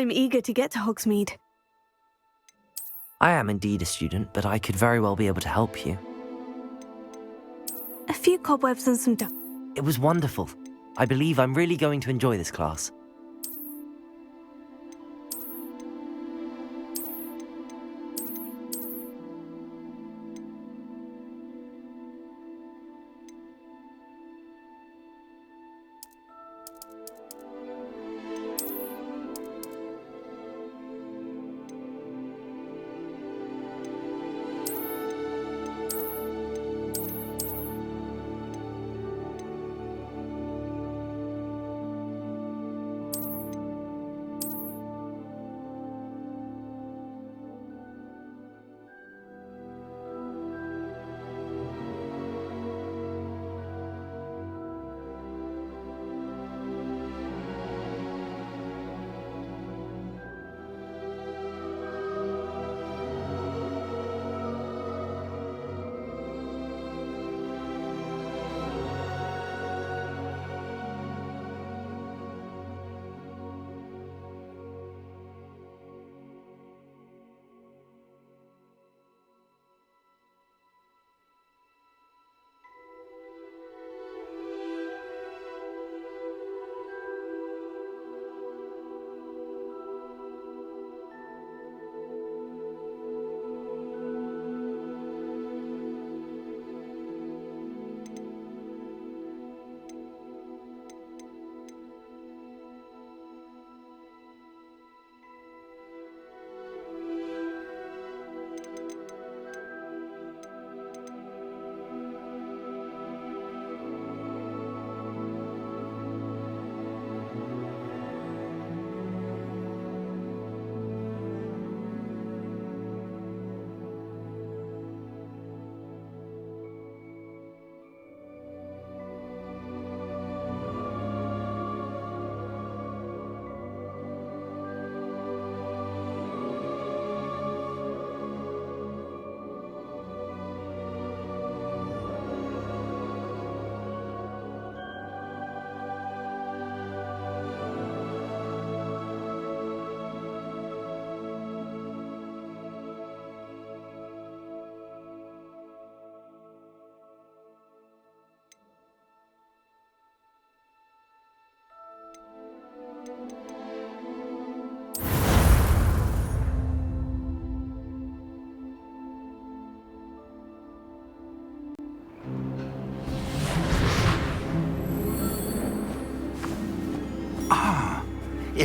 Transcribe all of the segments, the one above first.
I'm eager to get to Hogsmeade. I am indeed a student, but I could very well be able to help you. A few cobwebs and some It was wonderful. I believe I'm really going to enjoy this class.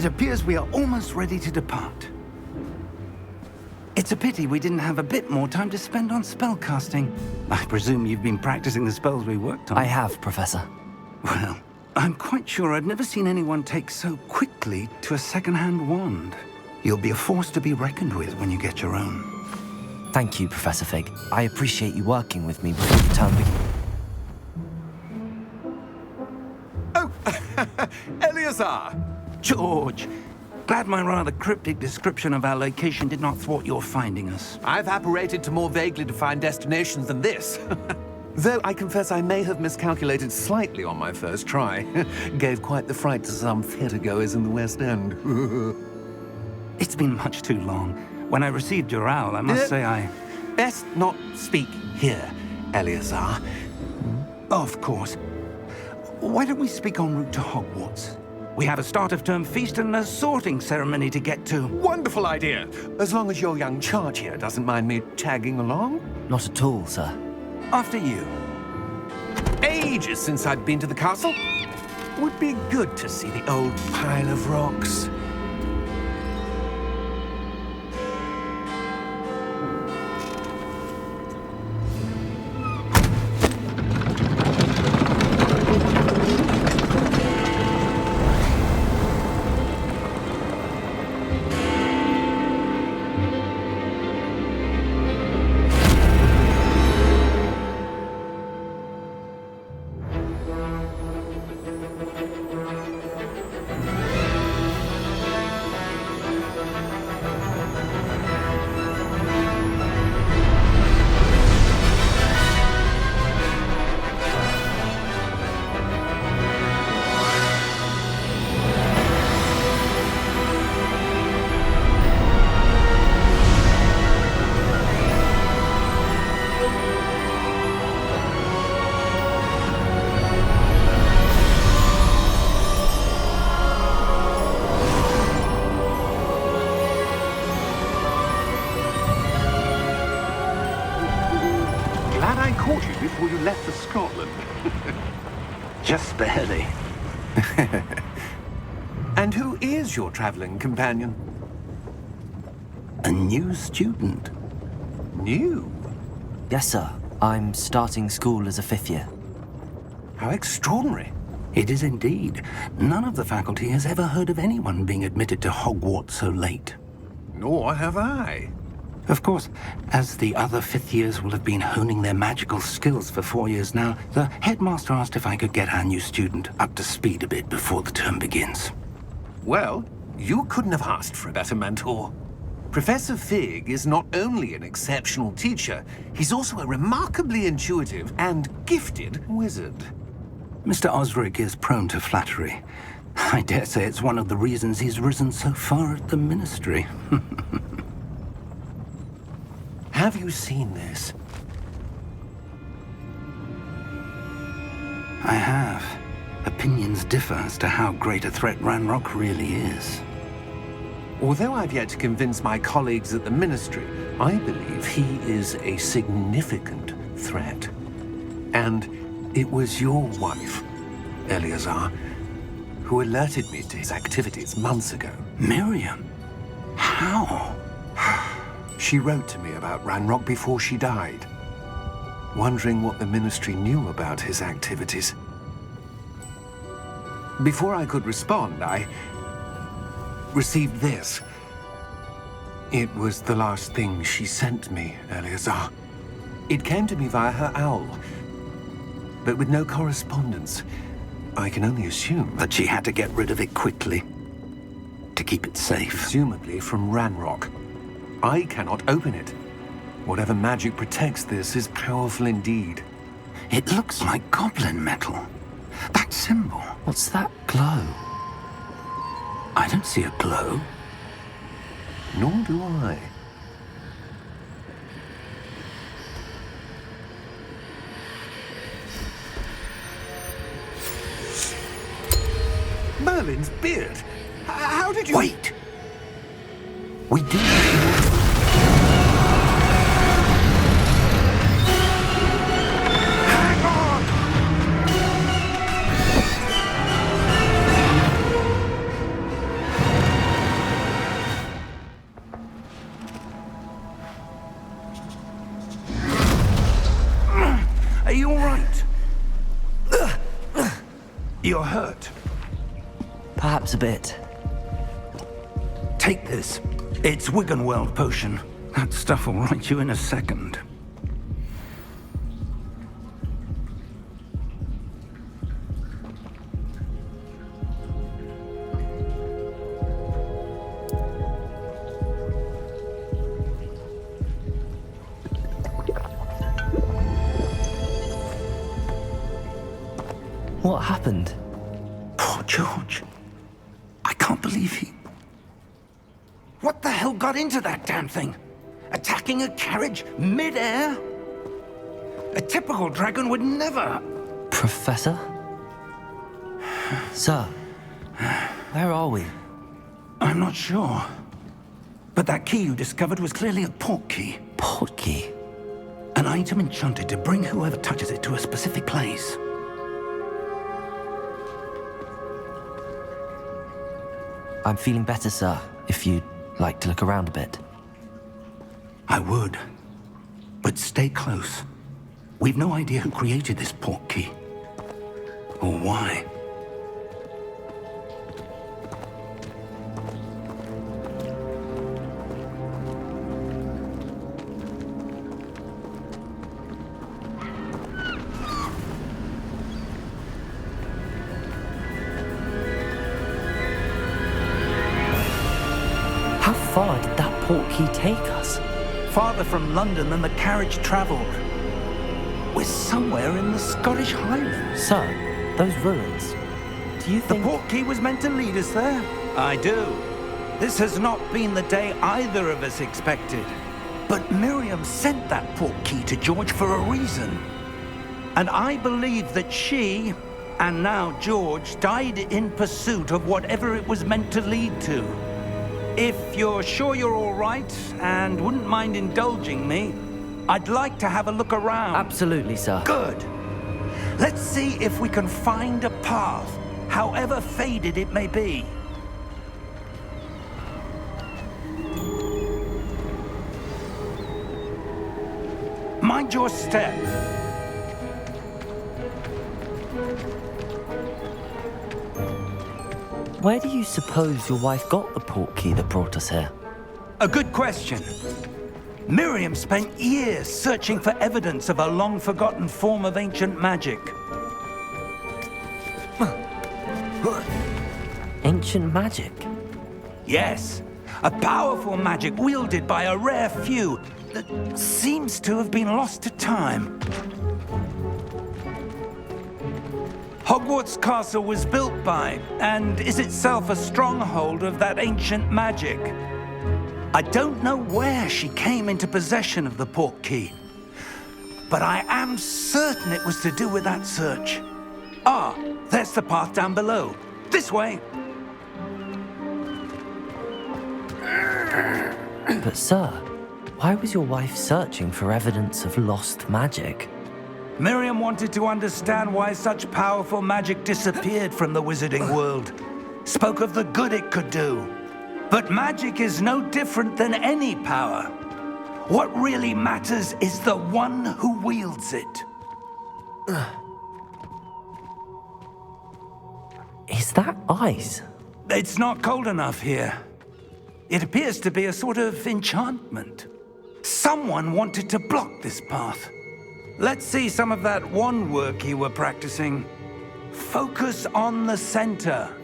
It appears we are almost ready to depart. It's a pity we didn't have a bit more time to spend on spellcasting. I presume you've been practicing the spells we worked on. I have, Professor. Well, I'm quite sure I've never seen anyone take so quickly to a second-hand wand. You'll be a force to be reckoned with when you get your own. Thank you, Professor Fig. I appreciate you working with me before the term begins. Oh, Eleazar! George, Glad my rather cryptic description of our location did not thwart your finding us. I've apparated to more vaguely defined destinations than this. Though I confess I may have miscalculated slightly on my first try. Gave quite the fright to some theatregoers in the West End. It's been much too long. When I received your owl, I must say I... Best not speak here, Eleazar. Of course. Why don't we speak en route to Hogwarts? We have a start-of-term feast and a sorting ceremony to get to. Wonderful idea! As long as your young charge here doesn't mind me tagging along. Not at all, sir. After you. Ages since I'd been to the castle. Would be good to see the old pile of rocks. Caught you before you left for Scotland. Just barely. And who is your traveling companion? A new student. New? Yes, sir. I'm starting school as a 5th year. How extraordinary. It is indeed. None of the faculty has ever heard of anyone being admitted to Hogwarts so late. Nor have I. Of course, as the other 5th years will have been honing their magical skills for 4 years now, the headmaster asked if I could get our new student up to speed a bit before the term begins. Well, you couldn't have asked for a better mentor. Professor Fig is not only an exceptional teacher, he's also a remarkably intuitive and gifted wizard. Mr. Osric is prone to flattery. I dare say it's one of the reasons he's risen so far at the ministry. Have you seen this? I have. Opinions differ as to how great a threat Ranrock really is. Although I've yet to convince my colleagues at the Ministry, I believe he is a significant threat. And it was your wife, Eleazar, who alerted me to his activities months ago. Miriam? How? She wrote to me about Ranrock before she died, wondering what the Ministry knew about his activities. Before I could respond, I received this. It was the last thing she sent me, Eleazar. It came to me via her owl, but with no correspondence. I can only assume That she had to get rid of it quickly, to keep it safe. presumably from Ranrock. I cannot open it. Whatever magic protects this is powerful indeed. It looks like goblin metal. That symbol. What's that glow? I don't see a glow. Nor do I. Merlin's beard? How did you... Wait! We do... Hang on! Are you all right? You're hurt. Perhaps a bit. Take this. It's Wiggenweld potion. That stuff will right you in a second. What happened? Poor George. I can't believe he... What the hell got into that damn thing? Attacking a carriage mid-air? A typical dragon would never... Professor? Sir, where are we? I'm not sure. But that key you discovered was clearly a port key. Port key? An item enchanted to bring whoever touches it to a specific place. I'm feeling better, sir, if you'd like to look around a bit. I would. But stay close. We've no idea who created this port key. Or why. How far did that port key take us? Farther from London than the carriage travelled. We're somewhere in the Scottish Highlands. Sir, those ruins. Do you The think... port key was meant to lead us there? I do. This has not been the day either of us expected. But Miriam sent that port key to George for a reason. And I believe that she, and now George, died in pursuit of whatever it was meant to lead to. If you're sure you're all right and wouldn't mind indulging me, I'd like to have a look around. Absolutely, sir. Good. Let's see if we can find a path, however faded it may be. Mind your step. Where do you suppose your wife got the port key that brought us here? A good question. Miriam spent years searching for evidence of a long-forgotten form of ancient magic. Ancient magic? Yes, a powerful magic wielded by a rare few that seems to have been lost to time. Hogwarts Castle was built by, and is itself a stronghold of that ancient magic. I don't know where she came into possession of the port key, but I am certain it was to do with that search. Ah, there's the path down below. This way. But sir, why was your wife searching for evidence of lost magic? Miriam wanted to understand why such powerful magic disappeared from the wizarding world. Spoke of the good it could do. But magic is no different than any power. What really matters is the one who wields it. Is that ice? It's not cold enough here. It appears to be a sort of enchantment. Someone wanted to block this path. Let's see some of that wand work you were practicing. Focus on the center.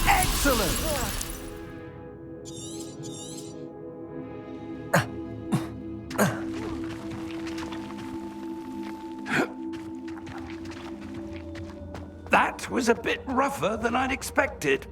Excellent! That was a bit rougher than I'd expected.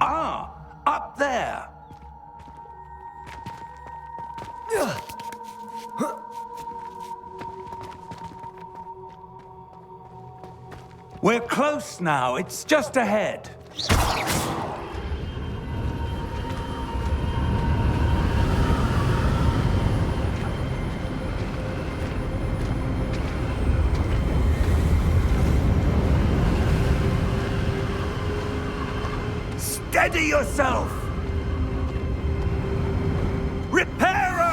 Ah, up there. We're close now. It's just ahead. Steady yourself! Reparo!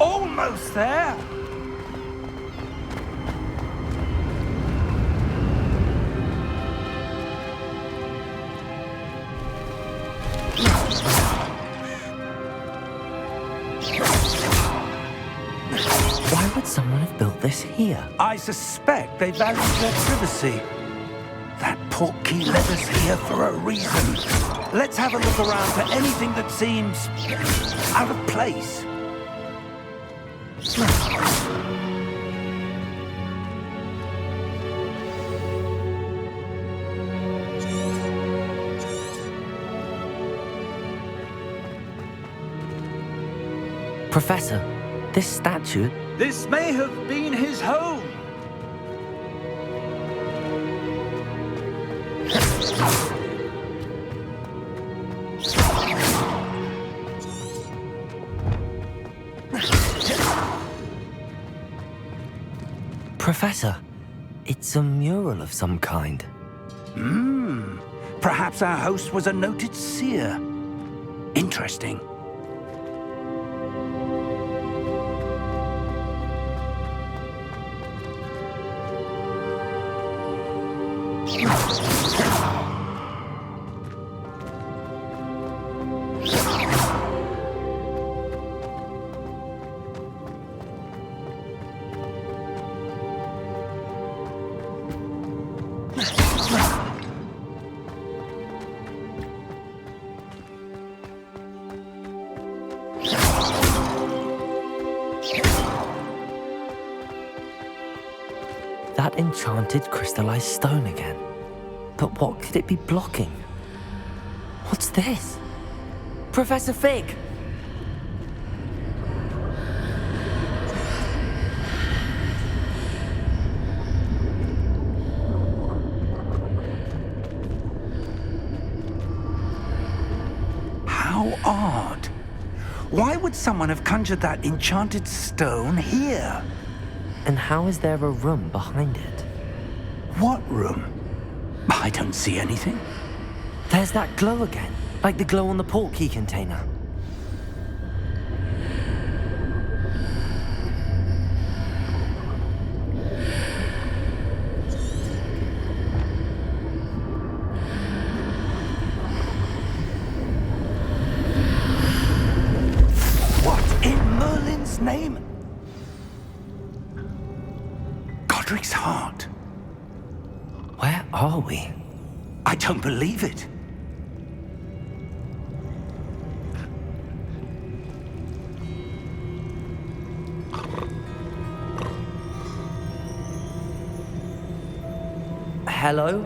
Almost there! Why would someone have built this here? I suspect they value their privacy. That portkey led us here for a reason. Let's have a look around for anything that seems out of place. Professor, this statue... This may have been his home. Professor, it's a mural of some kind. Perhaps our host was a noted seer. Interesting. That enchanted crystallized stone again. But what could it be blocking? What's this? Professor Fig! How odd. Why would someone have conjured that enchanted stone here? And how is there a room behind it? What room? I don't see anything. There's that glow again, like the glow on the portkey container. What in Merlin's name? Godric's heart. Where are we? I don't believe it. Hello?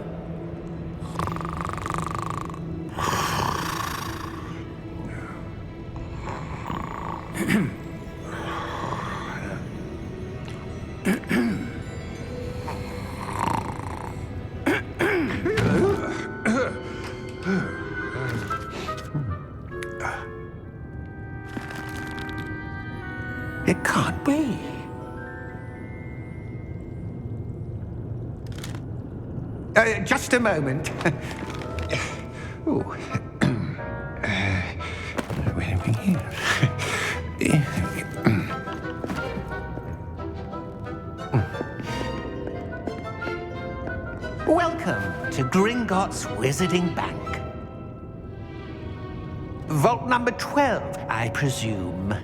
It can't be. Just a moment. Ooh. Where are we here? Welcome to Gringotts Wizarding Bank. Vault number 12, I presume.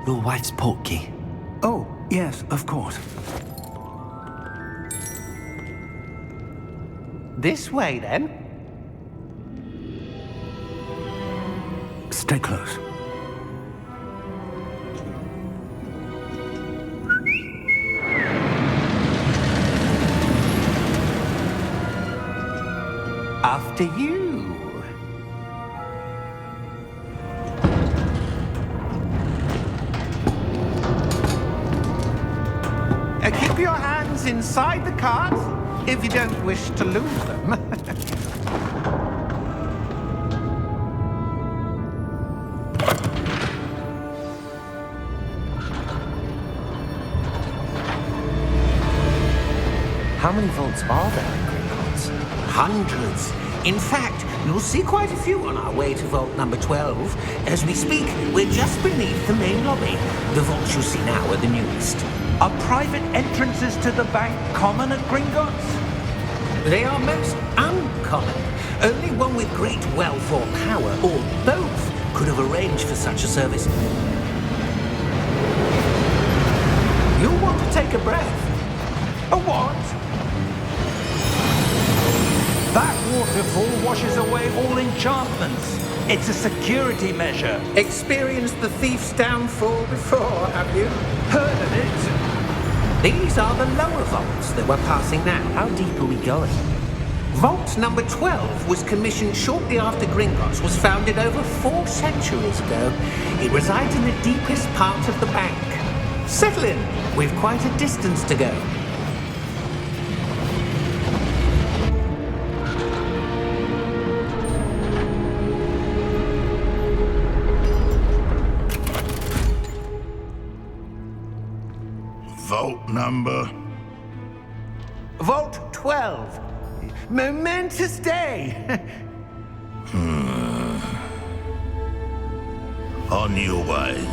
Your wife's portkey. Oh, yes, of course. This way, then. Stay close. After you. Keep your hands inside the cart if you don't wish to lose them. How many vaults are there in Gringotts? Hundreds. In fact, you'll see quite a few on our way to vault number 12. As we speak, we're just beneath the main lobby. The vaults you see now are the newest. Are private entrances to the bank common at Gringotts? They are most uncommon. Only one with great wealth or power, or both, could have arranged for such a service. You'll want to take a breath. A what? That waterfall washes away all enchantments. It's a security measure. Experienced the thief's downfall before, have you? Heard of it? These are the lower vaults that we're passing now. How deep are we going? Vault number 12 was commissioned shortly after Gringotts was founded over 4 centuries ago. It resides in the deepest part of the bank. Settle in. We've quite a distance to go. Vault number? Vault 12. Momentous day. On your way.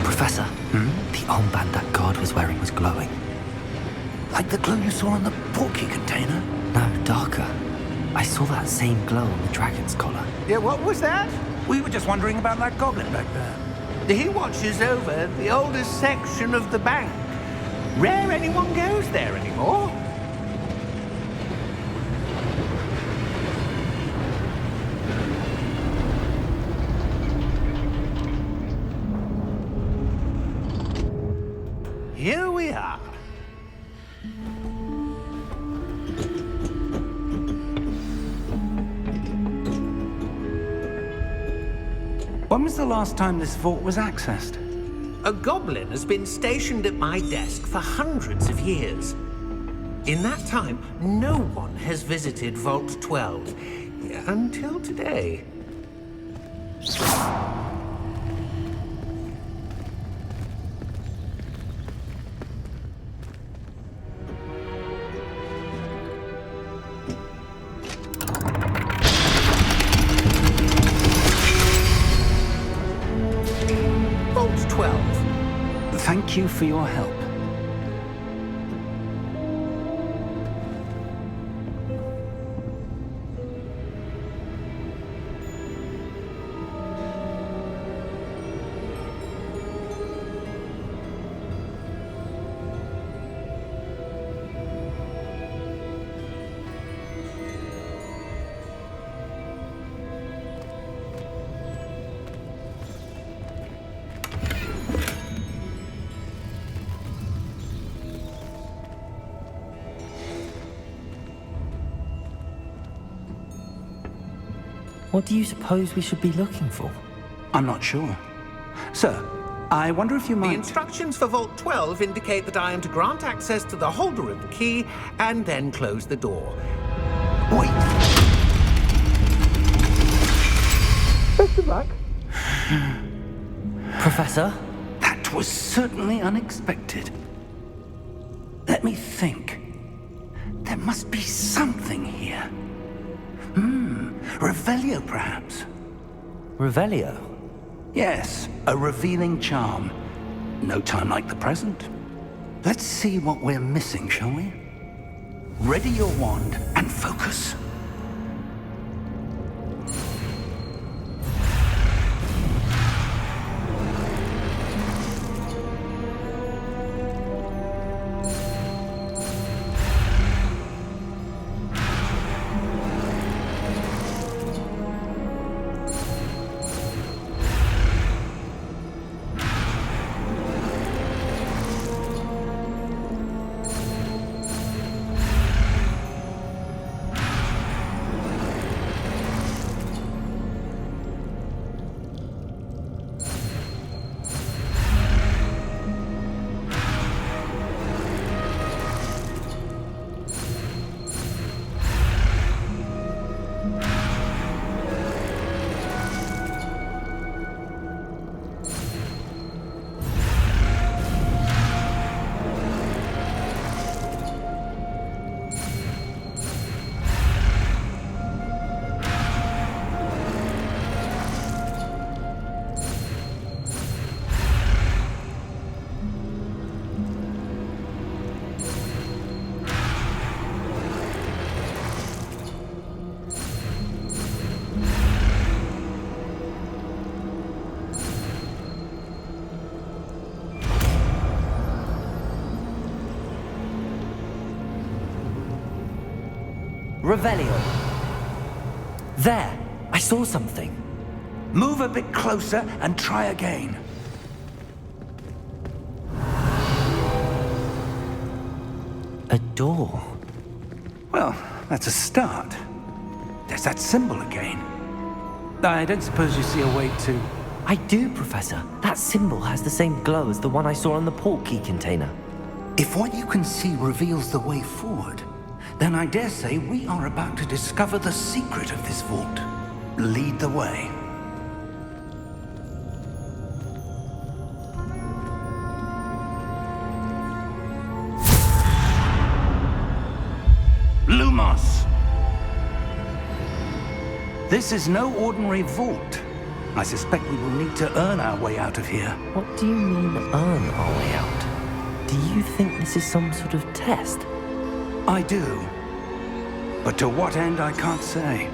Professor, the armband that guard was wearing was glowing. Like the glow you saw on the portkey container? No, darker. I saw that same glow on the dragon's collar. Yeah, what was that? We were just wondering about that goblin back there. He watches over the oldest section of the bank. Rare anyone goes there anymore. Here we are. When was the last time this vault was accessed? A goblin has been stationed at my desk for hundreds of years. In that time, no one has visited Vault 12 until today. Vault 12. Thank you for your help. What do you suppose we should be looking for? I'm not sure. Sir, I wonder if you The might... instructions for Vault 12 indicate that I am to grant access to the holder of the key and then close the door. Wait! Best of luck. Professor? That was certainly unexpected. Let me think. There must be something here. Revelio, perhaps. Revelio? Yes, a revealing charm. No time like the present. Let's see what we're missing, shall we? Ready your wand and focus. Revelio. There! I saw something. Move a bit closer and try again. A door. Well, that's a start. There's that symbol again. I don't suppose you see a way to... I do, Professor. That symbol has the same glow as the one I saw on the portkey container. If what you can see reveals the way forward, then I dare say we are about to discover the secret of this vault. Lead the way. Lumos! This is no ordinary vault. I suspect we will need to earn our way out of here. What do you mean, earn our way out? Do you think this is some sort of test? I do. But to what end, I can't say.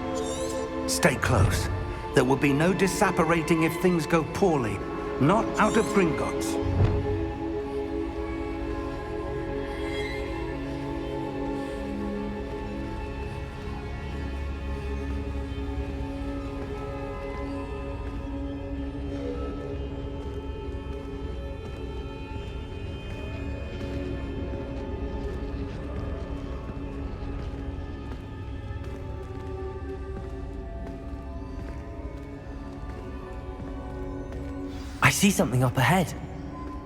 Stay close. There will be no disapparating if things go poorly. Not out of Gringotts. I see something up ahead.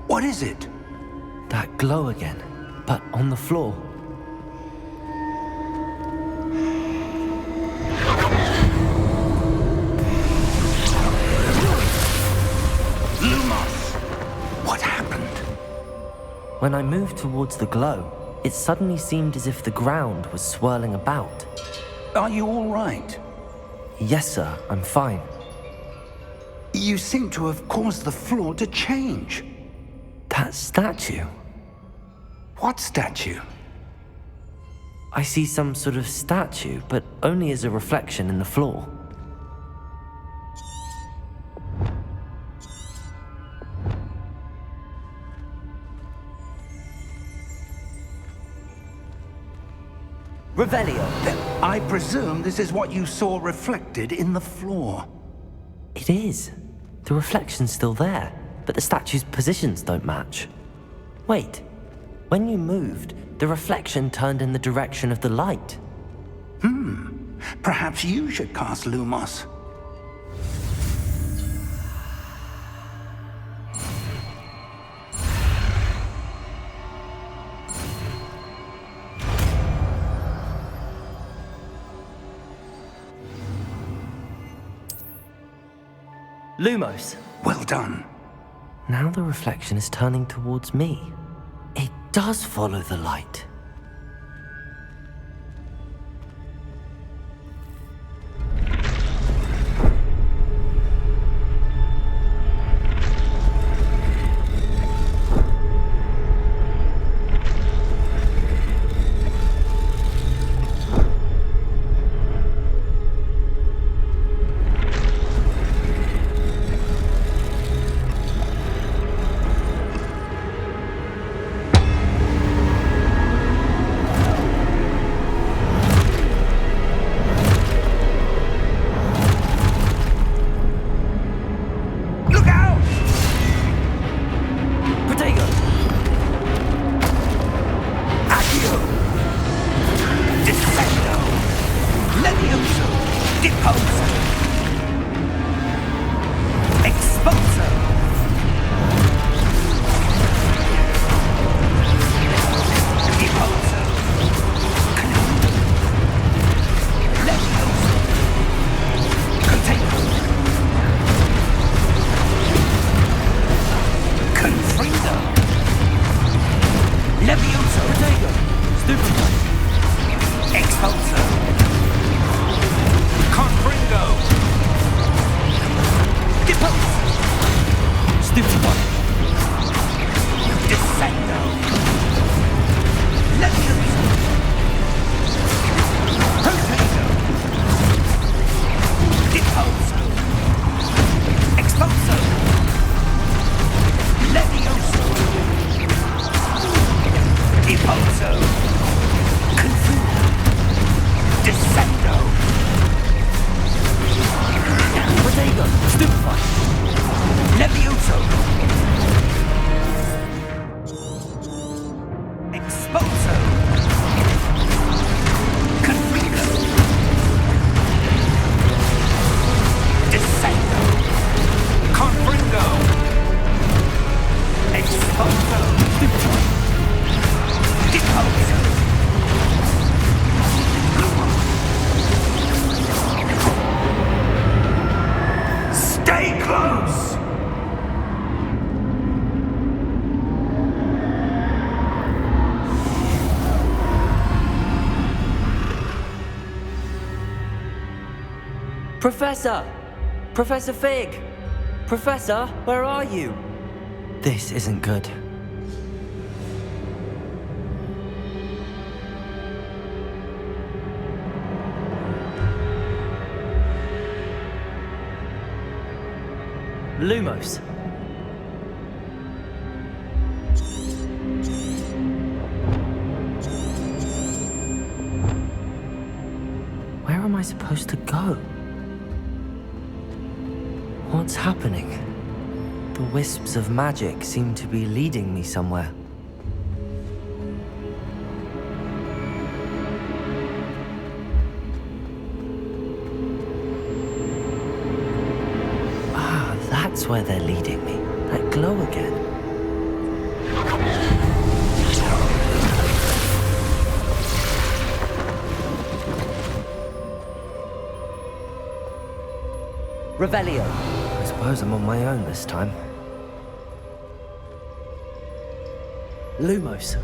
What is it? That glow again, but on the floor. Lumos! What happened? When I moved towards the glow, it suddenly seemed as if the ground was swirling about. Are you all right? Yes, sir, I'm fine. You seem to have caused the floor to change. That statue? What statue? I see some sort of statue, but only as a reflection in the floor. Revelio! Then I presume this is what you saw reflected in the floor. It is. The reflection's still there, but the statue's positions don't match. Wait, when you moved, the reflection turned in the direction of the light. Perhaps you should cast Lumos. Lumos! Well done. Now the reflection is turning towards me. It does follow the light. Levioso! Protego! Stupefy! Expulso! Confringo! Depose! Stupefy! Descendo! Levioso! Protego! Deposo! Expulso! Levioso! Deposo! Confundo! Descendo! Protego! Stupefy! Levioso! Expulso! Confringo! Descendo! Confringo! Expulso! Stupefy! Deposo! Stay close! Professor! Professor Fig! Professor, where are you? This isn't good. Lumos. Where am I supposed to go? What's happening? The wisps of magic seem to be leading me somewhere. Ah, that's where they're leading me. That glow again. Revelio. I suppose I'm on my own this time. Lumos.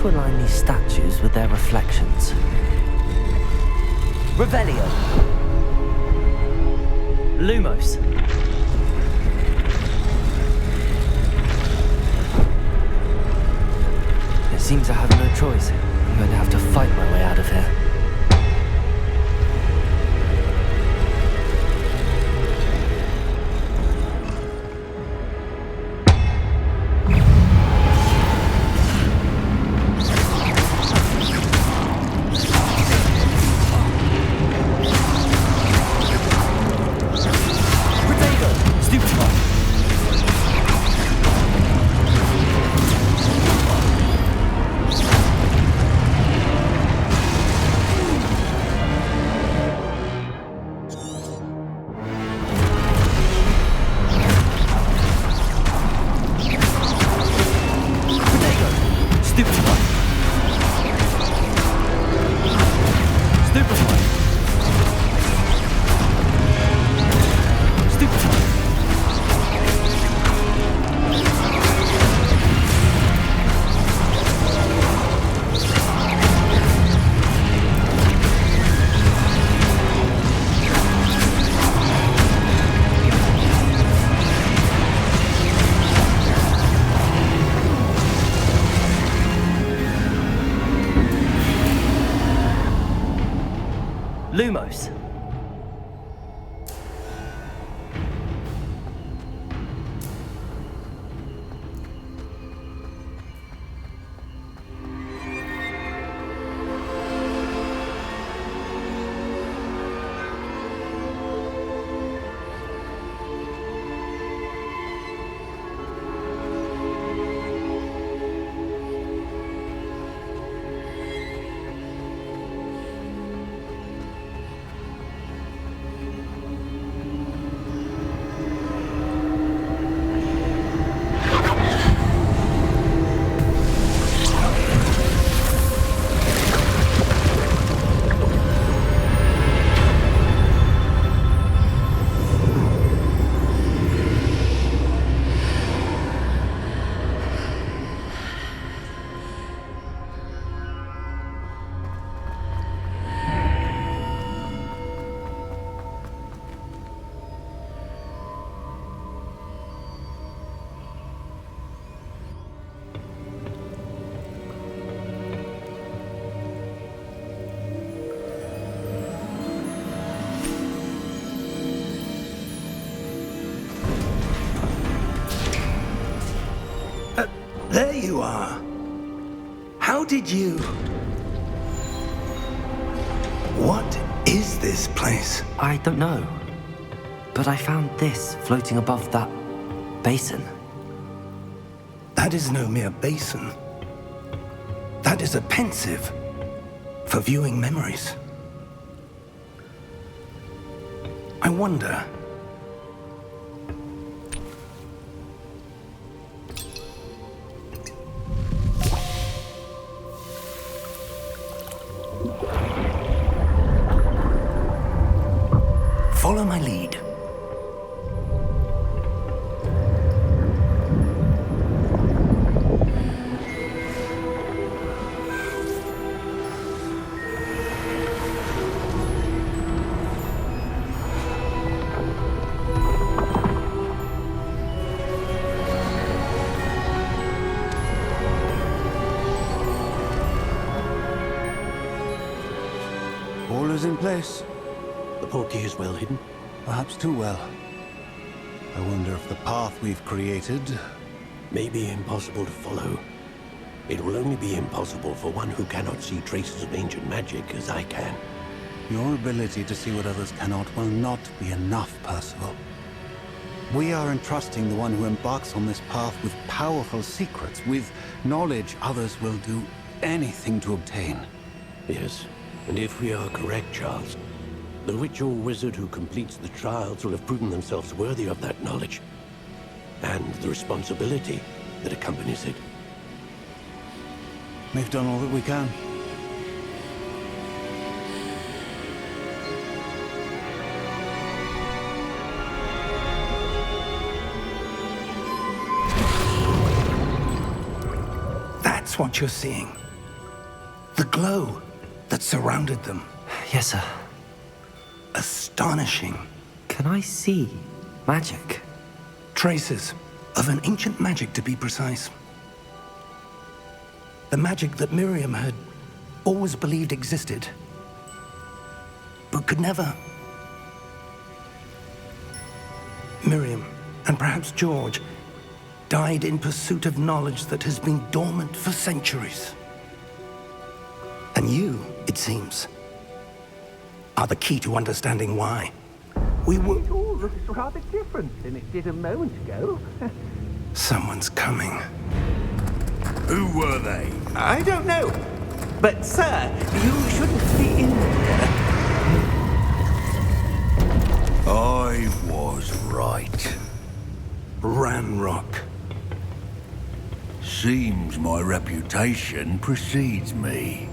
To align these statues with their reflections. Revelio. Lumos. It seems I have no choice. I'm going to have to fight my way out of here. you are. How did you... What is this place? I don't know. But I found this floating above that basin. That is no mere basin. That is a pensive for viewing memories. I wonder... Follow my lead. All is in place. The portkey is well hidden. Perhaps too well. I wonder if the path we've created... May be impossible to follow. It will only be impossible for one who cannot see traces of ancient magic as I can. Your ability to see what others cannot will not be enough, Percival. We are entrusting the one who embarks on this path with powerful secrets, with knowledge others will do anything to obtain. Yes, and if we are correct, Charles, the witch or wizard who completes the trials will have proven themselves worthy of that knowledge, and the responsibility that accompanies it. We've done all that we can. That's what you're seeing. The glow that surrounded them. Yes, sir. Astonishing. Can I see magic? Traces of an ancient magic, to be precise. The magic that Miriam had always believed existed, but could never. Miriam, and perhaps George, died in pursuit of knowledge that has been dormant for centuries. And you, it seems, are the key to understanding why. We were... It all looks rather different than it did a moment ago. Someone's coming. Who were they? I don't know. But, sir, you shouldn't be in there. I was right. Ranrock. Seems my reputation precedes me.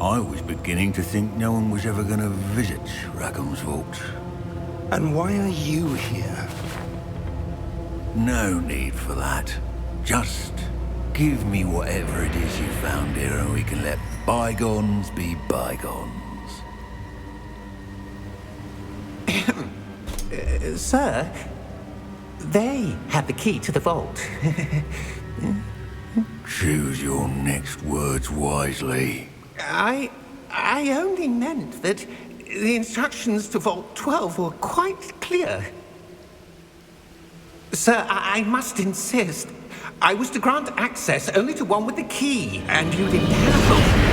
I was beginning to think no one was ever going to visit Rackham's vault. And why are you here? No need for that. Just give me whatever it is you found here and we can let bygones be bygones. Sir, they had the key to the vault. Choose your next words wisely. I only meant that the instructions to Vault 12 were quite clear. Sir, I must insist. I was to grant access only to one with the key, and you didn't have...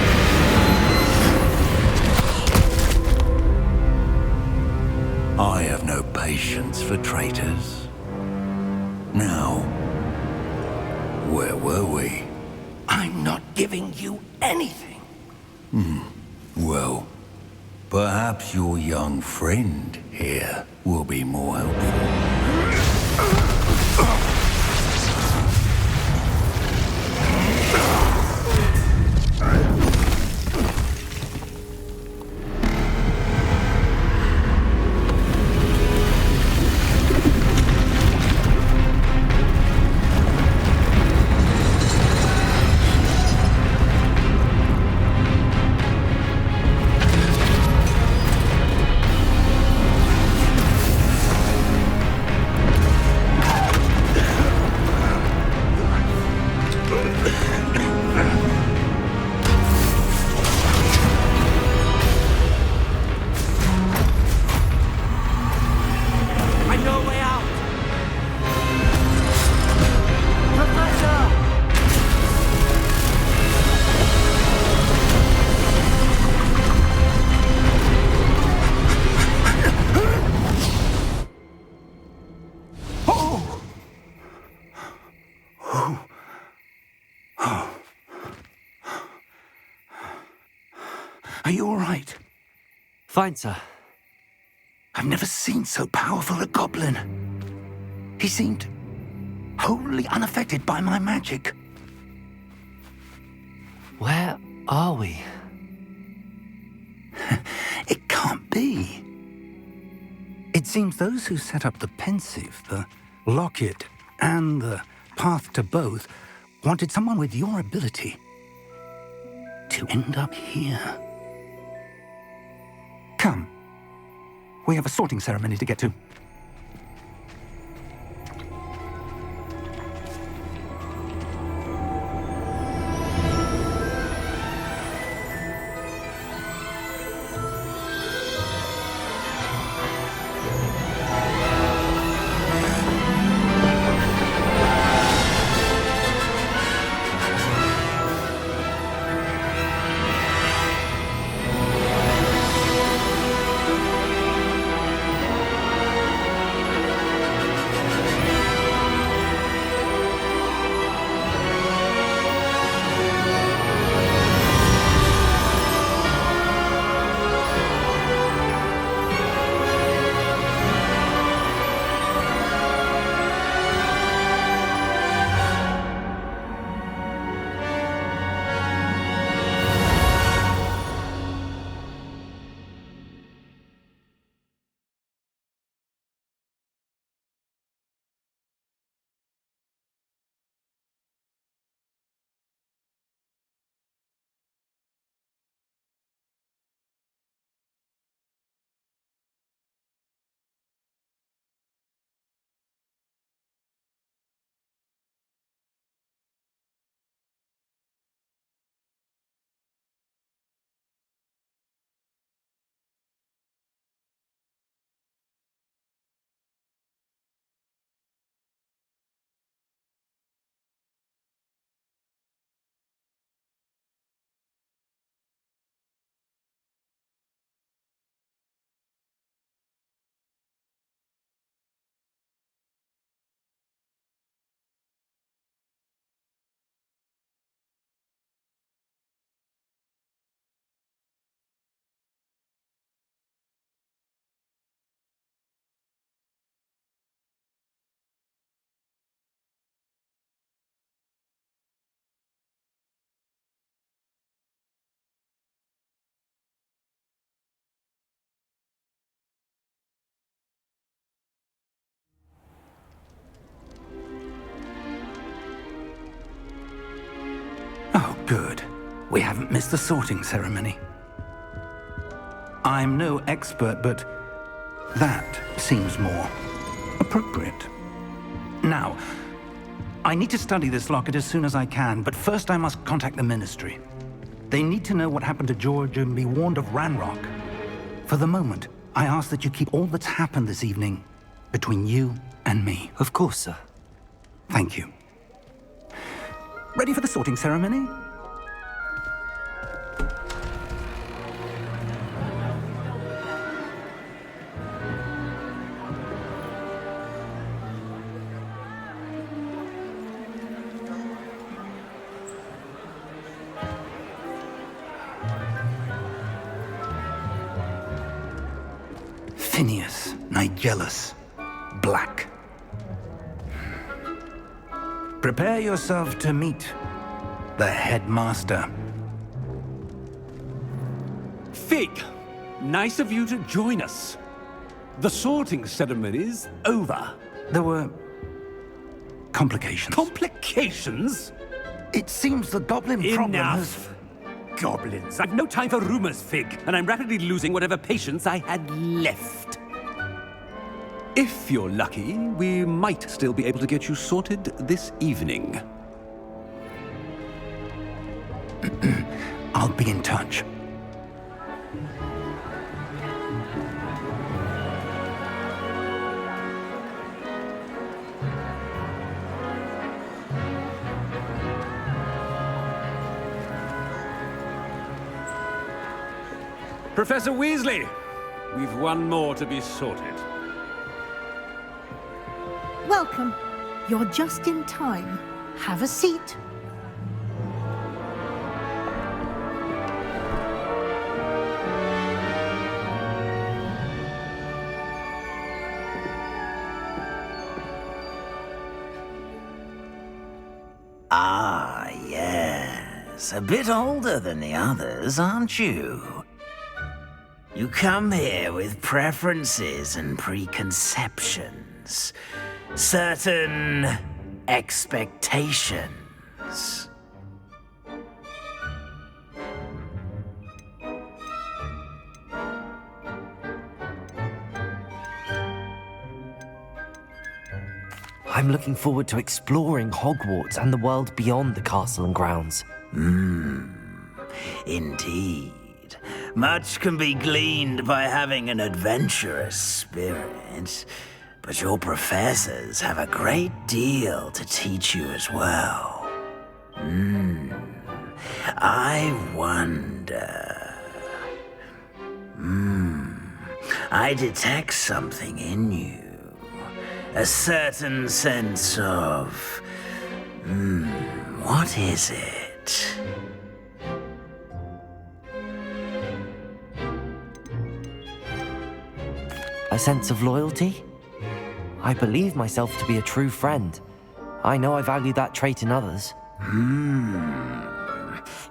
I have no patience for traitors. Now, where were we? I'm not giving you anything. Well, perhaps your young friend here will be more helpful. Are you all right? Fine, sir. I've never seen so powerful a goblin. He seemed wholly unaffected by my magic. Where are we? It can't be. It seems those who set up the pensive, the locket, and the path to both wanted someone with your ability to end up here. Come. We have a sorting ceremony to get to. Oh, good. We haven't missed the sorting ceremony. I'm no expert, but that seems more appropriate. Now, I need to study this locket as soon as I can, but first I must contact the Ministry. They need to know what happened to George and be warned of Ranrock. For the moment, I ask that you keep all that's happened this evening between you and me. Of course, sir. Thank you. Ready for the sorting ceremony? Phineas, Nigellus, Black. Prepare yourself to meet the headmaster. Fig, nice of you to join us. The sorting ceremony's over. There were complications. Complications? It seems the goblin problem has... Enough. Goblins. I've no time for rumors, Fig, and I'm rapidly losing whatever patience I had left. If you're lucky, we might still be able to get you sorted this evening. I'll be in touch. Professor Weasley, we've one more to be sorted. Welcome. You're just in time. Have a seat. Yes, a bit older than the others, aren't you? You come here with preferences and preconceptions. Certain expectations. I'm looking forward to exploring Hogwarts and the world beyond the castle and grounds. Indeed. Much can be gleaned by having an adventurous spirit, but your professors have a great deal to teach you as well. I wonder... I detect something in you. A certain sense of... what is it? A sense of loyalty? I believe myself to be a true friend. I know I value that trait in others.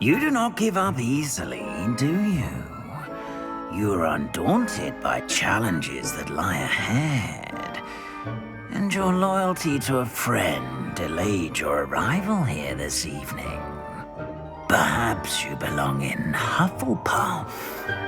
You do not give up easily, do you? You are undaunted by challenges that lie ahead. And your loyalty to a friend delayed your arrival here this evening. Perhaps you belong in Hufflepuff.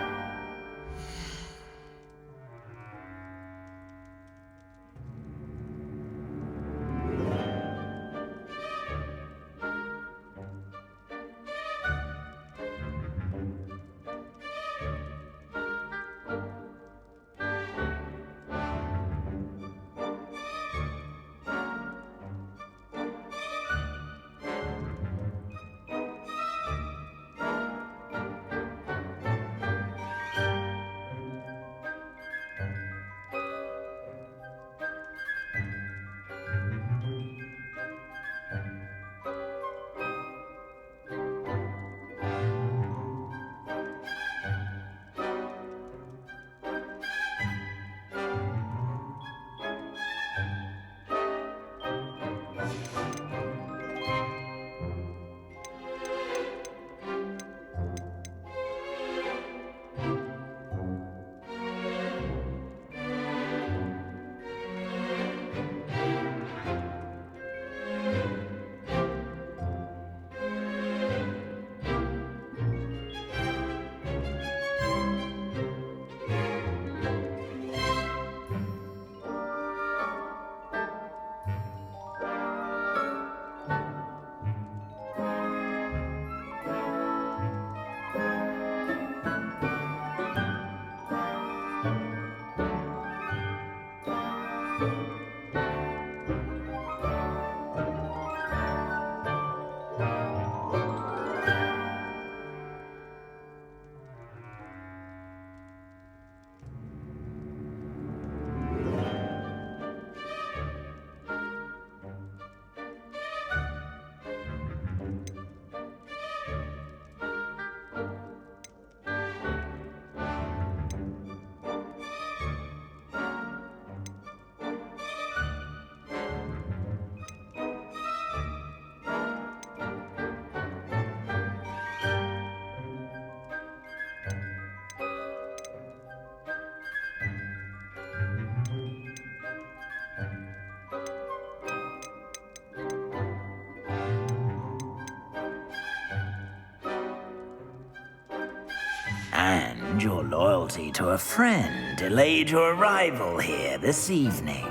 And your loyalty to a friend delayed your arrival here this evening.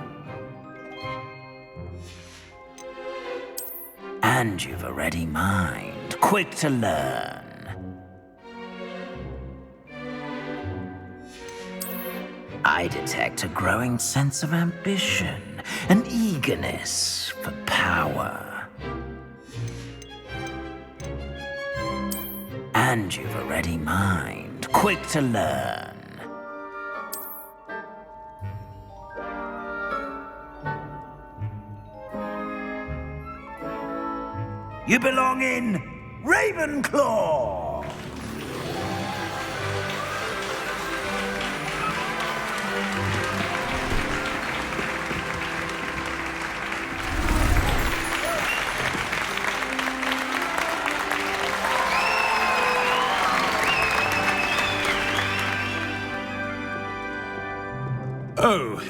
And you've a ready mind, quick to learn. I detect a growing sense of ambition, an eagerness for power. And you've a ready mind, quick to learn. You belong in Ravenclaw!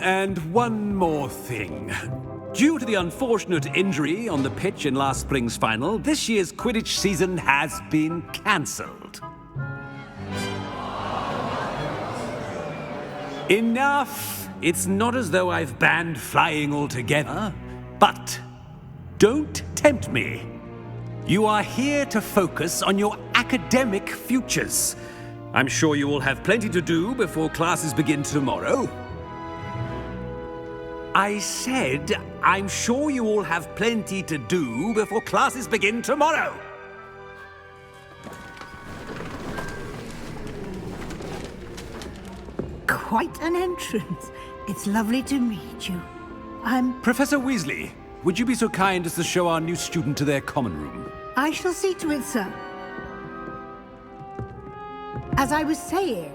and one more thing. Due to the unfortunate injury on the pitch in last spring's final, this year's Quidditch season has been cancelled. Enough! It's not as though I've banned flying altogether, but don't tempt me. You are here to focus on your academic futures. I'm sure you all have plenty to do before classes begin tomorrow. I said, I'm sure you all have plenty to do before classes begin tomorrow. Quite an entrance. It's lovely to meet you. Professor Weasley, would you be so kind as to show our new student to their common room? I shall see to it, sir. As I was saying,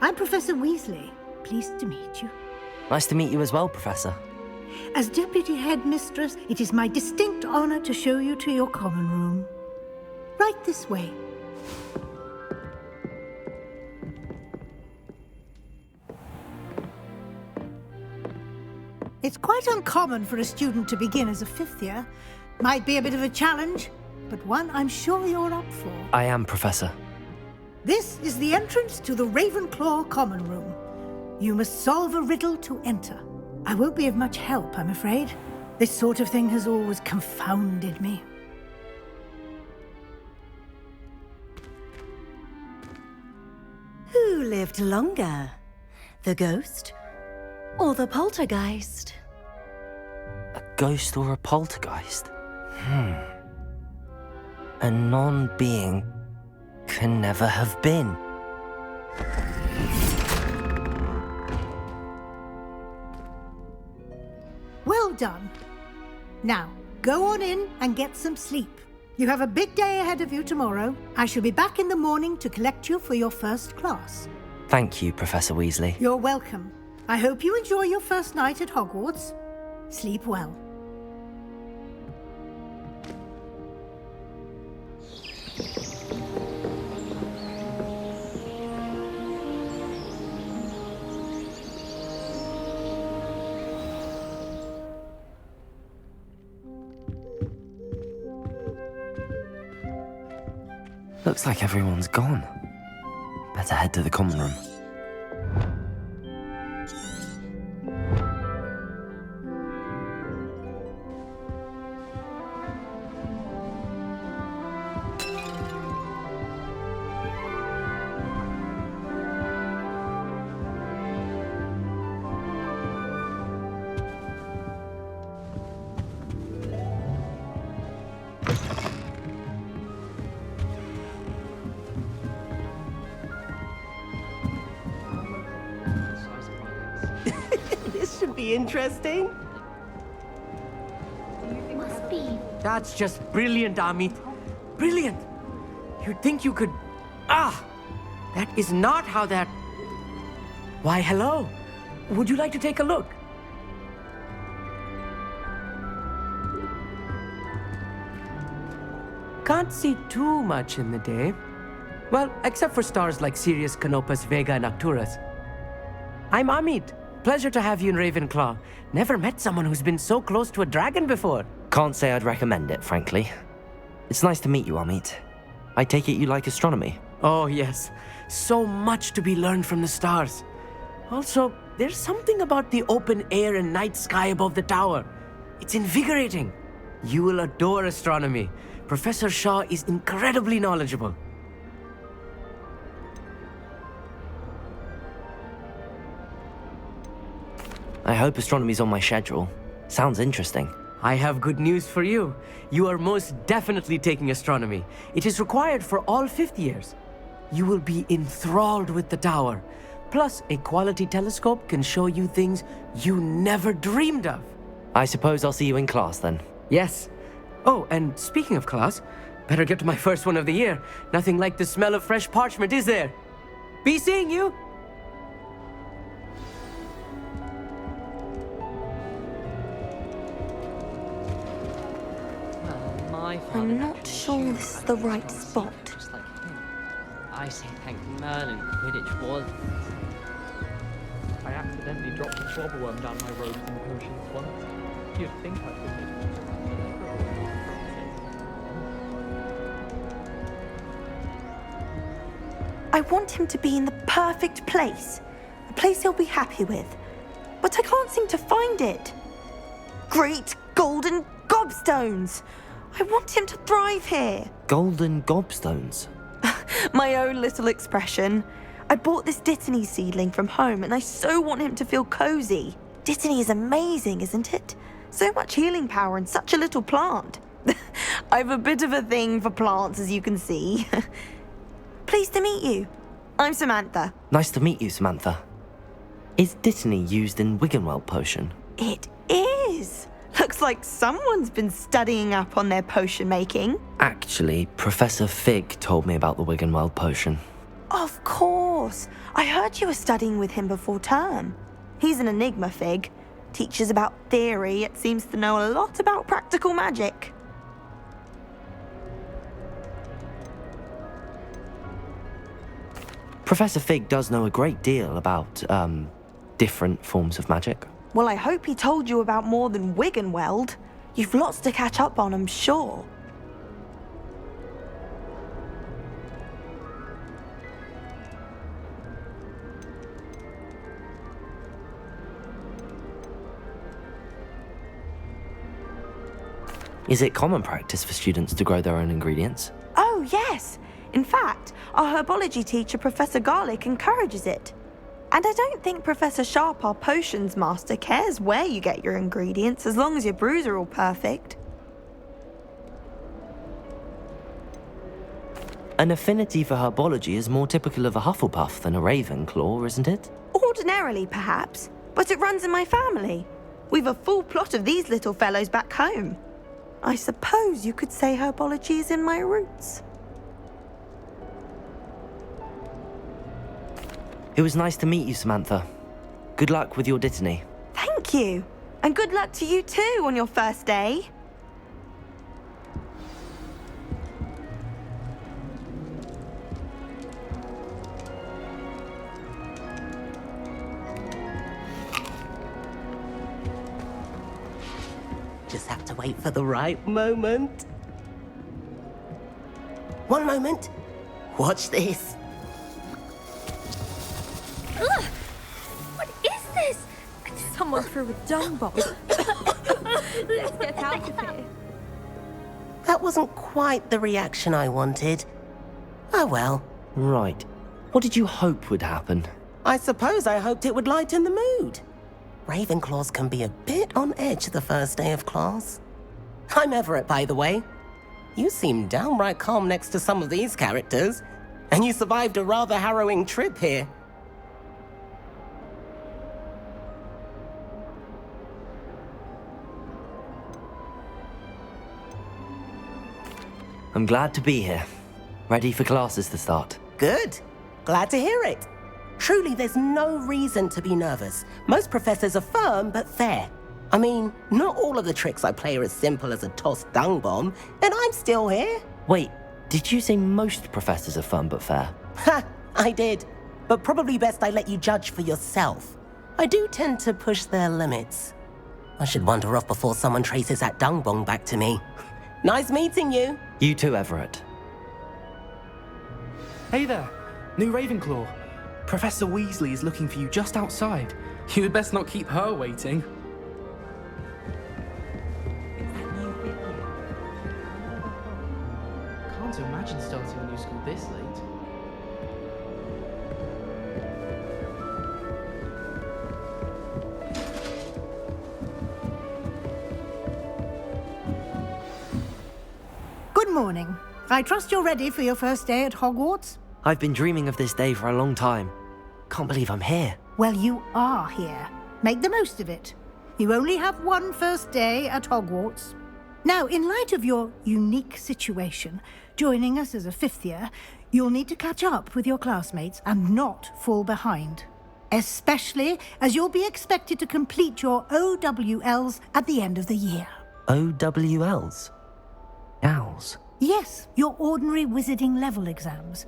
I'm Professor Weasley. Pleased to meet you. Nice to meet you as well, Professor. As Deputy Headmistress, it is my distinct honor to show you to your common room. Right this way. It's quite uncommon for a student to begin as a fifth year. Might be a bit of a challenge, but one I'm sure you're up for. I am, Professor. This is the entrance to the Ravenclaw common room. You must solve a riddle to enter. I won't be of much help, I'm afraid. This sort of thing has always confounded me. Who lived longer? The ghost or the poltergeist? A ghost or a poltergeist? A non-being can never have been. Well done. Now, go on in and get some sleep. You have a big day ahead of you tomorrow. I shall be back in the morning to collect you for your first class. Thank you, Professor Weasley. You're welcome. I hope you enjoy your first night at Hogwarts. Sleep well. Looks like everyone's gone. Better head to the common room. This should be interesting. Must be. That's just brilliant, Amit. Brilliant. You'd think you could... Ah! That is not how that... Why, hello. Would you like to take a look? Can't see too much in the day. Well, except for stars like Sirius, Canopus, Vega, and Arcturus. I'm Amit. Pleasure to have you in Ravenclaw. Never met someone who's been so close to a dragon before. Can't say I'd recommend it, frankly. It's nice to meet you, Amit. I take it you like astronomy? Oh, yes. So much to be learned from the stars. Also, there's something about the open air and night sky above the tower. It's invigorating. You will adore astronomy. Professor Shaw is incredibly knowledgeable. I hope astronomy's on my schedule. Sounds interesting. I have good news for you. You are most definitely taking astronomy. It is required for all fifth years. You will be enthralled with the tower. Plus, a quality telescope can show you things you never dreamed of. I suppose I'll see you in class then. Yes. Oh, and speaking of class, better get to my first one of the year. Nothing like the smell of fresh parchment, is there? Be seeing you! I'm not sure this is the right spot. I say thank Merlin Quidditch was. I accidentally accidentally dropped a flobberworm down my robes and potions once. You'd think I could make I want him to be in the perfect place. A place he'll be happy with. But I can't seem to find it. Great golden gobstones! I want him to thrive here. Golden gobstones? My own little expression. I bought this Dittany seedling from home and I so want him to feel cozy. Dittany is amazing, isn't it? So much healing power in such a little plant. I've a bit of a thing for plants, as you can see. Pleased to meet you. I'm Samantha. Nice to meet you, Samantha. Is Dittany used in Wiggenweld potion? It is. Looks like someone's been studying up on their potion making. Actually, Professor Fig told me about the Wiggenweld potion. Of course. I heard you were studying with him before term. He's an enigma, Fig. Teaches about theory, yet seems to know a lot about practical magic. Professor Fig does know a great deal about, different forms of magic. Well, I hope he told you about more than Wiggenweld. You've lots to catch up on, I'm sure. Is it common practice for students to grow their own ingredients? Oh, yes. In fact, our herbology teacher, Professor Garlick, encourages it. And I don't think Professor Sharp, our potions master, cares where you get your ingredients as long as your brews are all perfect. An affinity for herbology is more typical of a Hufflepuff than a Ravenclaw, isn't it? Ordinarily, perhaps, but it runs in my family. We've a full plot of these little fellows back home. I suppose you could say herbology is in my roots. It was nice to meet you, Samantha. Good luck with your Dittany. Thank you. And good luck to you too on your first day. Just have to wait for the right moment. One moment. Watch this. Ugh! What is this? Someone threw a dung bomb. Let's get out of here. That wasn't quite the reaction I wanted. Oh well. Right. What did you hope would happen? I suppose I hoped it would lighten the mood. Ravenclaws can be a bit on edge the first day of class. I'm Everett, by the way. You seem downright calm next to some of these characters, and you survived a rather harrowing trip here. I'm glad to be here. Ready for classes to start. Good. Glad to hear it. Truly, there's no reason to be nervous. Most professors are firm but fair. I mean, not all of the tricks I play are as simple as a tossed dung bomb, and I'm still here. Wait, did you say most professors are firm but fair? Ha! I did. But probably best I let you judge for yourself. I do tend to push their limits. I should wander off before someone traces that dung bomb back to me. Nice meeting you. You too, Everett. Hey there, new Ravenclaw. Professor Weasley is looking for you just outside. You'd best not keep her waiting. Can't imagine starting a new school this late. Good morning. I trust you're ready for your first day at Hogwarts? I've been dreaming of this day for a long time. Can't believe I'm here. Well, you are here. Make the most of it. You only have one first day at Hogwarts. Now, in light of your unique situation, joining us as a fifth year, you'll need to catch up with your classmates and not fall behind. Especially as you'll be expected to complete your OWLs at the end of the year. OWLs? Owls? Yes, your ordinary wizarding level exams.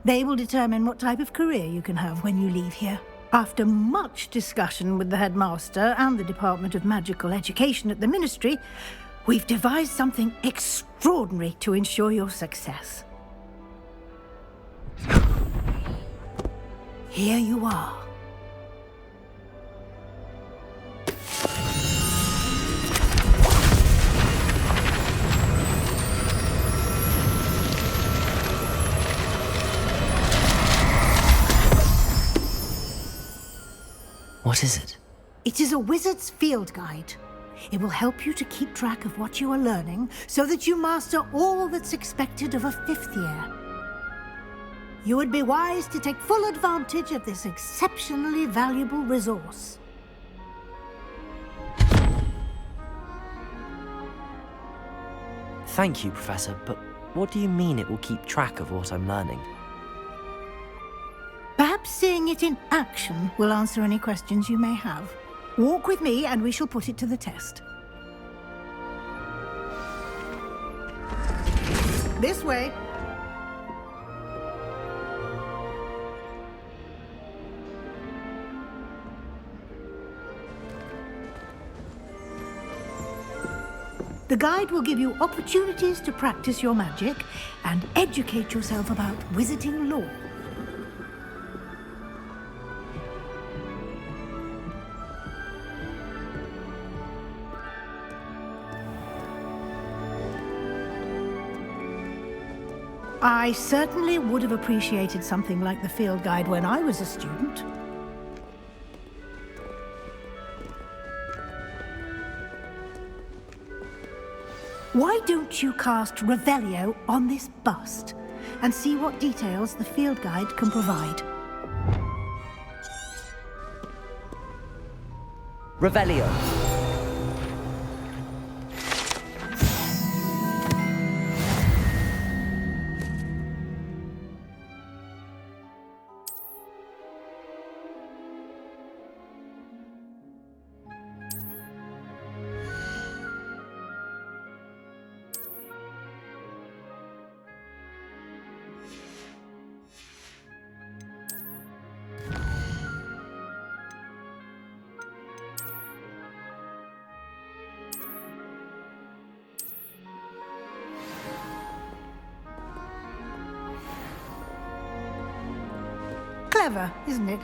They will determine what type of career you can have when you leave here. After much discussion with the headmaster and the Department of Magical Education at the Ministry, we've devised something extraordinary to ensure your success. Here you are. What is it? It is a wizard's field guide. It will help you to keep track of what you are learning so that you master all that's expected of a 5th year. You would be wise to take full advantage of this exceptionally valuable resource. Thank you, Professor, but what do you mean it will keep track of what I'm learning? Perhaps seeing it in action will answer any questions you may have. Walk with me and we shall put it to the test. This way. The guide will give you opportunities to practice your magic and educate yourself about wizarding lore. I certainly would have appreciated something like the field guide when I was a student. Why don't you cast Revelio on this bust and see what details the field guide can provide? Revelio. Clever, isn't it?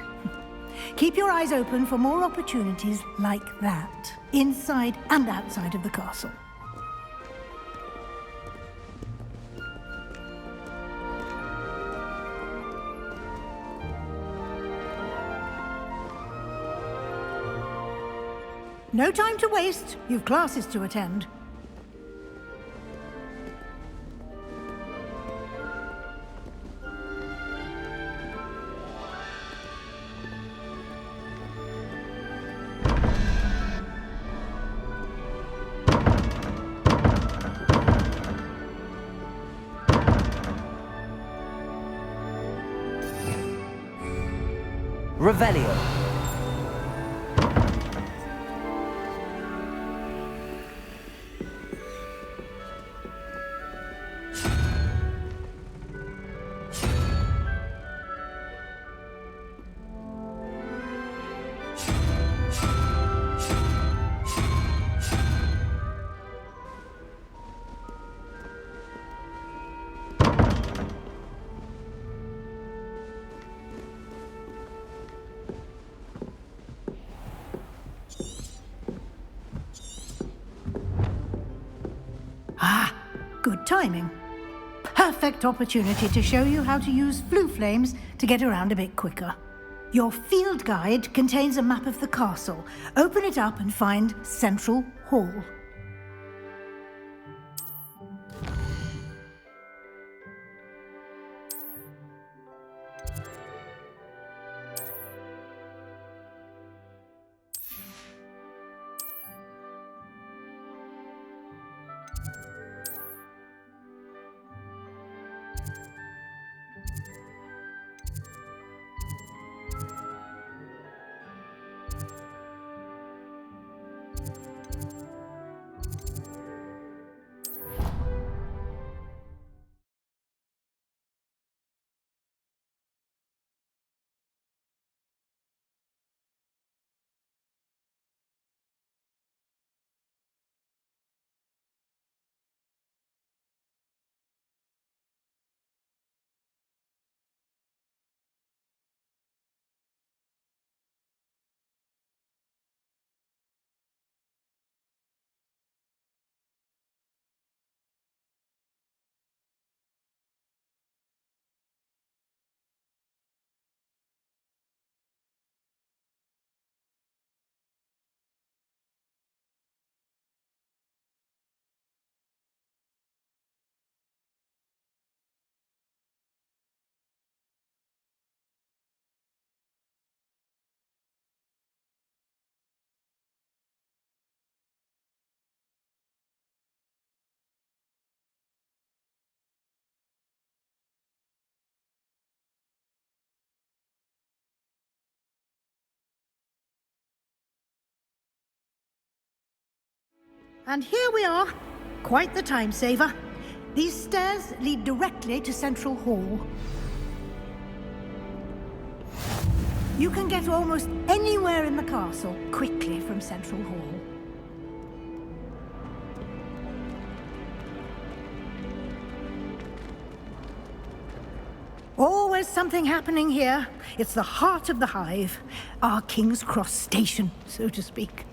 Keep your eyes open for more opportunities like that, inside and outside of the castle. No time to waste. You've classes to attend. Revelio. Good timing. Perfect opportunity to show you how to use flue flames to get around a bit quicker. Your field guide contains a map of the castle. Open it up and find Central Hall. and here we are. Quite the time saver. These stairs lead directly to Central Hall. You can get almost anywhere in the castle quickly from Central Hall. Always something happening here. It's the heart of the hive. Our King's Cross station, so to speak.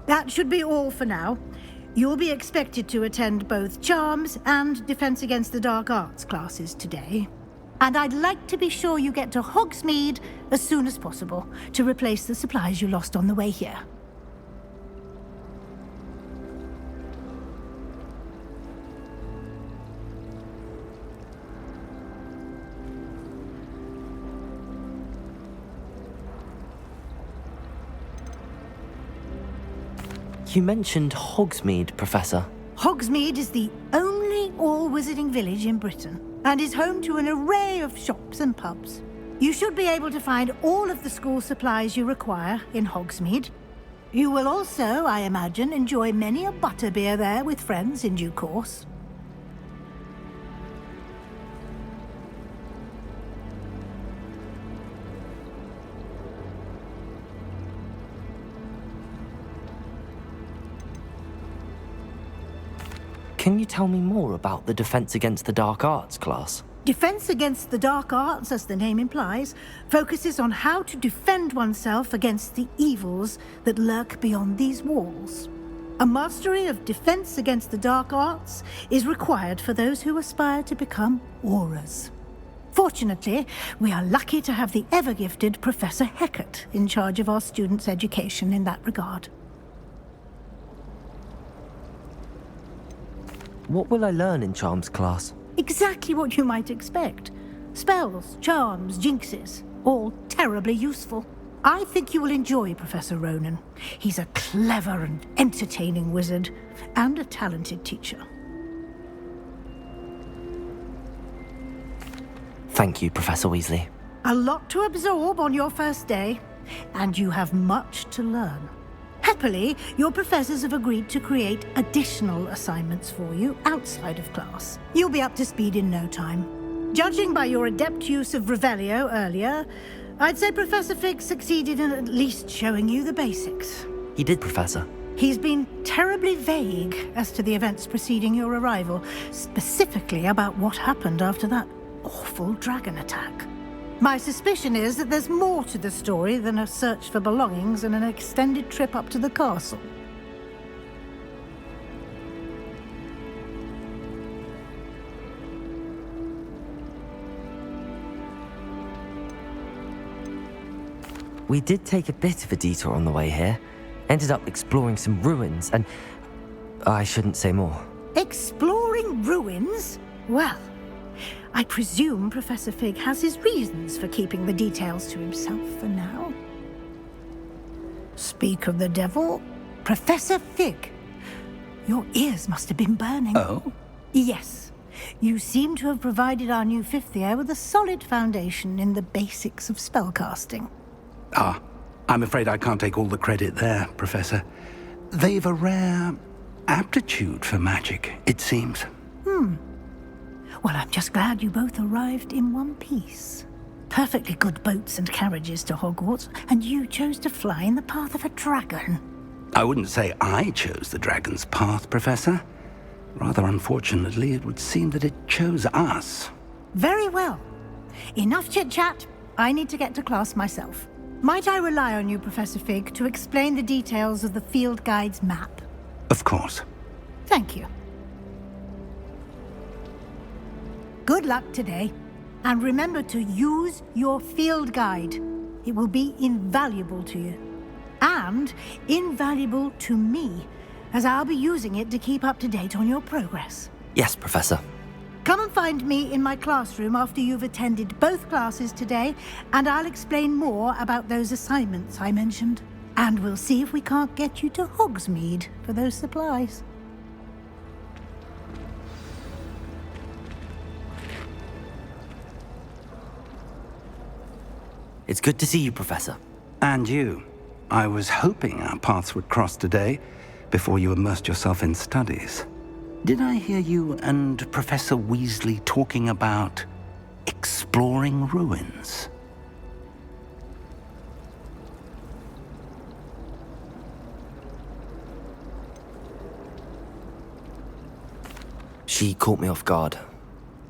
That should be all for now. You'll be expected to attend both Charms and Defense Against the Dark Arts classes today. And I'd like to be sure you get to Hogsmeade as soon as possible to replace the supplies you lost on the way here. You mentioned Hogsmeade, Professor. Hogsmeade is the only all-wizarding village in Britain and is home to an array of shops and pubs. You should be able to find all of the school supplies you require in Hogsmeade. You will also, I imagine, enjoy many a butterbeer there with friends in due course. Can you tell me more about the Defense Against the Dark Arts class? Defense Against the Dark Arts, as the name implies, focuses on how to defend oneself against the evils that lurk beyond these walls. A mastery of Defense Against the Dark Arts is required for those who aspire to become Aurors. Fortunately, we are lucky to have the ever-gifted Professor Hecat in charge of our students' education in that regard. What will I learn in Charms class? Exactly what you might expect. Spells, charms, jinxes, all terribly useful. I think you will enjoy Professor Ronan. He's a clever and entertaining wizard, and a talented teacher. Thank you, Professor Weasley. A lot to absorb on your first day, and you have much to learn. Happily, your professors have agreed to create additional assignments for you outside of class. You'll be up to speed in no time. Judging by your adept use of Revelio earlier, I'd say Professor Fig succeeded in at least showing you the basics. He did, Professor. He's been terribly vague as to the events preceding your arrival, specifically about what happened after that awful dragon attack. My suspicion is that there's more to the story than a search for belongings and an extended trip up to the castle. We did take a bit of a detour on the way here. Ended up exploring some ruins and... I shouldn't say more. Exploring ruins? Well, I presume Professor Fig has his reasons for keeping the details to himself for now. Speak of the devil, Professor Fig. Your ears must have been burning. Oh? Yes. You seem to have provided our new fifth year with a solid foundation in the basics of spellcasting. Ah, I'm afraid I can't take all the credit there, Professor. They've a rare aptitude for magic, it seems. Well, I'm just glad you both arrived in one piece. Perfectly good boats and carriages to Hogwarts, and you chose to fly in the path of a dragon. I wouldn't say I chose the dragon's path, Professor. Rather unfortunately, it would seem that it chose us. Very well. Enough chit-chat. I need to get to class myself. Might I rely on you, Professor Fig, to explain the details of the field guide's map? Of course. Thank you. Good luck today, and remember to use your field guide. It will be invaluable to you, and invaluable to me, as I'll be using it to keep up to date on your progress. Yes, Professor. Come and find me in my classroom after you've attended both classes today, and I'll explain more about those assignments I mentioned. And we'll see if we can't get you to Hogsmeade for those supplies. It's good to see you, Professor. And you. I was hoping our paths would cross today, before you immersed yourself in studies. Did I hear you and Professor Weasley talking about exploring ruins? She caught me off guard.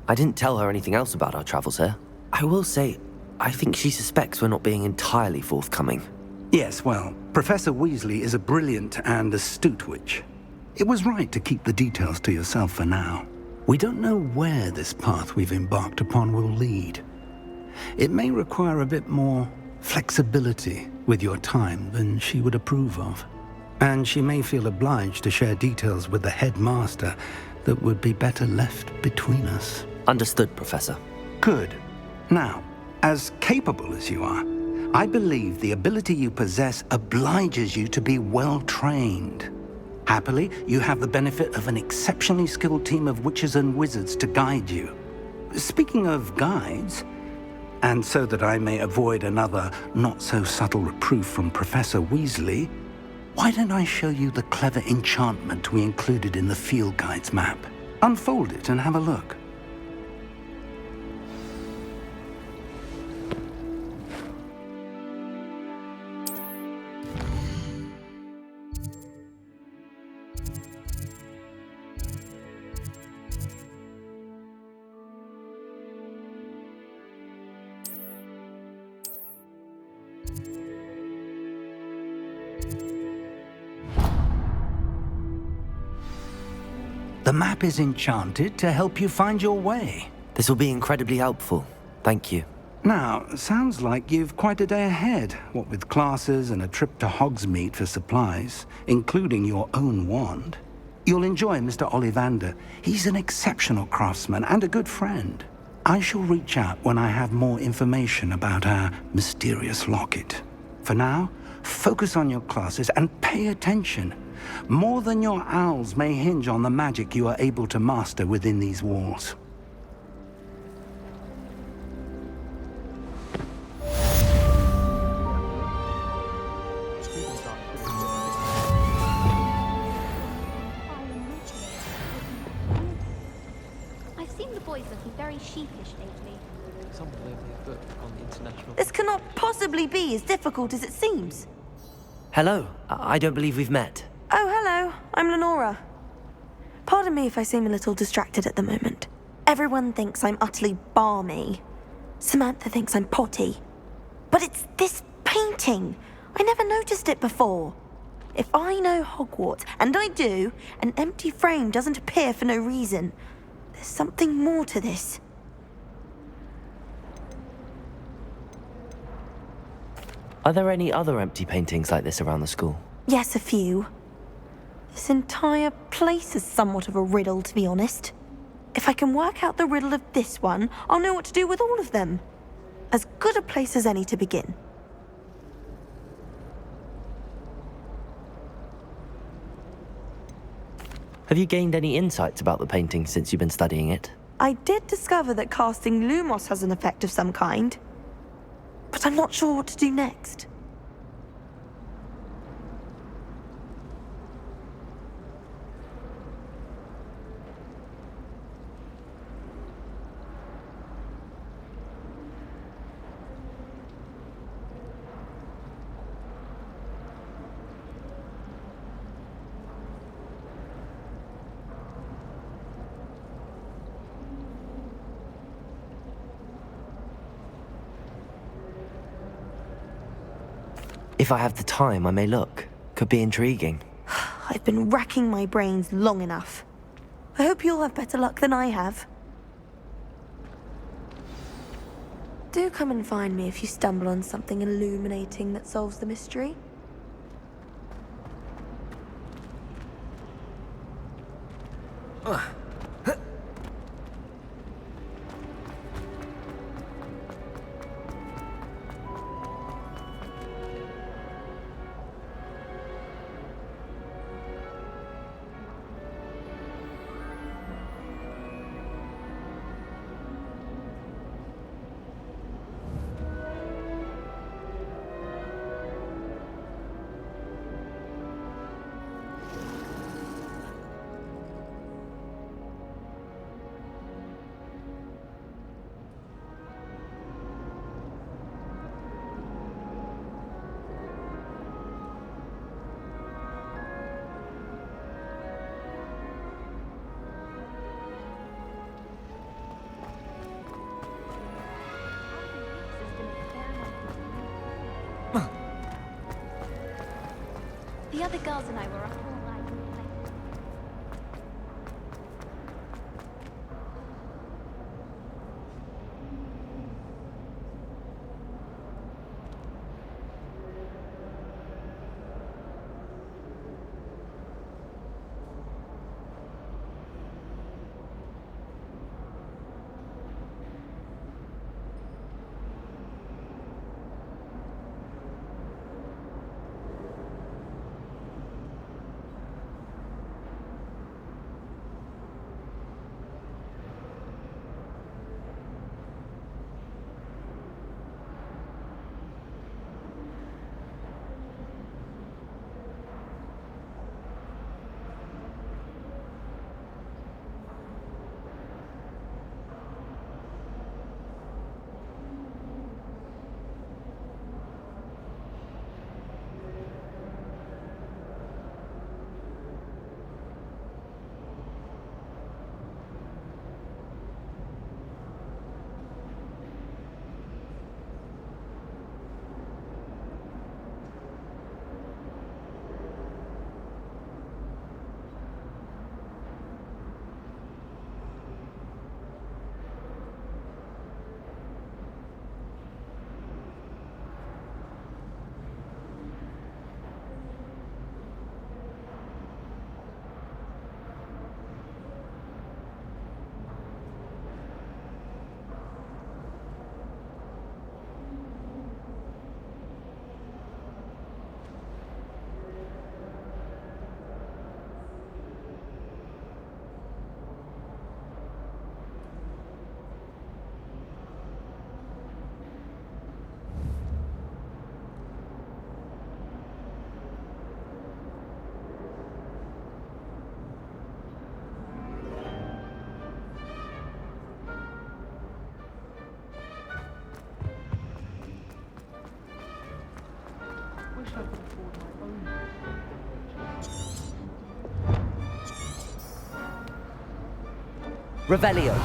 I didn't tell her anything else about our travels here. I will say, I think she suspects we're not being entirely forthcoming. Yes, well, Professor Weasley is a brilliant and astute witch. It was right to keep the details to yourself for now. We don't know where this path we've embarked upon will lead. It may require a bit more flexibility with your time than she would approve of. And she may feel obliged to share details with the headmaster that would be better left between us. Understood, Professor. Good. Now, as capable as you are, I believe the ability you possess obliges you to be well-trained. Happily, you have the benefit of an exceptionally skilled team of witches and wizards to guide you. Speaking of guides, and so that I may avoid another not-so-subtle reproof from Professor Weasley, why don't I show you the clever enchantment we included in the field guide's map? Unfold it and have a look. The map is enchanted to help you find your way. This will be incredibly helpful. Thank you. Now, sounds like you've quite a day ahead, what with classes and a trip to Hogsmeade for supplies, including your own wand. You'll enjoy Mr. Ollivander. He's an exceptional craftsman and a good friend. I shall reach out when I have more information about our mysterious locket. For now, focus on your classes and pay attention. More than your owls may hinge on the magic you are able to master within these walls. I've seen the boys looking very sheepish lately. Someone lent me a book on the international... This cannot possibly be as difficult as it seems. Hello. I don't believe we've met. Oh, hello. I'm Lenora. Pardon me if I seem a little distracted at the moment. Everyone thinks I'm utterly balmy. Samantha thinks I'm potty. But it's this painting. I never noticed it before. If I know Hogwarts, and I do, an empty frame doesn't appear for no reason. There's something more to this. Are there any other empty paintings like this around the school? Yes, a few. This entire place is somewhat of a riddle, to be honest. If I can work out the riddle of this one, I'll know what to do with all of them. As good a place as any to begin. Have you gained any insights about the painting since you've been studying it? I did discover that casting Lumos has an effect of some kind. But I'm not sure what to do next. If I have the time, I may look. Could be intriguing. I've been racking my brains long enough. I hope you'll have better luck than I have. Do come and find me if you stumble on something illuminating that solves the mystery. the girls and I were up all night and playing. Wish I could afford my own. Revelio.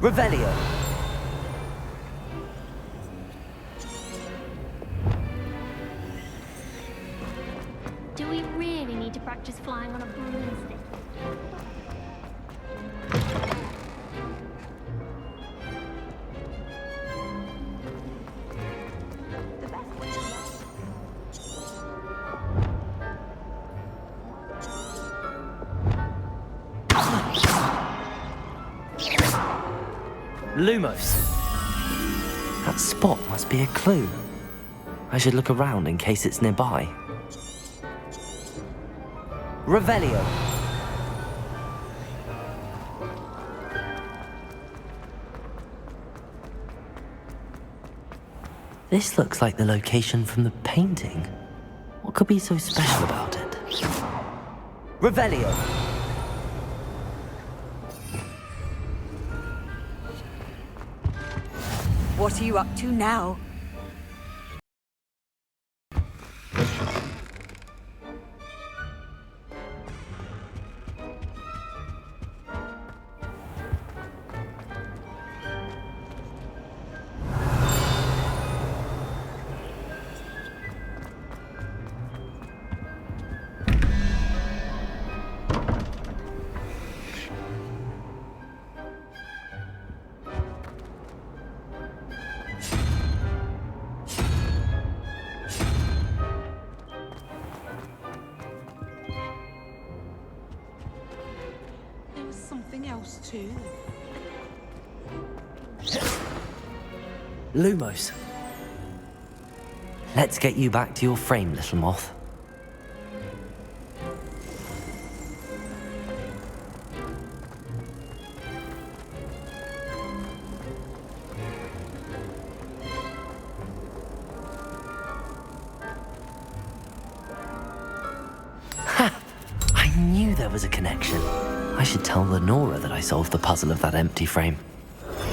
Revelio. Do we really need to practice flying on a broomstick? Lumos. That spot must be a clue. I should look around in case it's nearby. Revelio. This looks like the location from the painting. What could be so special about it? Revelio. What are you up to now? Too. Lumos. Let's get you back to your frame, little moth. was a connection. I should tell Lenora that I solved the puzzle of that empty frame.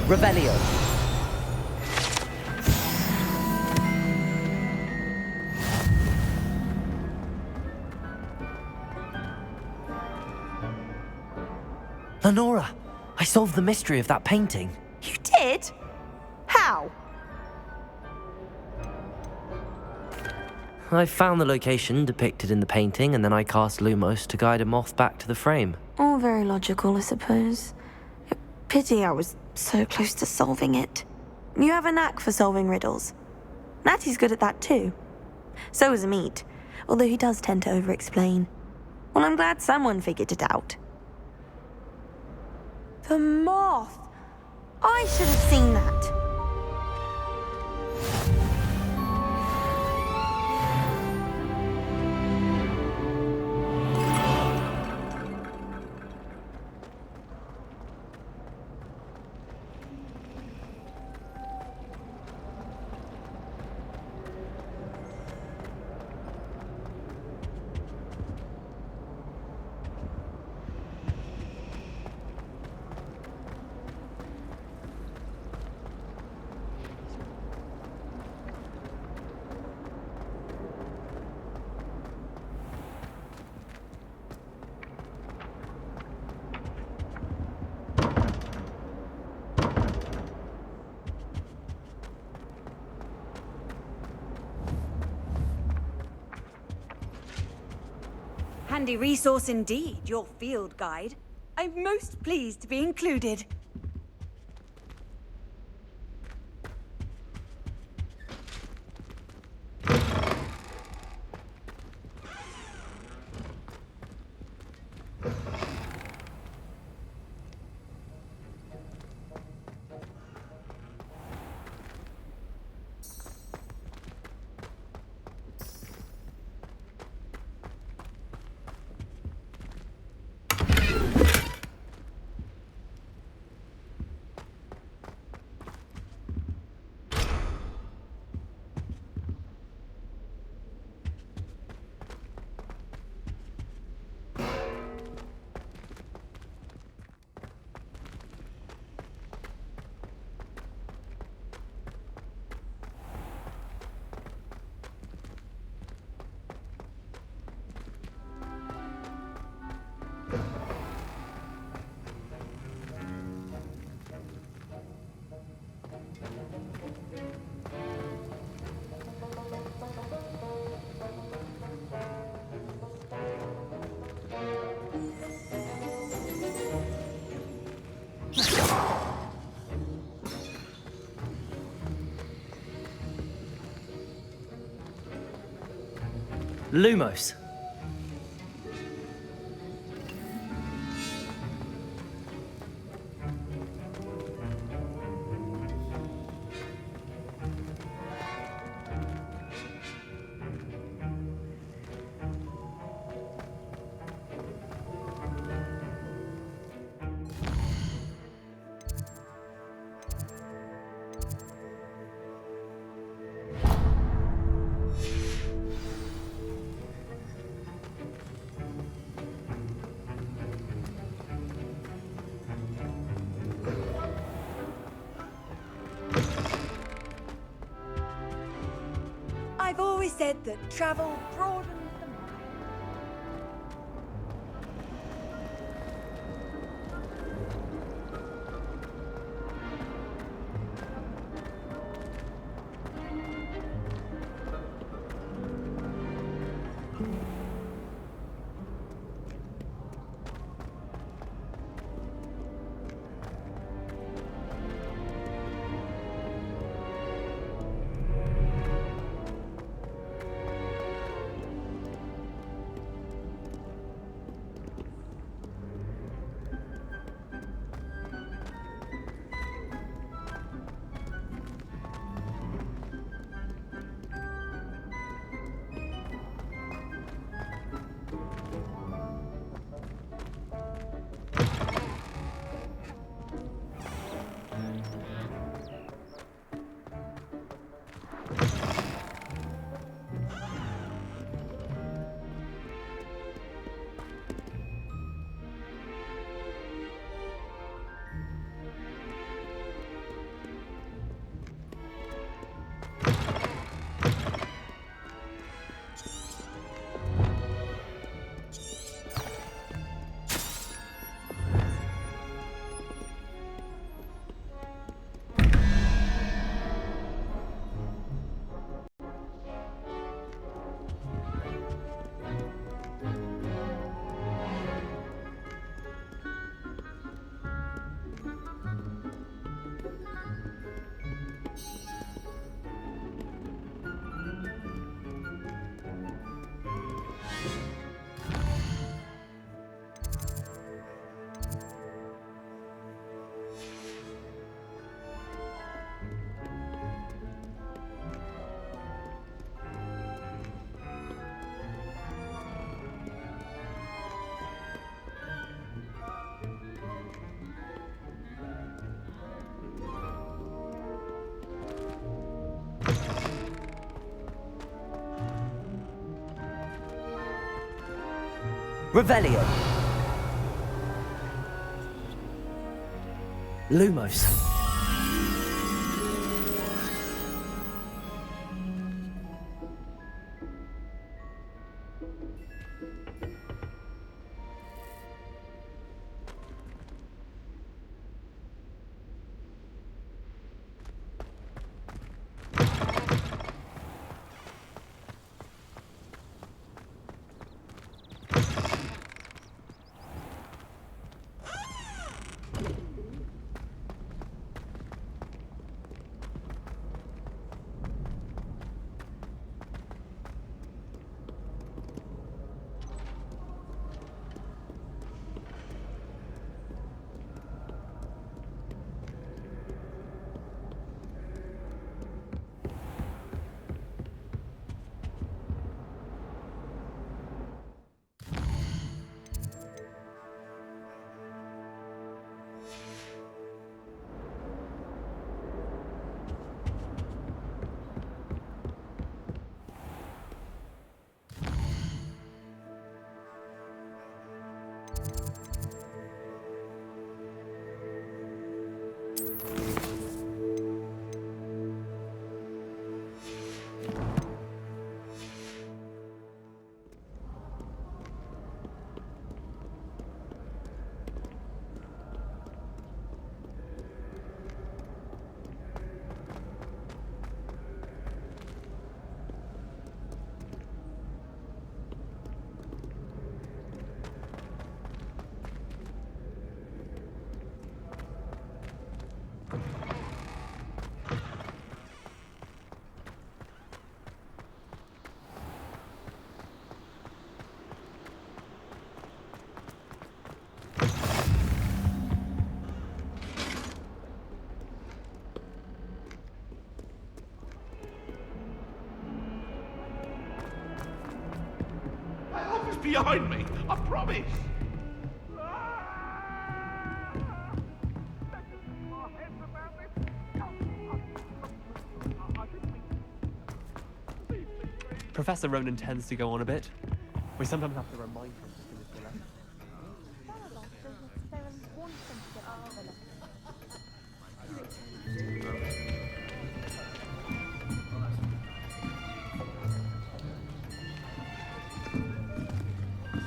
Revelio. Lenora, I solved the mystery of that painting. You did? How? I found the location depicted in the painting, and then I cast Lumos to guide a moth back to the frame. All very logical, I suppose. Pity I was so close to solving it. You have a knack for solving riddles. Natty's good at that too. So is Amit, although he does tend to over-explain. Well, I'm glad someone figured it out. The moth! I should have seen that. Handy resource indeed, your field guide. I'm most pleased to be included. Lumos. I've always said that travel broadens the mind. Revelio. Lumos. Behind me, I promise. Professor Ronan tends to go on a bit. We sometimes have to remind him to finish the lesson.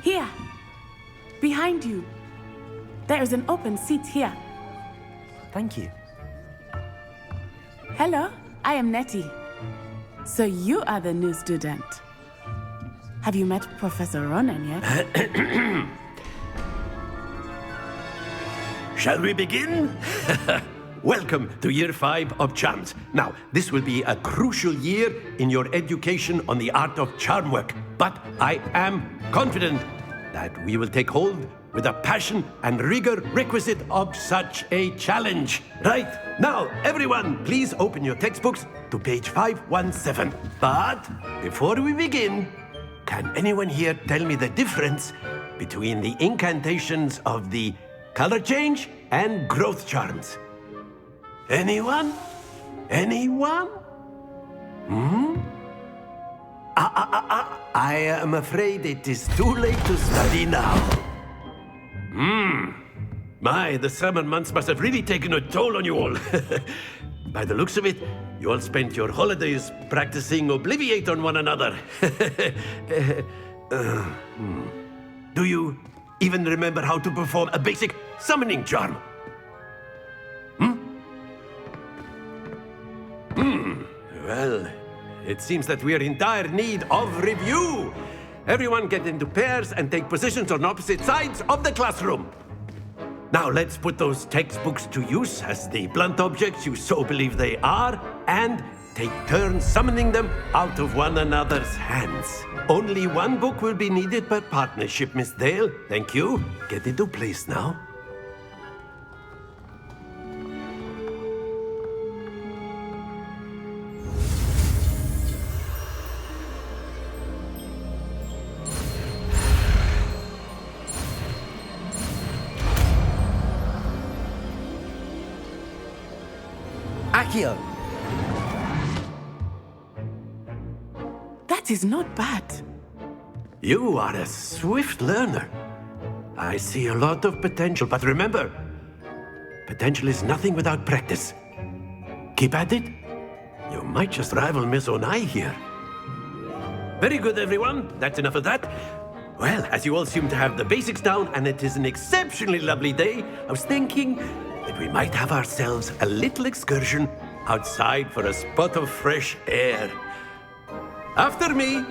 Here, behind you. There is an open seat here. Thank you. Hello, I am Nettie. So you are the new student. Have you met Professor Ronan yet? Shall we begin? Welcome to Year 5 of Charms. Now, this will be a crucial year in your education on the art of charm work, but I am confident that we will take hold with the passion and rigor requisite of such a challenge. Right, now, everyone, please open your textbooks to page 517. But before we begin, can anyone here tell me the difference between the incantations of the color change and growth charms? Anyone? Anyone? I am afraid it is too late to study now. My, the summer months must have really taken a toll on you all. By the looks of it, you all spent your holidays practicing Obliviate on one another. Do you even remember how to perform a basic summoning charm? Well, it seems that we are in dire need of review. Everyone get into pairs and take positions on opposite sides of the classroom. Now let's put those textbooks to use as the blunt objects you so believe they are, and take turns summoning them out of one another's hands. Only one book will be needed per partnership, Miss Dale. Thank you. Get into place now. Accio. That is not bad. You are a swift learner. I see a lot of potential, but remember, potential is nothing without practice. Keep at it. You might just rival Miss Onai here. Very good, everyone. That's enough of that. Well, as you all seem to have the basics down, and it is an exceptionally lovely day, I was thinking that we might have ourselves a little excursion outside for a spot of fresh air. After me.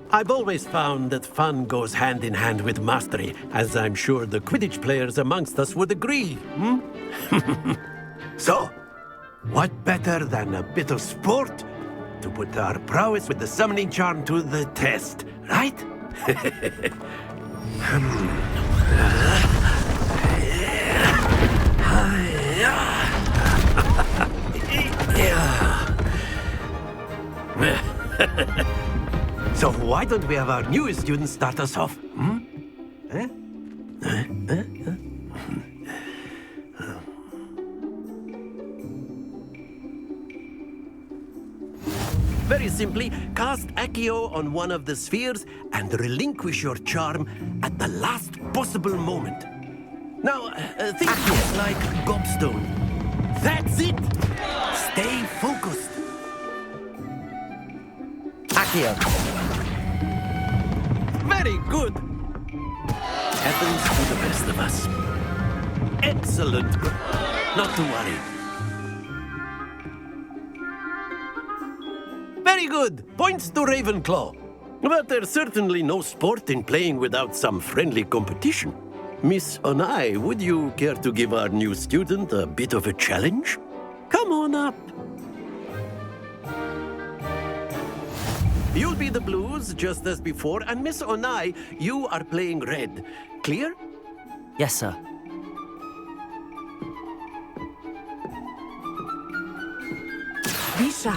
I've always found that fun goes hand in hand with mastery, as I'm sure the Quidditch players amongst us would agree. So, what better than a bit of sport to put our prowess with the summoning charm to the test, right? So why don't we have our newest student start us off? Very simply, cast Accio on one of the spheres and relinquish your charm at the last possible moment. Now, think of it like gobstone. That's it! Stay focused. Accio. Very good. Happens to the best of us. Excellent. Not to worry. Very good. Points to Ravenclaw. But there's certainly no sport in playing without some friendly competition. Miss Onai, would you care to give our new student a bit of a challenge? Come on up. You'll be the blues, just as before, and Miss Onai, you are playing red. Clear? Yes, sir. Be sharp.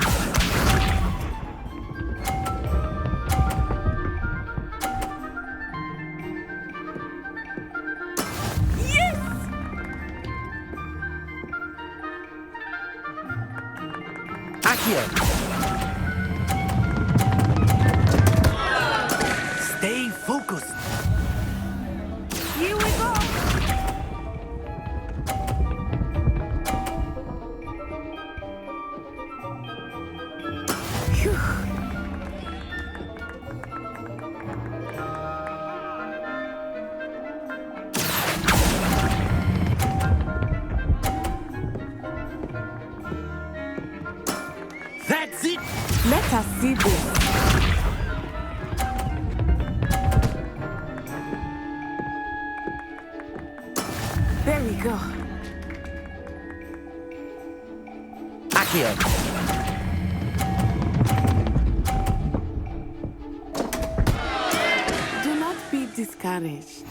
Accio. Stay focused. Here we go. That's it. Let us see this. There we go. Accio. Do not be discouraged.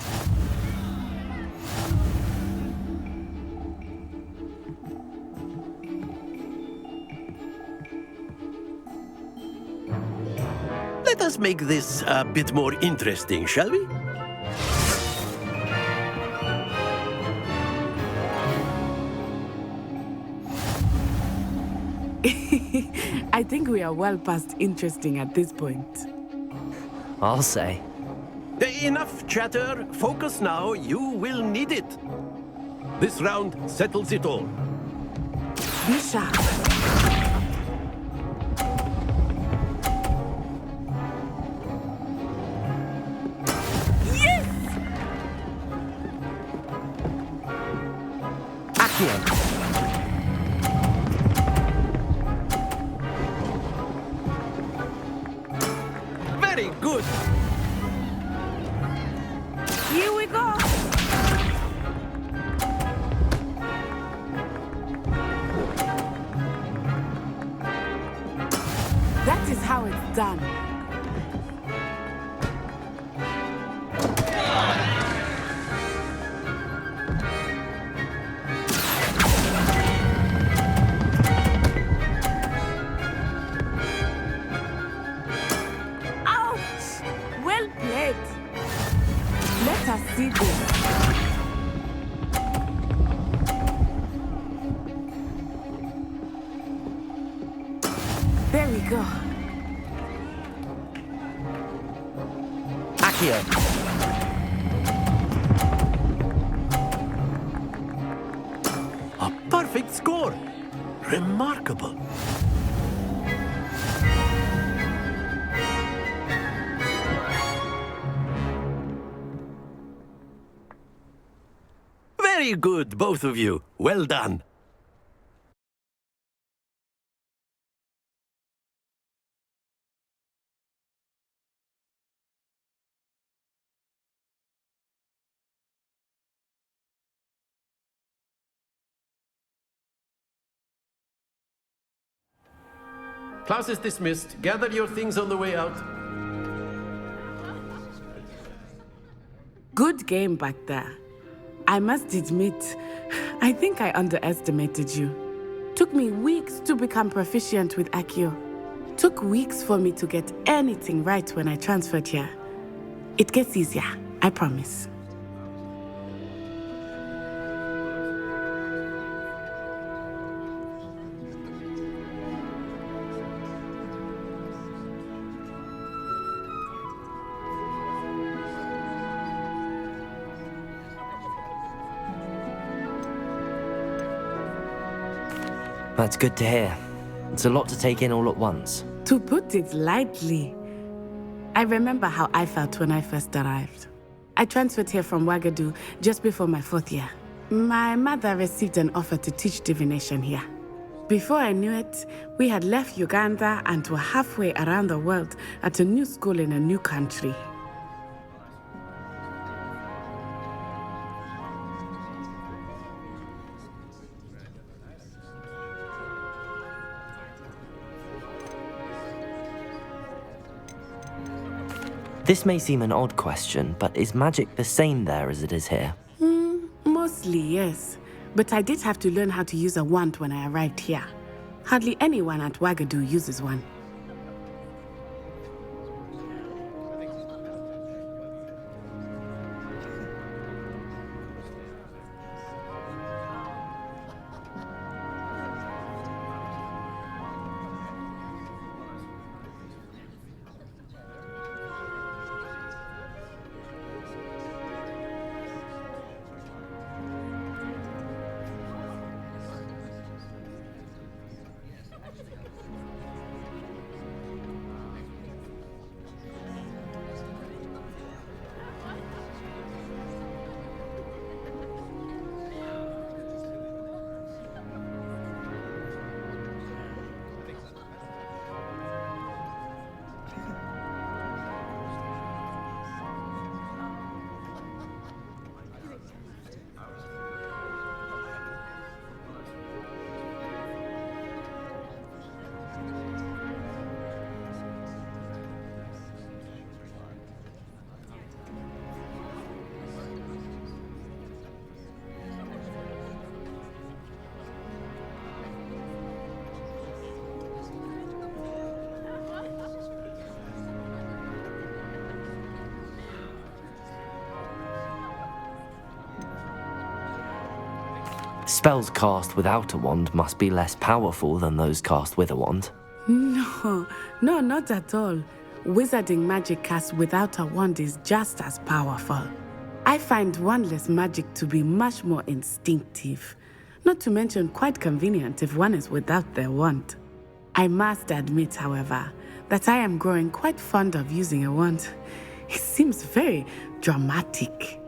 Let us make this a bit more interesting, shall we? I think we are well past interesting at this point. I'll say. Enough chatter. Focus now. You will need it. This round settles it all. Be sharp. Yes! Accio. Very good. Here we go. That is how it's done. Ouch! Well played. Let us see this. There we go. Accio. A perfect score. Remarkable. Very good, both of you. Well done. Class is dismissed. Gather your things on the way out. Good game back there. I must admit, I think I underestimated you. Took me weeks to become proficient with Accio. Took weeks for me to get anything right when I transferred here. It gets easier, I promise. That's good to hear. It's a lot to take in all at once. To put it lightly, I remember how I felt when I first arrived. I transferred here from Ouagadougou just before my 4th year. My mother received an offer to teach divination here. Before I knew it, we had left Uganda and were halfway around the world at a new school in a new country. This may seem an odd question, but is magic the same there as it is here? Mostly, yes. But I did have to learn how to use a wand when I arrived here. Hardly anyone at Ouagadougou uses one. Spells cast without a wand must be less powerful than those cast with a wand. No, not at all. wizarding magic cast without a wand is just as powerful. I find wandless magic to be much more instinctive, not to mention quite convenient if one is without their wand. I must admit, however, that I am growing quite fond of using a wand. It seems very dramatic.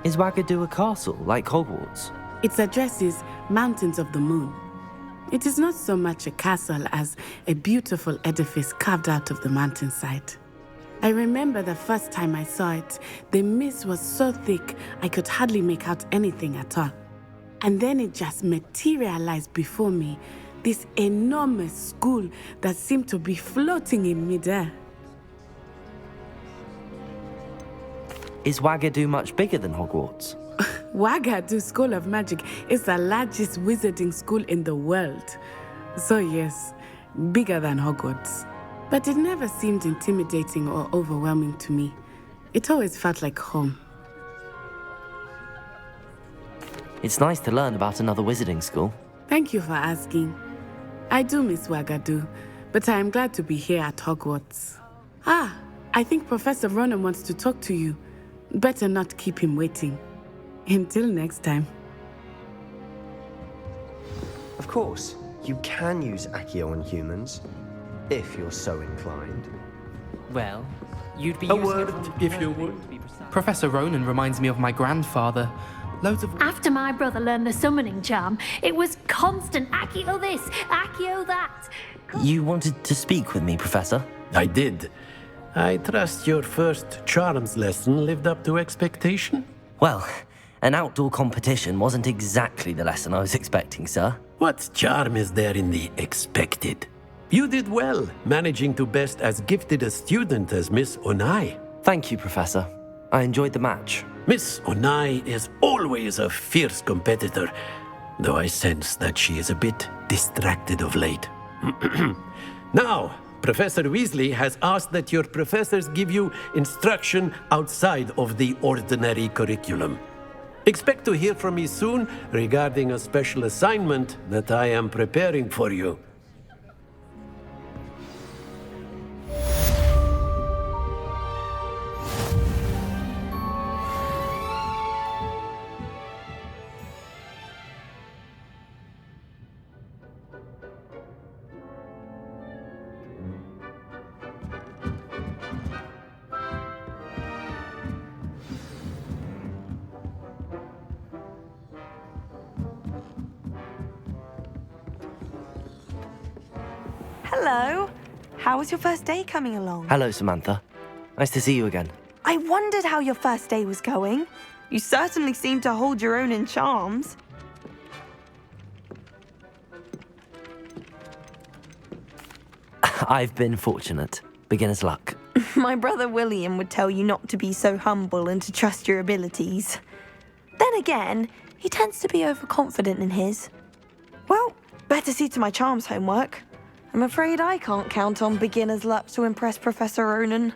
Is Wagadu a castle, like Hogwarts? Its address is Mountains of the Moon. It is not so much a castle as a beautiful edifice carved out of the mountainside. I remember the first time I saw it, the mist was so thick I could hardly make out anything at all. And then it just materialized before me, this enormous school that seemed to be floating in midair. Is Wagadu much bigger than Hogwarts? Wagadu School of Magic is the largest wizarding school in the world. So yes, bigger than Hogwarts. But it never seemed intimidating or overwhelming to me. It always felt like home. It's nice to learn about another wizarding school. Thank you for asking. I do miss Wagadu, but I am glad to be here at Hogwarts. Ah, I think Professor Ronan wants to talk to you. Better not keep him waiting. Until next time. Of course, you can use Accio on humans, if you're so inclined. Well, you'd be A using word, it from if you would. Professor Ronan reminds me of my grandfather. Loads of... After my brother learned the summoning charm, it was constant Accio this, Accio that. You wanted to speak with me, Professor? I did. I trust your first charms lesson lived up to expectation? Well, an outdoor competition wasn't exactly the lesson I was expecting, sir. What charm is there in the expected? You did well, managing to best as gifted a student as Miss Onai. Thank you, Professor. I enjoyed the match. Miss Onai is always a fierce competitor, though I sense that she is a bit distracted of late. Now, Professor Weasley has asked that your professors give you instruction outside of the ordinary curriculum. Expect to hear from me soon regarding a special assignment that I am preparing for you. Hello. How was your first day coming along? Hello, Samantha. Nice to see you again. I wondered how your first day was going. You certainly seem to hold your own in charms. I've been fortunate. Beginner's luck. My brother William would tell you not to be so humble and to trust your abilities. Then again, he tends to be overconfident in his. Well, better see to my charms homework. I'm afraid I can't count on beginner's luck to impress Professor Ronan.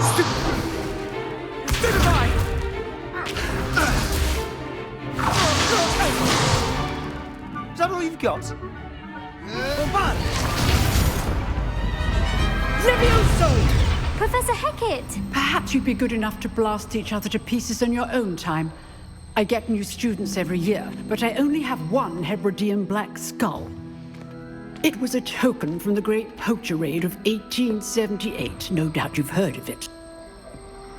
Stupefy! Is that all you've got? Bombard! Levioso! Professor Hecat! Perhaps you'd be good enough to blast each other to pieces in your own time. I get new students every year, but I only have one Hebridean black skull. It was a token from the Great Poacher Raid of 1878. No doubt you've heard of it.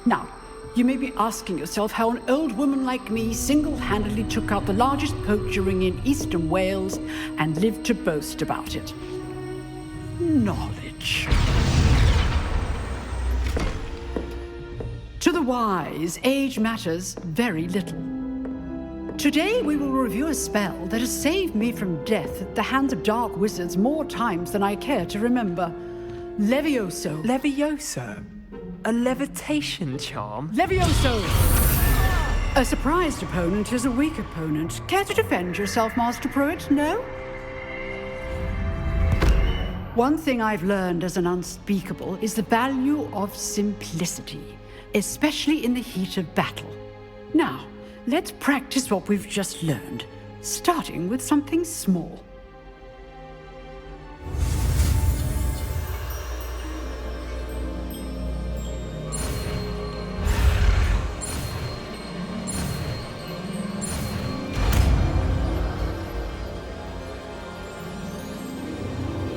Now, you may be asking yourself how an old woman like me single-handedly took out the largest poacher ring in eastern Wales and lived to boast about it. Knowledge. To the wise, age matters very little. Today we will review a spell that has saved me from death at the hands of dark wizards more times than I care to remember. Levioso. Levioso? A levitation charm? Levioso! A surprised opponent is a weak opponent. Care to defend yourself, Master Pruitt? No? One thing I've learned as an unspeakable is the value of simplicity, especially in the heat of battle. Now, let's practice what we've just learned, starting with something small.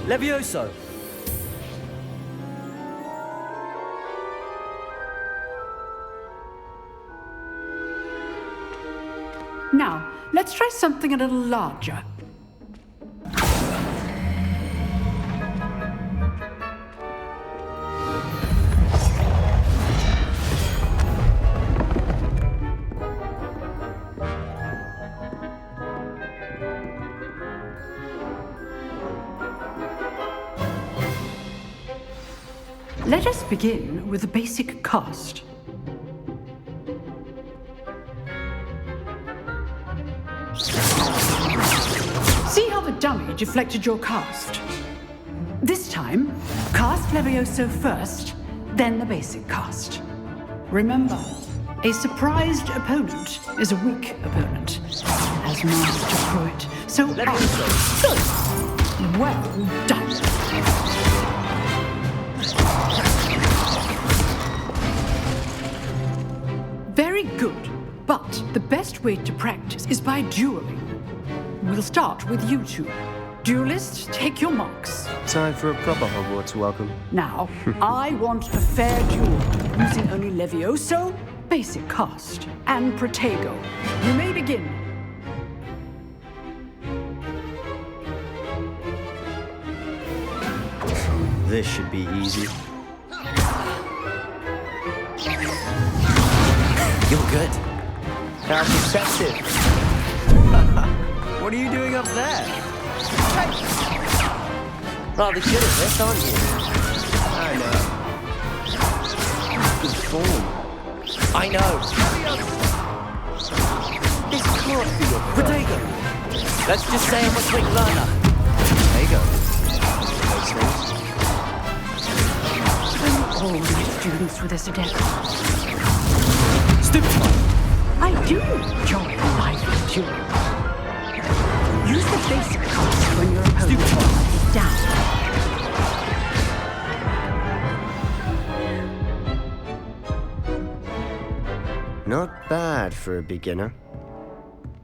Levioso! Now, let's try something a little larger. Let us begin with a basic cast. See how the dummy deflected your cast? This time, cast Levioso first, then the basic cast. Remember, a surprised opponent is a weak opponent, as Master Pruitt. So, Levioso. Good. Well done. Very good, but the best way to practice is by dueling. We'll start with you two. Duelists, take your marks. Time for a proper Hogwarts welcome. Now, I want a fair duel, using only Levioso, basic cast, and Protego. You may begin. This should be easy. You're good. How deceptive. What are you doing up there? Rather good at this, aren't you? I know. Good form. I know. This can't be your Protego. Let's just say I'm a quick learner. Protego. Bring all these students with us, Adept. Stupefy. I do enjoy a lively duel. Use the basic cast when your opponent is down. Not bad for a beginner.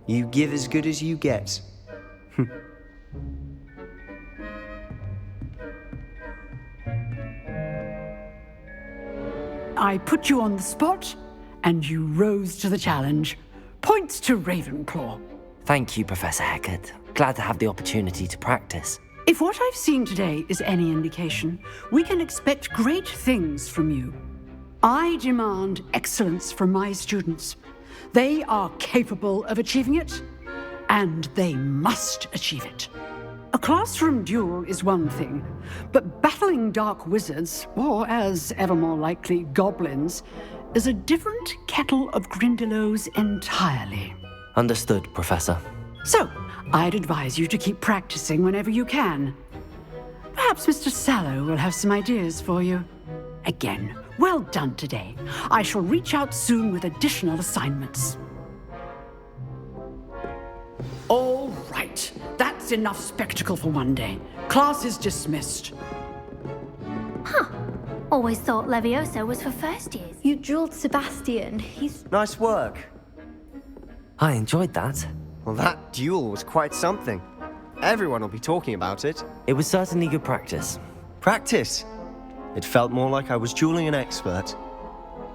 You give as good as you get. I put you on the spot, and you rose to the challenge. Points to Ravenclaw. Thank you, Professor Hecat. Glad to have the opportunity to practice. If what I've seen today is any indication, we can expect great things from you. I demand excellence from my students. They are capable of achieving it, and they must achieve it. A classroom duel is one thing, but battling dark wizards, or as ever more likely, goblins, is a different kettle of Grindylows entirely. Understood, Professor. So, I'd advise you to keep practicing whenever you can. Perhaps Mr. Sallow will have some ideas for you. Again, Well done today. I shall reach out soon with additional assignments. All right. That's enough spectacle for one day. Class is dismissed. Always thought Levioso was for first years. You drilled Sebastian. He's... Nice work. I enjoyed that. Well, that duel was quite something. Everyone will be talking about it. It was certainly good practice. Practice? It felt more like I was dueling an expert.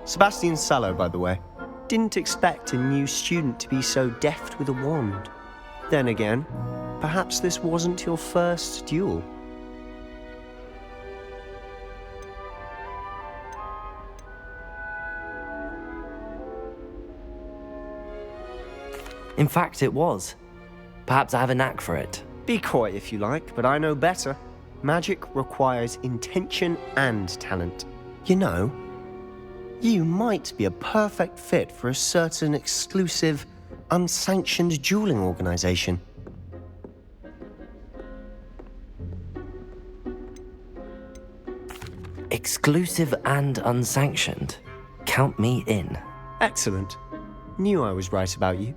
Sebastian Sallow, by the way. Didn't expect a new student to be so deft with a wand. Then again, perhaps this wasn't your first duel. In fact, it was. Perhaps I have a knack for it. Be coy if you like, but I know better. Magic requires intention and talent. You know, you might be a perfect fit for a certain exclusive, unsanctioned dueling organization. Exclusive and unsanctioned. Count me in. Excellent. Knew I was right about you.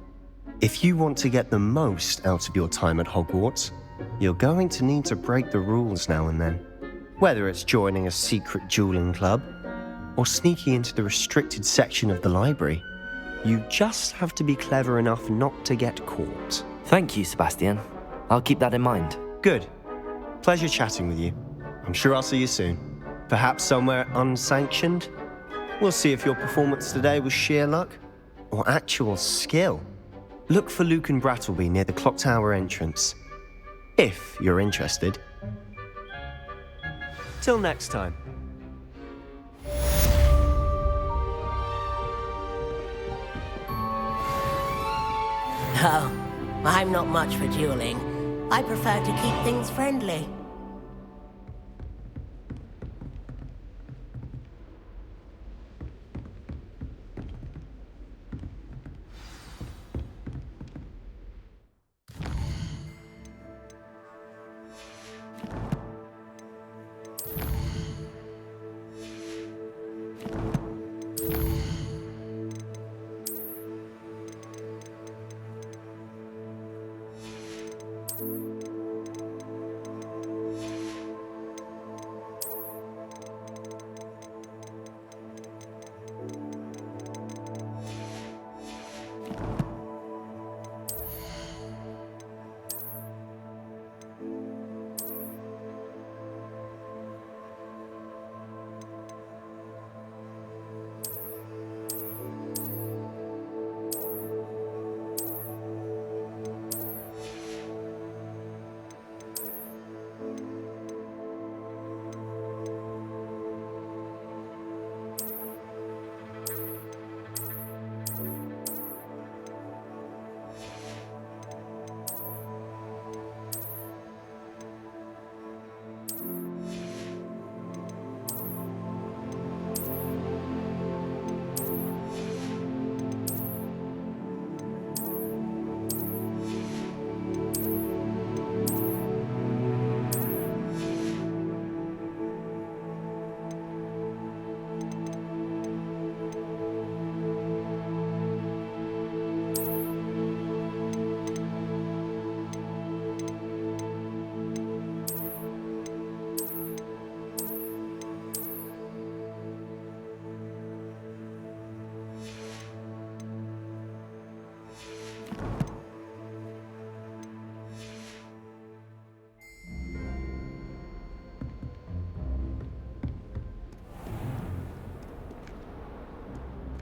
If you want to get the most out of your time at Hogwarts, you're going to need to break the rules now and then. Whether it's joining a secret dueling club, or sneaking into the restricted section of the library, you just have to be clever enough not to get caught. Thank you, Sebastian. I'll keep that in mind. Good. Pleasure chatting with you. I'm sure I'll see you soon. Perhaps somewhere unsanctioned? We'll see if your performance today was sheer luck, or actual skill. Look for Luke and Brattleby near the clock tower entrance, if you're interested. Till next time. Oh, I'm not much for dueling. I prefer to keep things friendly.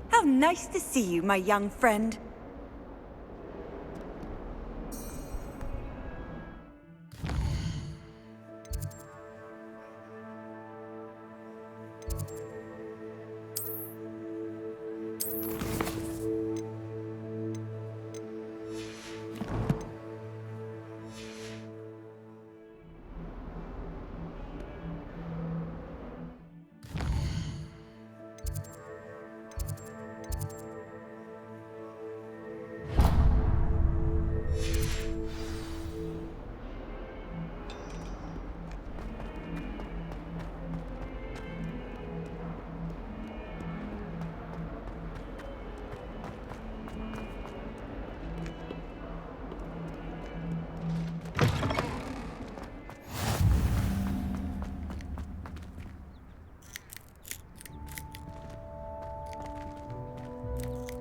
How nice to see you, my young friend.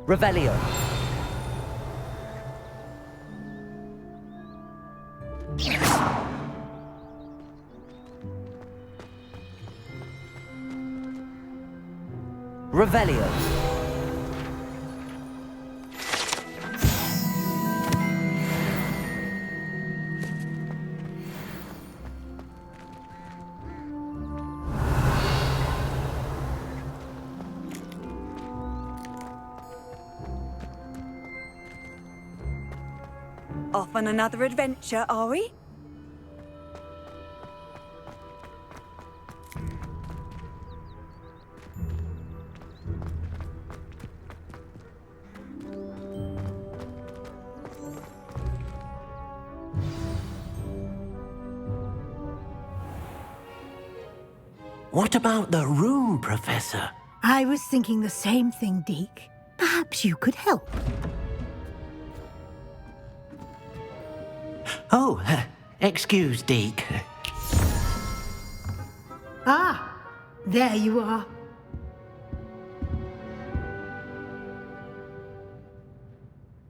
Revelio. Revelio. Off on another adventure, are we? What about the room, Professor? I was thinking the same thing, Deke. Perhaps you could help. Oh, excuse, Deke. Ah, there you are.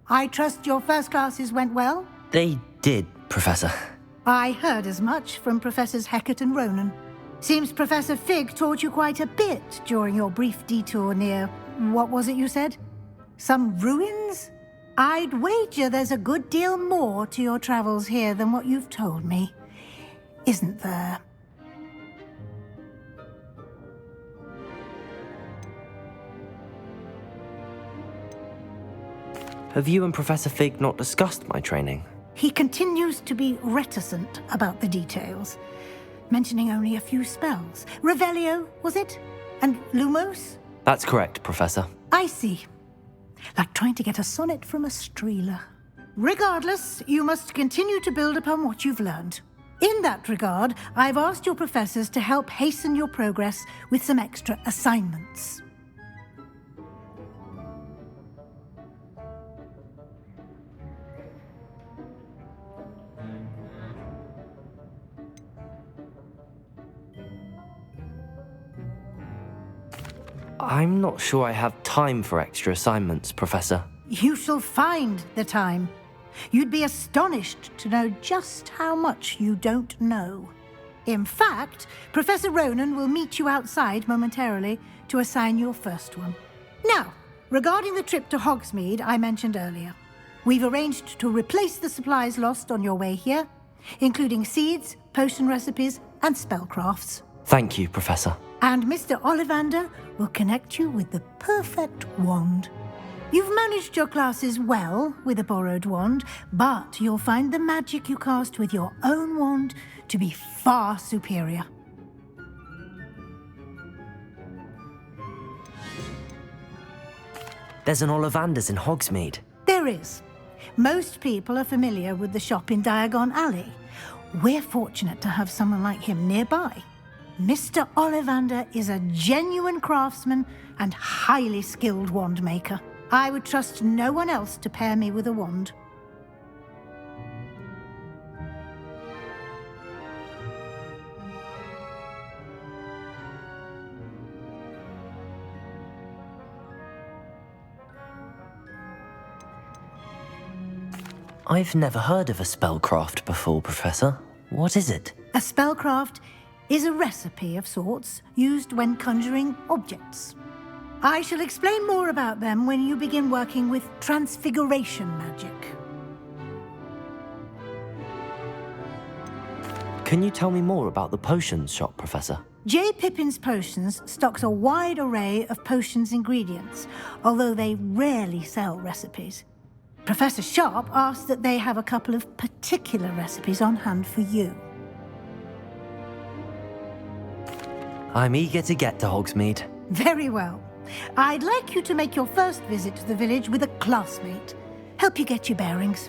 I trust your first classes went well? They did, Professor. I heard as much from Professors Hecat and Ronan. Seems Professor Fig taught you quite a bit during your brief detour near... what was it you said? Some ruins? I'd wager there's a good deal more to your travels here than what you've told me. Isn't there? Have you and Professor Fig not discussed my training? He continues to be reticent about the details, mentioning only a few spells. Revelio, was it? And Lumos? That's correct, Professor. I see. Like trying to get a sonnet from a streeler. Regardless, you must continue to build upon what you've learned. In that regard, I've asked your professors to help hasten your progress with some extra assignments. I'm not sure I have time for extra assignments, Professor. You shall find the time. You'd be astonished to know just how much you don't know. In fact, Professor Ronan will meet you outside momentarily to assign your first one. Now, regarding the trip to Hogsmeade I mentioned earlier, we've arranged to replace the supplies lost on your way here, including seeds, potion recipes, and spellcrafts. Thank you, Professor. And Mr. Ollivander will connect you with the perfect wand. You've managed your classes well with a borrowed wand, but you'll find the magic you cast with your own wand to be far superior. There's an Ollivander's in Hogsmeade. There is. Most people are familiar with the shop in Diagon Alley. We're fortunate to have someone like him nearby. Mr. Ollivander is a genuine craftsman and highly skilled wand maker. I would trust no one else to pair me with a wand. I've never heard of a spellcraft before, Professor. What is it? A spellcraft is a recipe of sorts used when conjuring objects. I shall explain more about them when you begin working with transfiguration magic. Can you tell me more about the potions shop, Professor? J. Pippin's Potions stocks a wide array of potions ingredients, although they rarely sell recipes. Professor Sharp asked that they have a couple of particular recipes on hand for you. I'm eager to get to Hogsmeade. Very well. I'd like you to make your first visit to the village with a classmate. Help you get your bearings.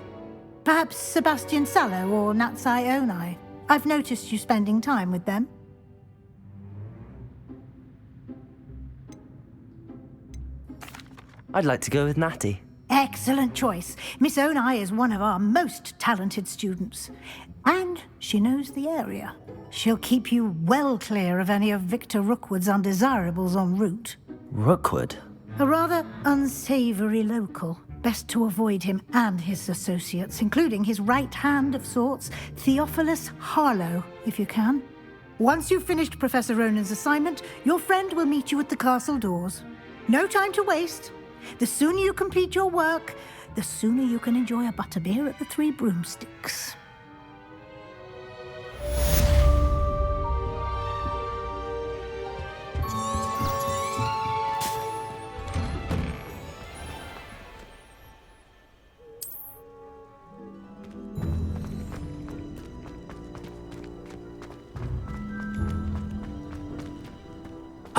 Perhaps Sebastian Sallow or Natsai Onai. I've noticed you spending time with them. I'd like to go with Natty. Excellent choice. Miss Onai is one of our most talented students. And she knows the area. She'll keep you well clear of any of Victor Rookwood's undesirables en route. Rookwood? A rather unsavory local. Best to avoid him and his associates, including his right hand of sorts, Theophilus Harlow, if you can. Once you've finished Professor Ronan's assignment, your friend will meet you at the castle doors. No time to waste. The sooner you complete your work, the sooner you can enjoy a butterbeer at the Three Broomsticks.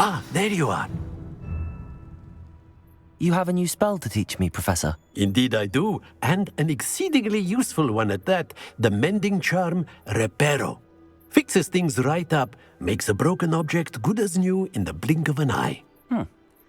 Ah, there you are. You have a new spell to teach me, Professor. Indeed I do, and an exceedingly useful one at that. The mending charm, Reparo. Fixes things right up, makes a broken object good as new in the blink of an eye.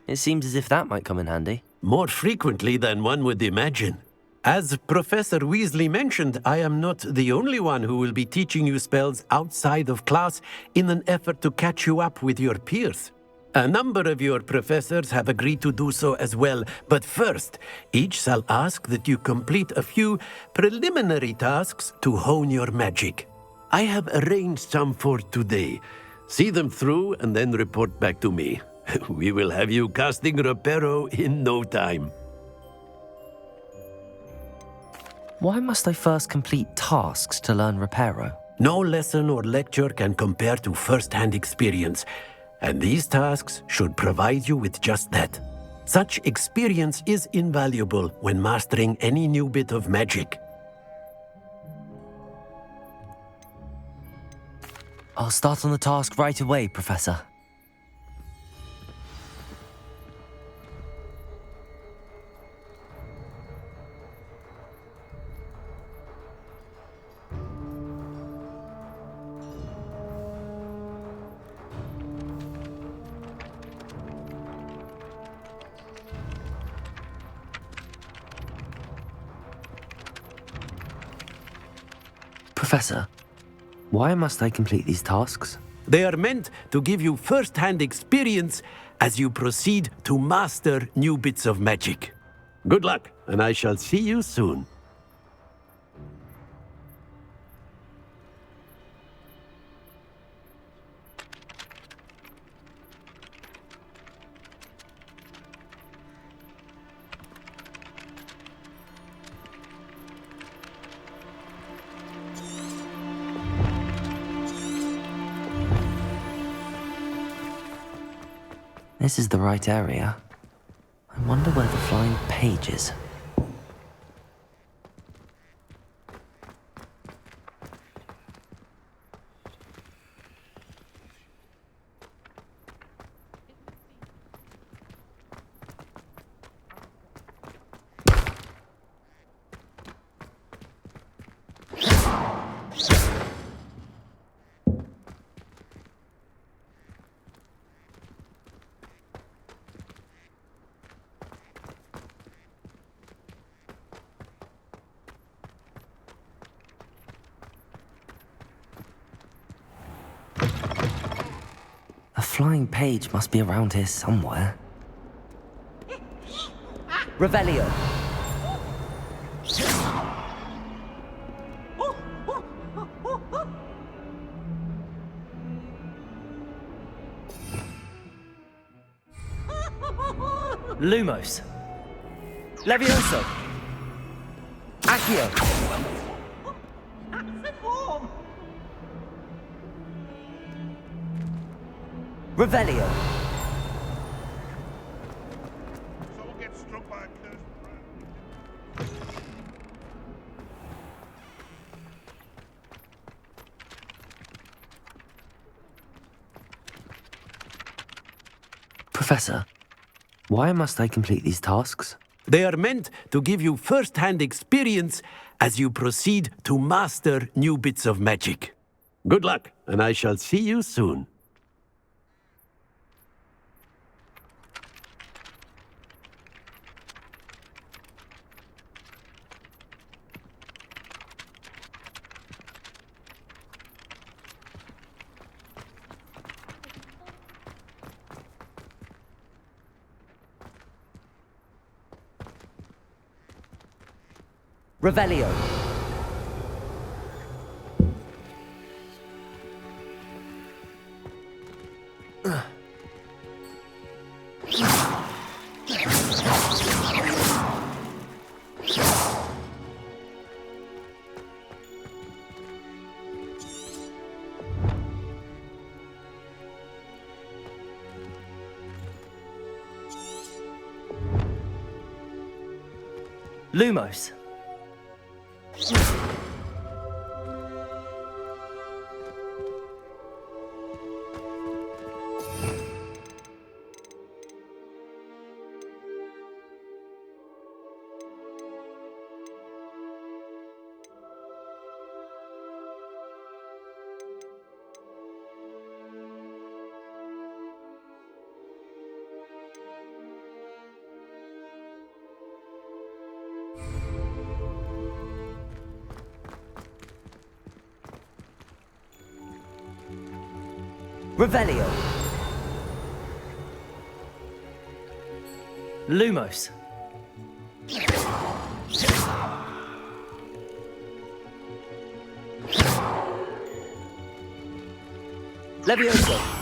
It seems as if that might come in handy. More frequently than one would imagine. As Professor Weasley mentioned, I am not the only one who will be teaching you spells outside of class in an effort to catch you up with your peers. A number of your professors have agreed to do so as well, but first, each shall ask that you complete a few preliminary tasks to hone your magic. I have arranged some for today. See them through and then report back to me. We will have you casting Reparo in no time. Why must I first complete tasks to learn Reparo? No lesson or lecture can compare to first-hand experience. And these tasks should provide you with just that. Such experience is invaluable when mastering any new bit of magic. I'll start on the task right away, Professor. Professor, why must I complete these tasks? They are meant to give you first-hand experience as you proceed to master new bits of magic. Good luck, and I shall see you soon. This is the right area. I wonder where the flying page is. The flying page must be around here somewhere. Revelio. Lumos. Levioso. Accio. Revelio. Someone gets struck by a cursed Professor, why must I complete these tasks? They are meant to give you first-hand experience as you proceed to master new bits of magic. Good luck, and I shall see you soon. Revelio. Lumos. Revelio. Lumos. Levioso.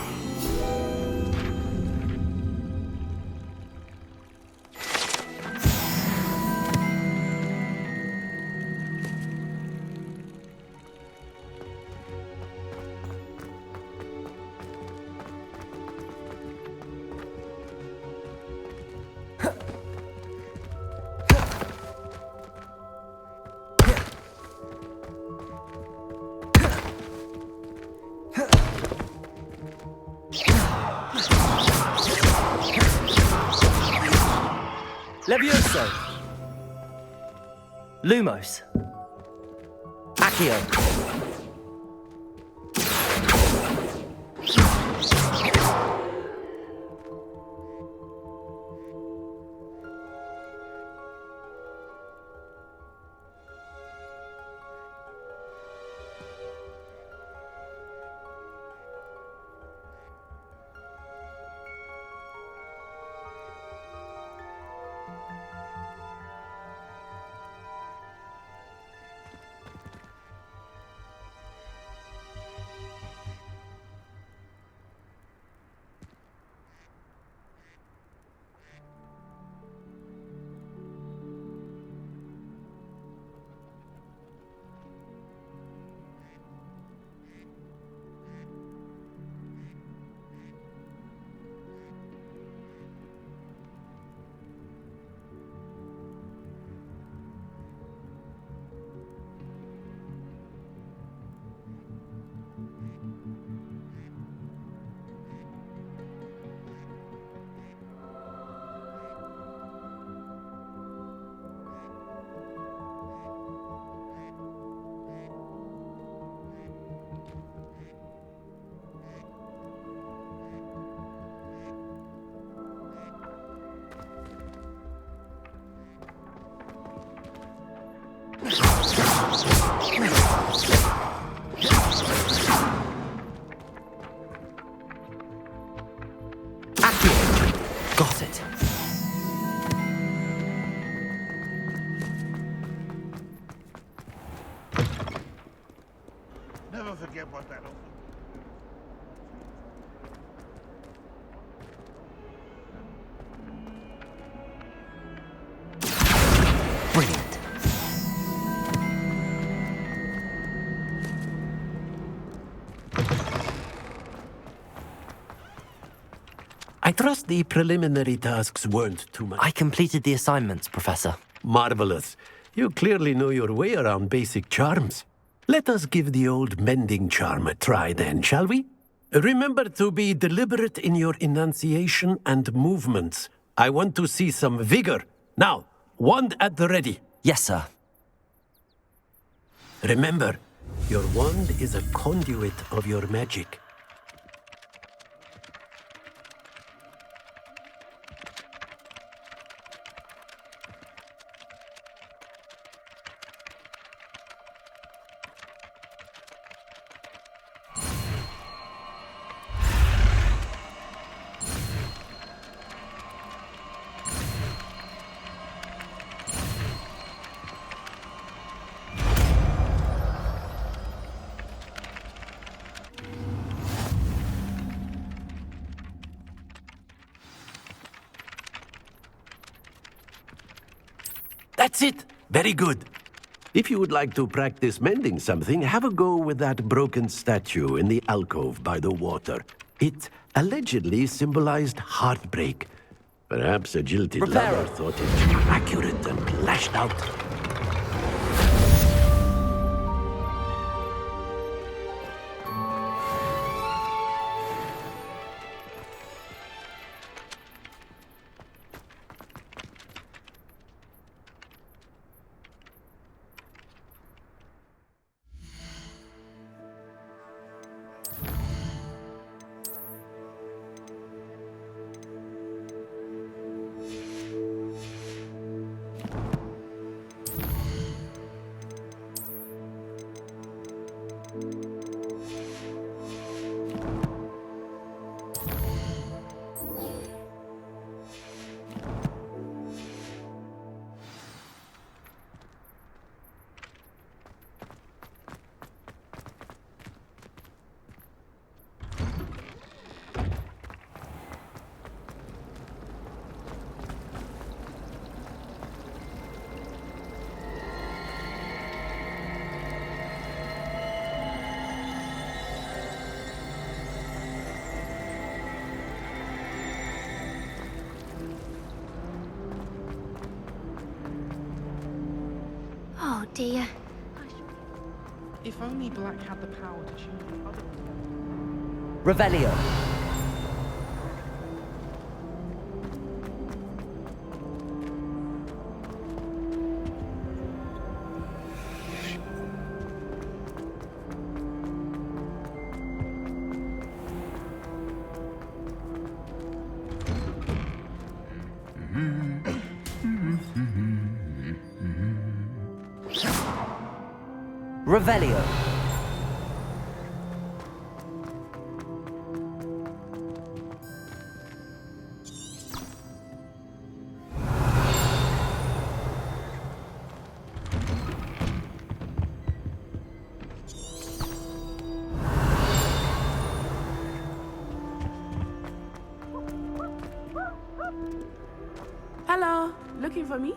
Levioso. Lumos. Accio. Got it. Never forget what that offered. Brilliant. I trust the preliminary tasks weren't too much. I completed the assignments, Professor. Marvelous. You clearly know your way around basic charms. Let us give the old mending charm a try then, shall we? Remember to be deliberate in your enunciation and movements. I want to see some vigor. Now, wand at the ready. Yes, sir. Remember, your wand is a conduit of your magic. That's it. Very good. If you would like to practice mending something, have a go with that broken statue in the alcove by the water. It allegedly symbolized heartbreak. Perhaps a jilted lover thought it too accurate and lashed out. Oh dear. If only Black had the power to choose other... Revelio. Revelio. Hello, looking for me?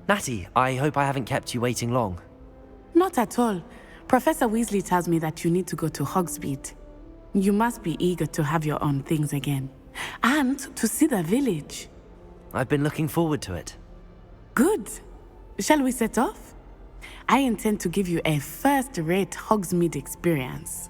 Natty, I hope I haven't kept you waiting long. Not at all. Professor Weasley tells me that you need to go to Hogsmeade. You must be eager to have your own things again. And to see the village. I've been looking forward to it. Good. Shall we set off? I intend to give you a first-rate Hogsmeade experience.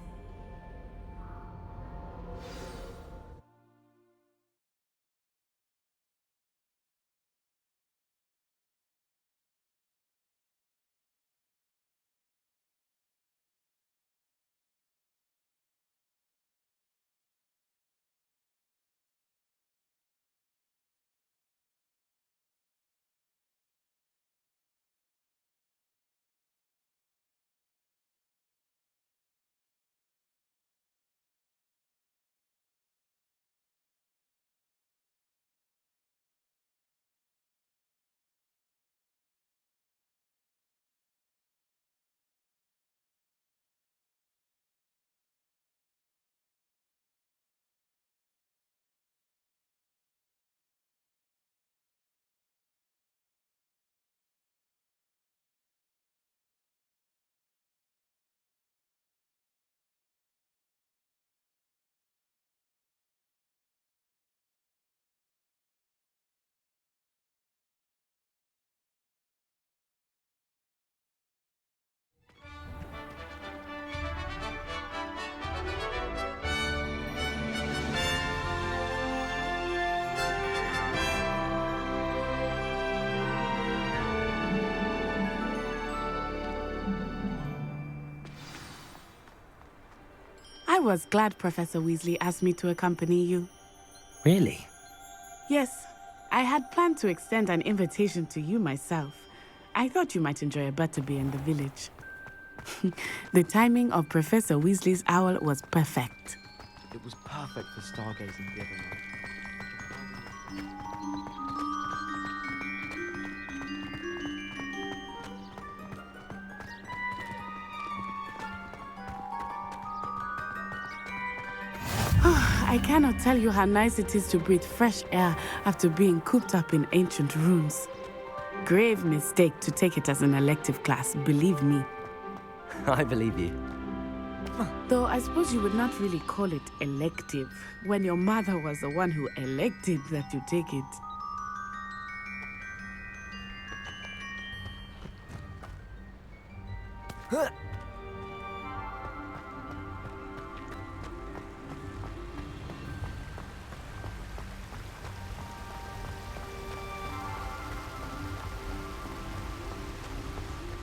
I was glad Professor Weasley asked me to accompany you. Really? Yes, I had planned to extend an invitation to you myself. I thought you might enjoy a butterbeer in the village. The timing of Professor Weasley's owl was perfect. It was perfect for stargazing the other night. I cannot tell you how nice it is to breathe fresh air after being cooped up in ancient ruins. Grave mistake to take it as an elective class, believe me. I believe you. Though I suppose you would not really call it elective when your mother was the one who elected that you take it.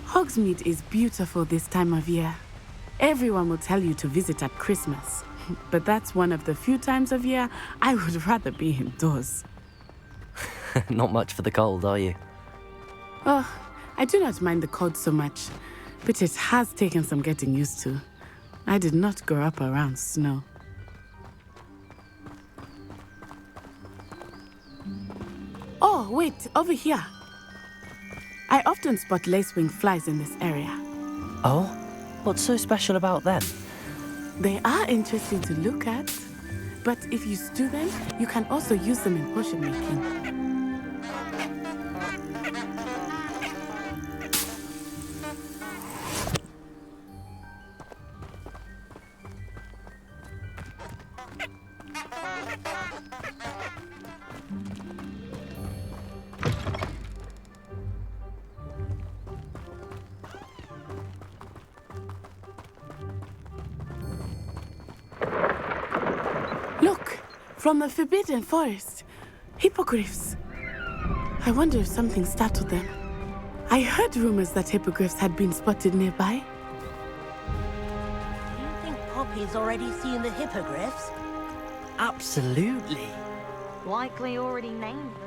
Hogsmeade is beautiful this time of year. Everyone will tell you to visit at Christmas, but that's one of the few times of year I would rather be indoors. Not much for the cold, are you? Oh, I do not mind the cold so much, but it has taken some getting used to. I did not grow up around snow. Oh, wait, over here. I often spot lacewing flies in this area. Oh? What's so special about them? They are interesting to look at, but if you stew them, you can also use them in potion making. Look, from the Forbidden Forest, hippogriffs. I wonder if something startled them. I heard rumors that hippogriffs had been spotted nearby. Do you think Poppy's already seen the hippogriffs? Absolutely. Likely already named them.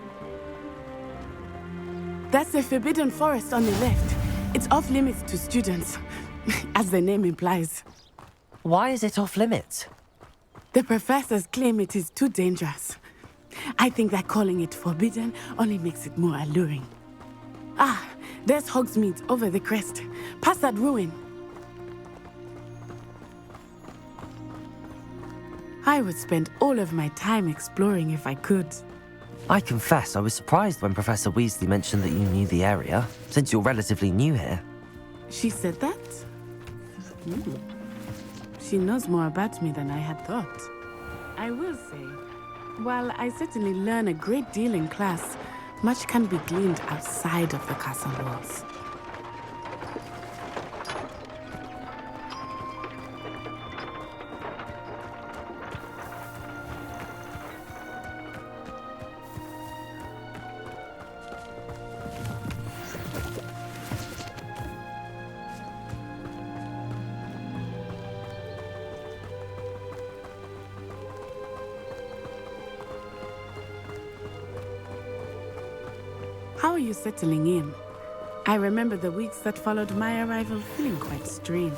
That's the Forbidden Forest on the left. It's off limits to students, as the name implies. Why is it off limits? The professors claim it is too dangerous. I think that calling it forbidden only makes it more alluring. Ah, there's Hogsmeade over the crest. Past that ruin. I would spend all of my time exploring if I could. I confess I was surprised when Professor Weasley mentioned that you knew the area, since you're relatively new here. She said that? She knows more about me than I had thought. I will say, while I certainly learn a great deal in class, much can be gleaned outside of the castle walls. How are you settling in? I remember the weeks that followed my arrival feeling quite strange.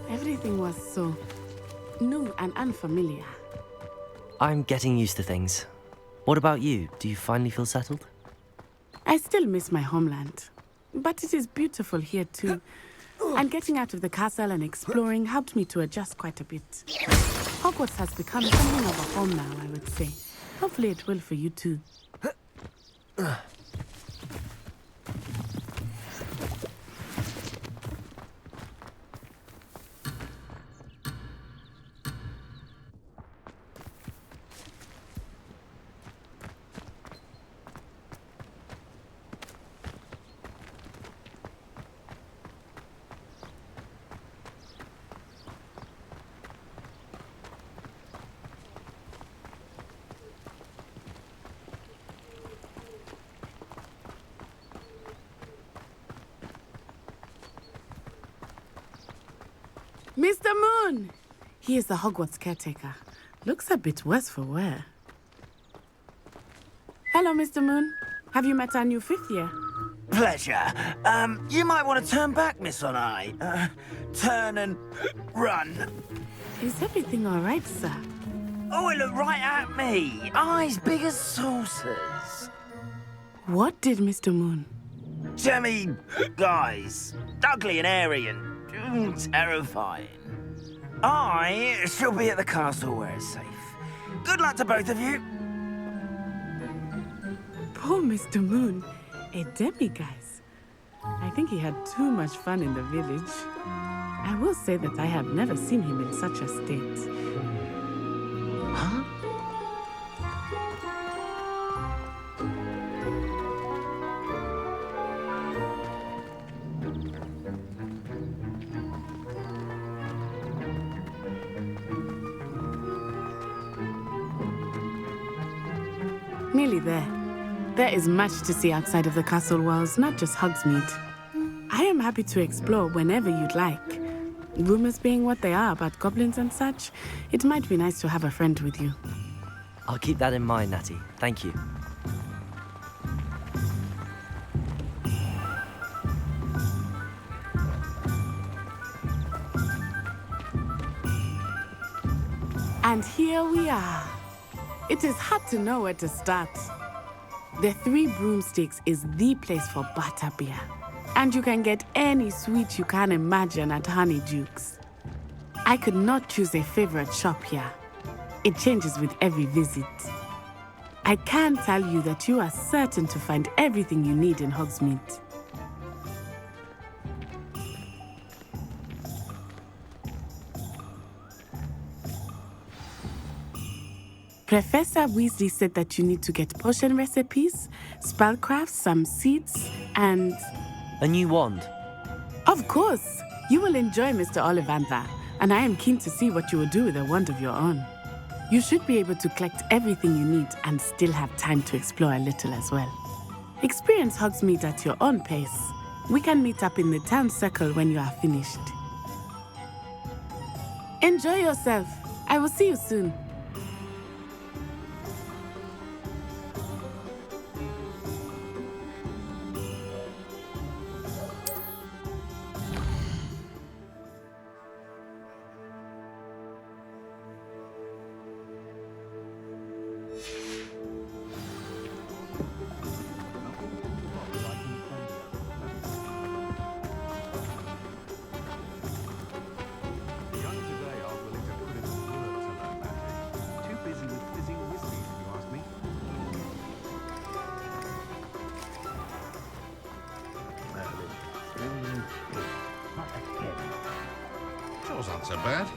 Everything was so new and unfamiliar. I'm getting used to things. What about you? Do you finally feel settled? I still miss my homeland, but it is beautiful here too. And getting out of the castle and exploring helped me to adjust quite a bit. Hogwarts has become something of a home now, I would say. Hopefully it will for you too. Mr. Moon! He is the Hogwarts caretaker. Looks a bit worse for wear. Hello, Mr. Moon. Have you met our new fifth year? Pleasure. You might want to turn back, Miss On-Eye. Turn and run. Is everything all right, sir? Oh, it looked right at me. Eyes big as saucers. What did Mr. Moon? Jemmy, guys. Ugly and airy and terrifying. I shall be at the castle where it's safe. Good luck to both of you. Poor Mr. Moon, a demiguise. I think he had too much fun in the village. I will say that I have never seen him in such a state. Huh? Nearly there. There is much to see outside of the castle walls, not just Hogsmeade. I am happy to explore whenever you'd like. Rumors being what they are about goblins and such, it might be nice to have a friend with you. I'll keep that in mind, Natty. Thank you. And here we are. It is hard to know where to start. The Three Broomsticks is the place for butterbeer. And you can get any sweet you can imagine at Honeydukes. I could not choose a favorite shop here. It changes with every visit. I can tell you that you are certain to find everything you need in Hogsmeade. Professor Weasley said that you need to get potion recipes, spellcrafts, some seeds, and... A new wand. Of course! You will enjoy Mr. Ollivander, and I am keen to see what you will do with a wand of your own. You should be able to collect everything you need and still have time to explore a little as well. Experience Hogsmeade at your own pace. We can meet up in the town circle when you are finished. Enjoy yourself. I will see you soon. Yours aren't so bad.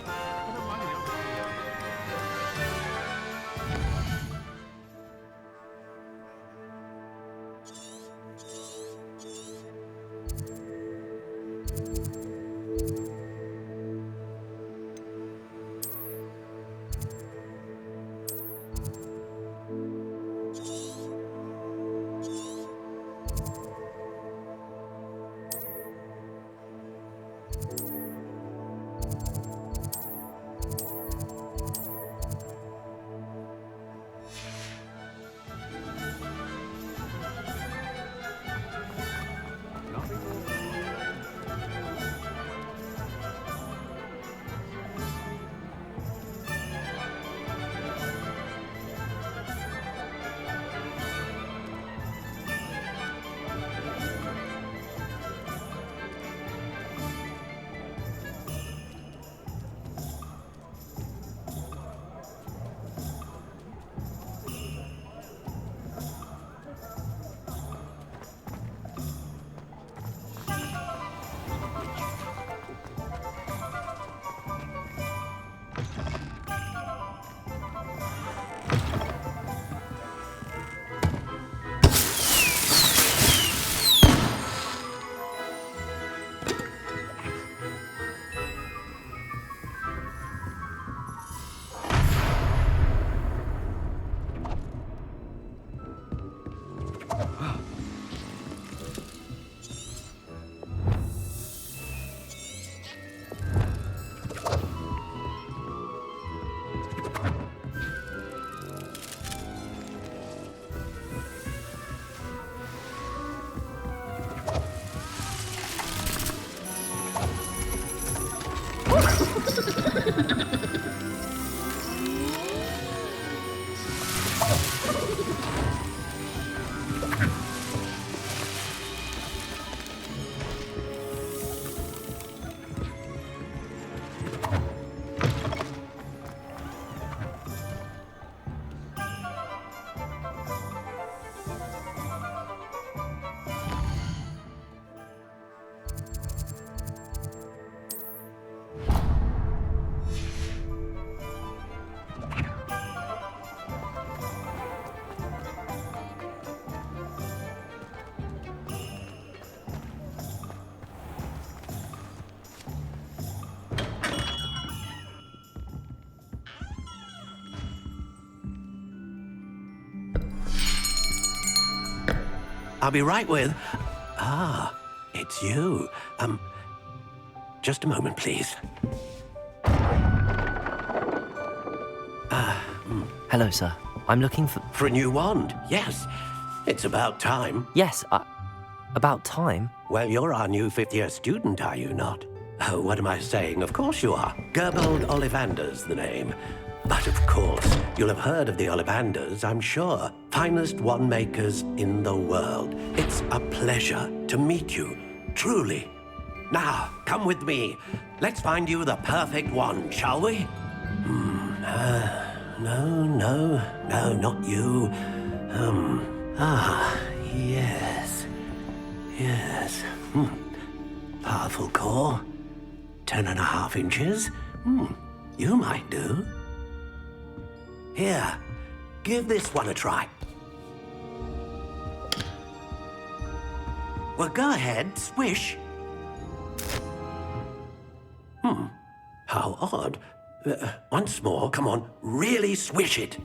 I'll be right with... Ah, it's you. Just a moment, please. Hello, sir. I'm looking for... For a new wand, yes. It's about time. Yes, about time? Well, you're our new fifth-year student, are you not? Oh, what am I saying? Of course you are. Gerbold Ollivander's the name. But of course, you'll have heard of the Ollivanders, I'm sure. Finest wand makers in the world. It's a pleasure to meet you, truly. Now, come with me. Let's find you the perfect wand, shall we? No, not you. Yes. Powerful core. 10.5 inches. You might do. Here, give this one a try. Well, go ahead, swish. How odd. Once more, come on, really swish it.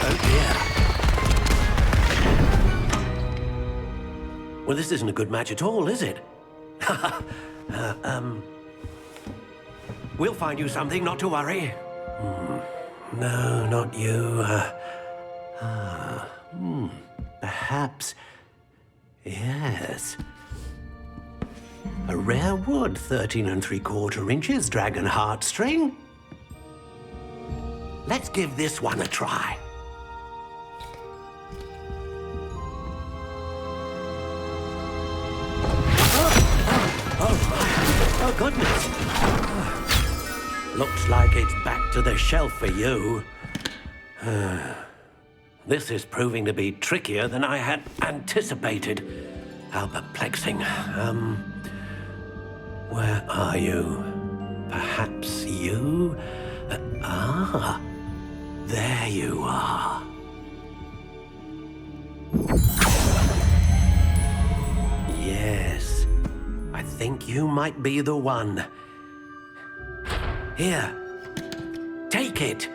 Oh dear. Well, this isn't a good match at all, is it? We'll find you something, not to worry. No, not you. Perhaps... Yes. A rare wood, 13 3/4 inches, dragon heartstring. Let's give this one a try. Oh, goodness. Looks like it's back to the shelf for you. This is proving to be trickier than I had anticipated. How perplexing. Where are you? Perhaps you? There you are. Yes, I think you might be the one. Here, take it.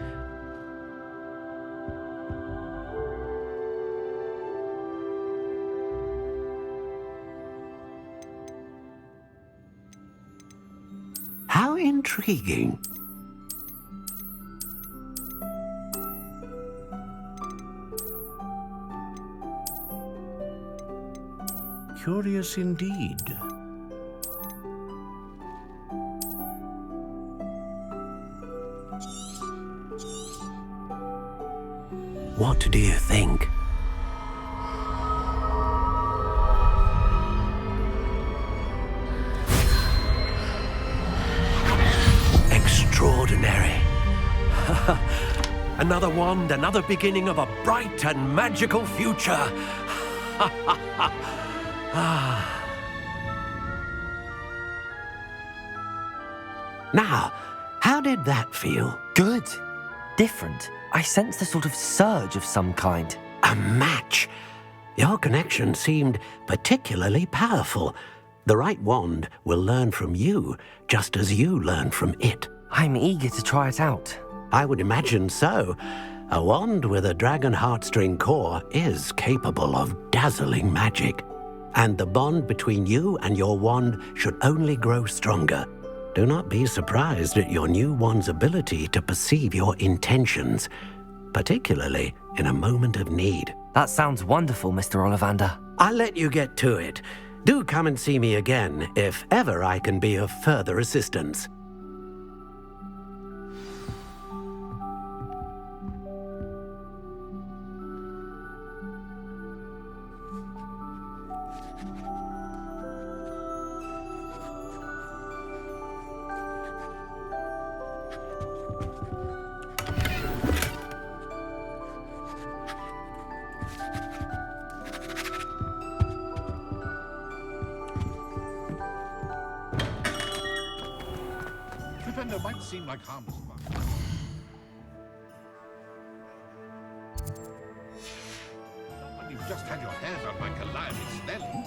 How intriguing. Curious indeed. What do you think? Extraordinary. Another wand, another beginning of a bright and magical future. Now, how did that feel? Good. Different. I sensed a sort of surge of some kind. A match. Your connection seemed particularly powerful. The right wand will learn from you, just as you learn from it. I'm eager to try it out. I would imagine so. A wand with a dragon heartstring core is capable of dazzling magic. And the bond between you and your wand should only grow stronger. Do not be surprised at your new wand's ability to perceive your intentions, particularly in a moment of need. That sounds wonderful, Mr. Ollivander. I'll let you get to it. Do come and see me again if ever I can be of further assistance. Defender might seem like harmless fun. Not when you've just had your hair done by Calliope Snelling.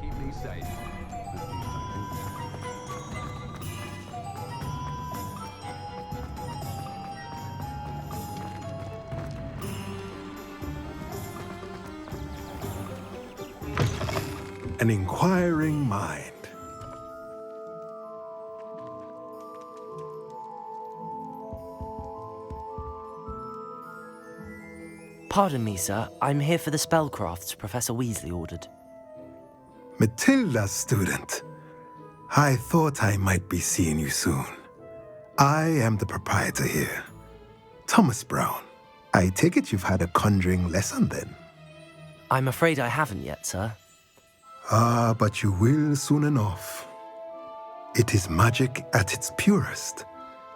Keep me safe. an inquiring mind. Pardon me, sir. I'm here for the spellcrafts Professor Weasley ordered. Matilda's student. I thought I might be seeing you soon. I am the proprietor here, Thomas Brown. I take it you've had a conjuring lesson then? I'm afraid I haven't yet, sir. Ah, but you will soon enough. It is magic at its purest,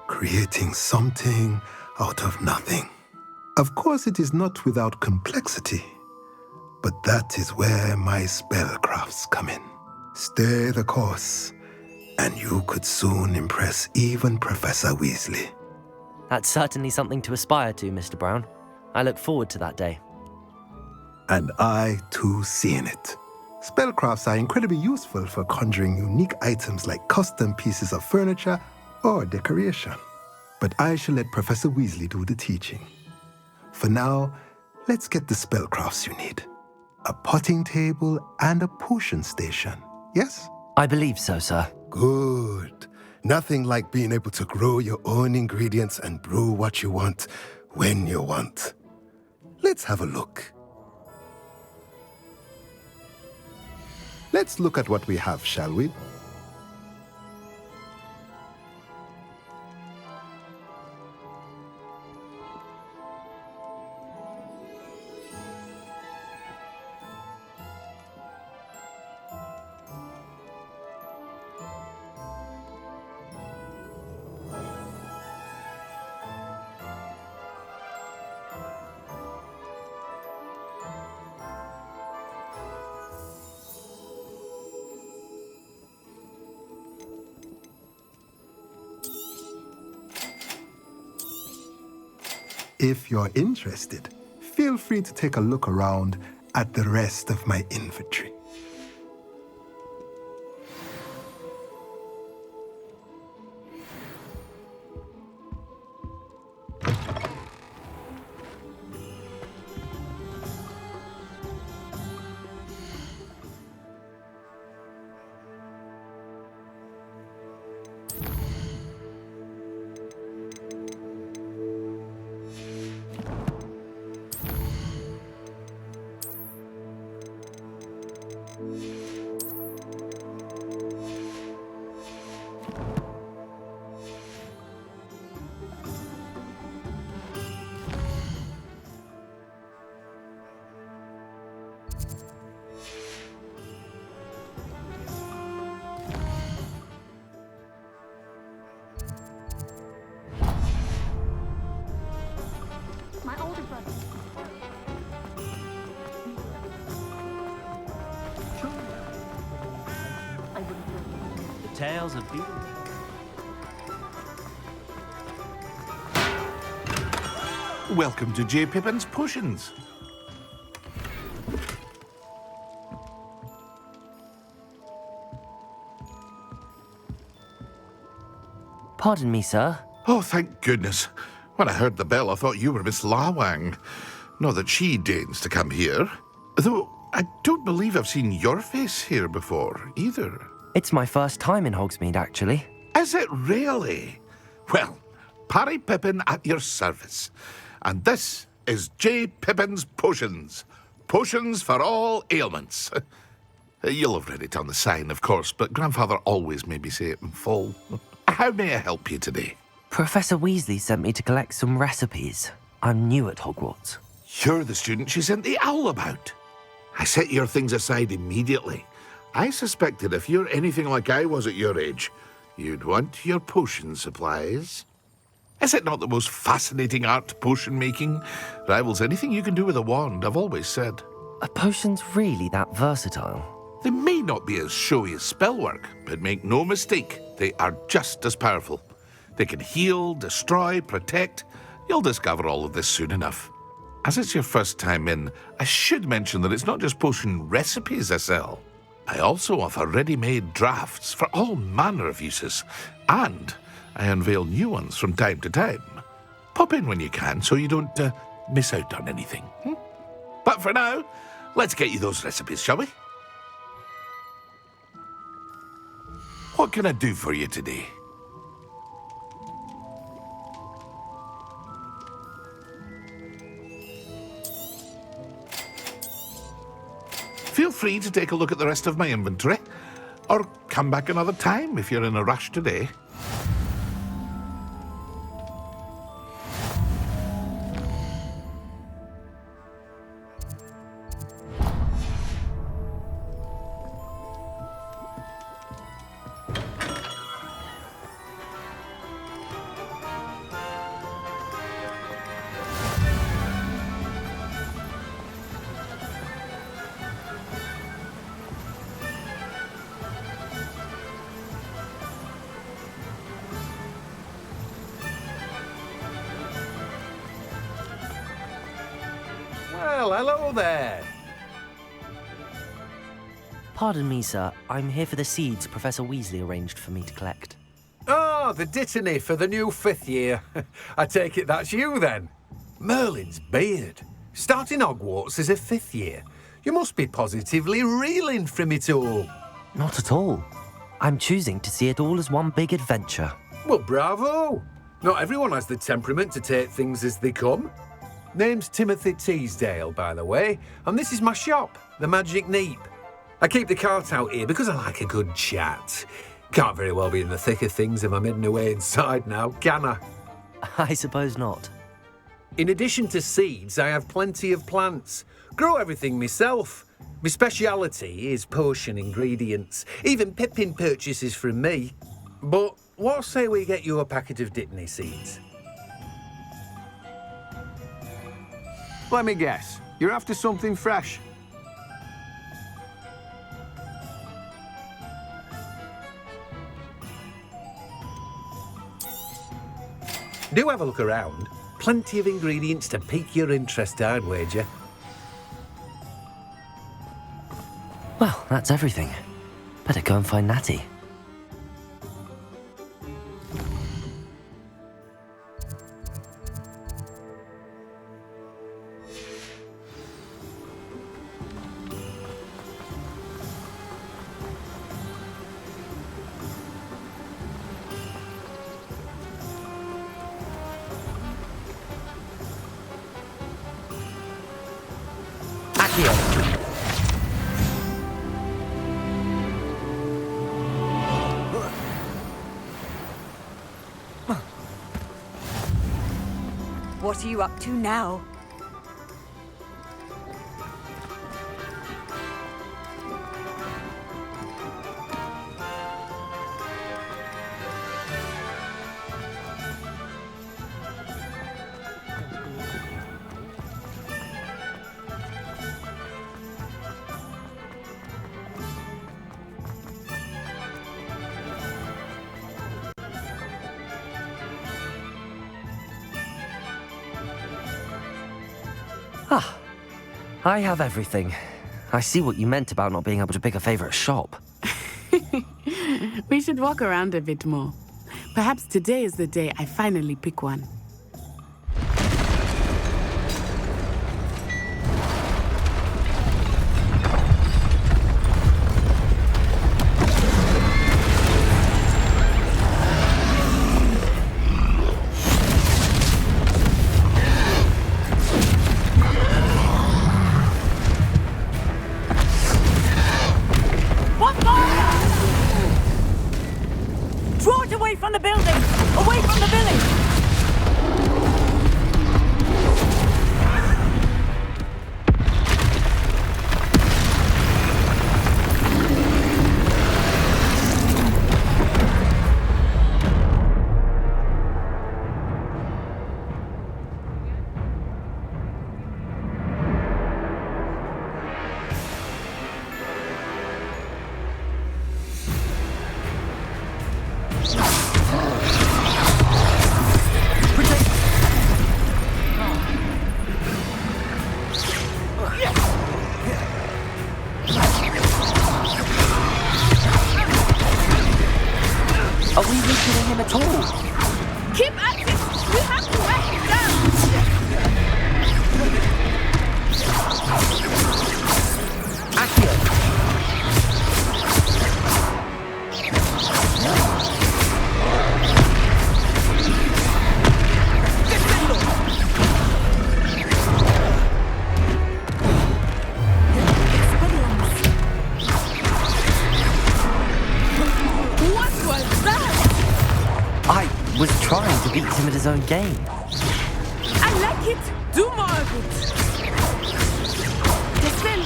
creating something out of nothing. Of course, it is not without complexity, but that is where my spellcrafts come in. Stay the course, and you could soon impress even Professor Weasley. That's certainly something to aspire to, Mr. Brown. I look forward to that day. And I, too, seeing it. Spellcrafts are incredibly useful for conjuring unique items like custom pieces of furniture or decoration. But I shall let Professor Weasley do the teaching. For now, let's get the spellcrafts you need. A potting table and a potion station, yes? I believe so, sir. Good. Nothing like being able to grow your own ingredients and brew what you want, when you want. Let's have a look. Let's look at what we have, shall we? If you're interested, feel free to take a look around at the rest of my inventory. My older brother. The tales of beauty. Welcome to J. Pippin's Potions. Pardon me, sir. Oh, thank goodness. When I heard the bell, I thought you were Miss Lawang. Not that she deigns to come here. Though, I don't believe I've seen your face here before, either. It's my first time in Hogsmeade, actually. Is it really? Well, Parry Pippin at your service. And this is J. Pippin's Potions. Potions for all ailments. You'll have read it on the sign, of course, but Grandfather always made me say it in full. How may I help you today? Professor Weasley sent me to collect some recipes. I'm new at Hogwarts. You're the student she sent the owl about. I set your things aside immediately. I suspected if you're anything like I was at your age, you'd want your potion supplies. Is it not the most fascinating art, potion making? Rivals anything you can do with a wand, I've always said. Are potions really that versatile? They may not be as showy as spellwork, but make no mistake, they are just as powerful. They can heal, destroy, protect. You'll discover all of this soon enough. As it's your first time in, I should mention that it's not just potion recipes I sell. I also offer ready-made drafts for all manner of uses, and I unveil new ones from time to time. Pop in when you can so you don't miss out on anything. But for now, let's get you those recipes, shall we? What can I do for you today? Feel free to take a look at the rest of my inventory, or come back another time if you're in a rush today. Well, hello there. Pardon me, sir. I'm here for the seeds Professor Weasley arranged for me to collect. Oh, the dittany for the new 5th year. I take it that's you, then. Merlin's beard. Starting Hogwarts as a 5th year. You must be positively reeling from it all. Not at all. I'm choosing to see it all as one big adventure. Well, bravo. Not everyone has the temperament to take things as they come. Name's Timothy Teasdale, by the way, and this is my shop, the Magic Neep. I keep the cart out here because I like a good chat. Can't very well be in the thick of things if I'm hidden away inside now, can I? I suppose not. In addition to seeds, I have plenty of plants. Grow everything myself. My speciality is potion ingredients. Even Pippin purchases from me. But what say we get you a packet of dittany seeds? Let me guess. You're after something fresh. Do have a look around. Plenty of ingredients to pique your interest, I'd wager. Well, that's everything. Better go and find Natty. What are you up to now? Ah, I have everything. I see what you meant about not being able to pick a favorite shop. We should walk around a bit more. Perhaps today is the day I finally pick one. Are we weakening him at all? Keep at it! We have to wear him down! Accio! beats him at his own game. I like it. Do more of it. Descend.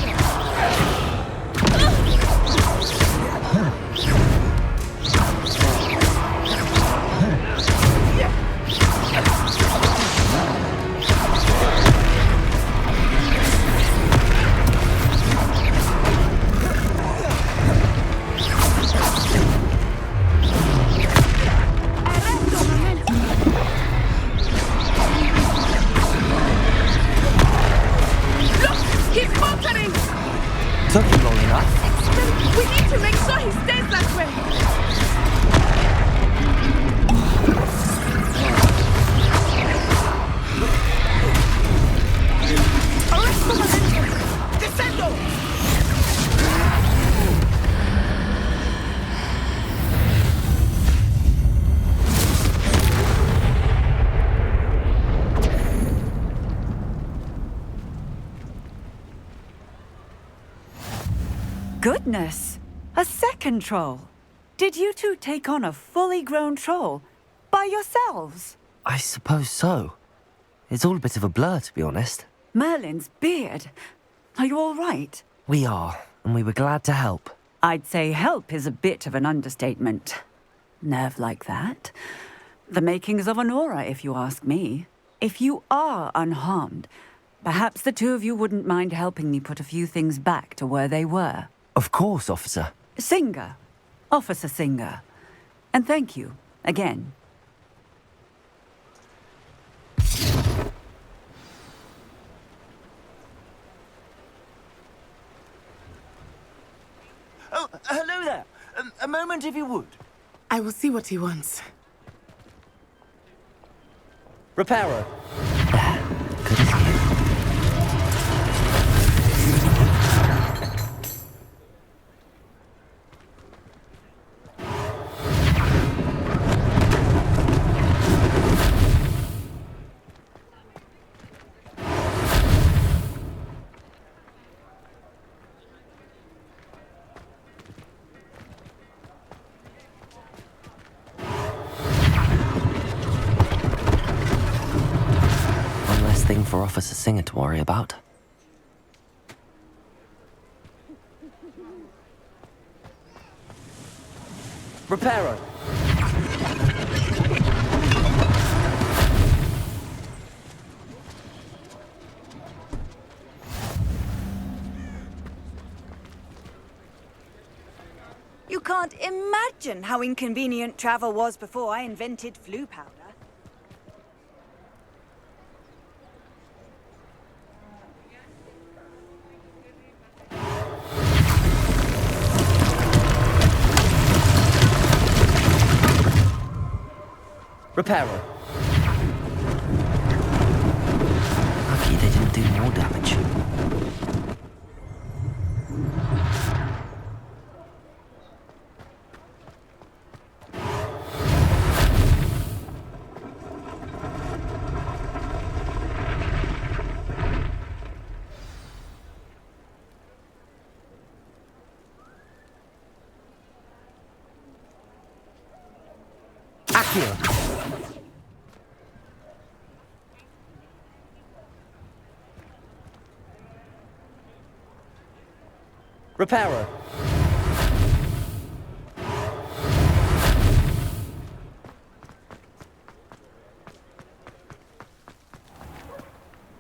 Took him long enough. We need to make sure he stays that way. Arresto momentum. Descendo. Goodness! A second troll! Did you two take on a fully grown troll? By yourselves? I suppose so. It's all a bit of a blur, to be honest. Merlin's beard. Are you all right? We are, and we were glad to help. I'd say help is a bit of an understatement. Nerve like that. The makings of an aura, if you ask me. If you are unharmed, perhaps the two of you wouldn't mind helping me put a few things back to where they were. Of course, officer. Singer. Officer Singer. And thank you, again. Oh, hello there. A moment, if you would. I will see what he wants. Reparo. Thing for Officer Singer to worry about. Reparo. You can't imagine how inconvenient travel was before I invented flu powder. Reparo. Lucky they didn't do more damage. Accio. Reparo.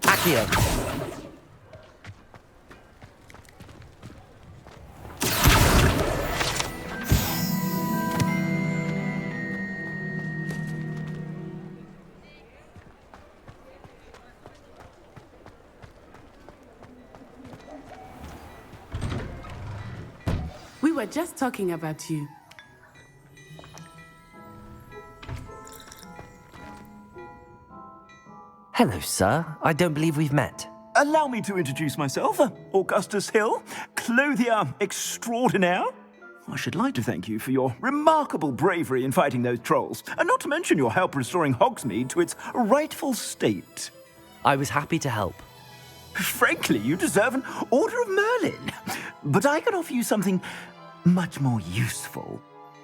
Accio. We were just talking about you. Hello, sir. I don't believe we've met. Allow me to introduce myself. Augustus Hill, clothier extraordinaire. I should like to thank you for your remarkable bravery in fighting those trolls, and not to mention your help restoring Hogsmeade to its rightful state. I was happy to help. Frankly, you deserve an Order of Merlin. But I can offer you something much more useful.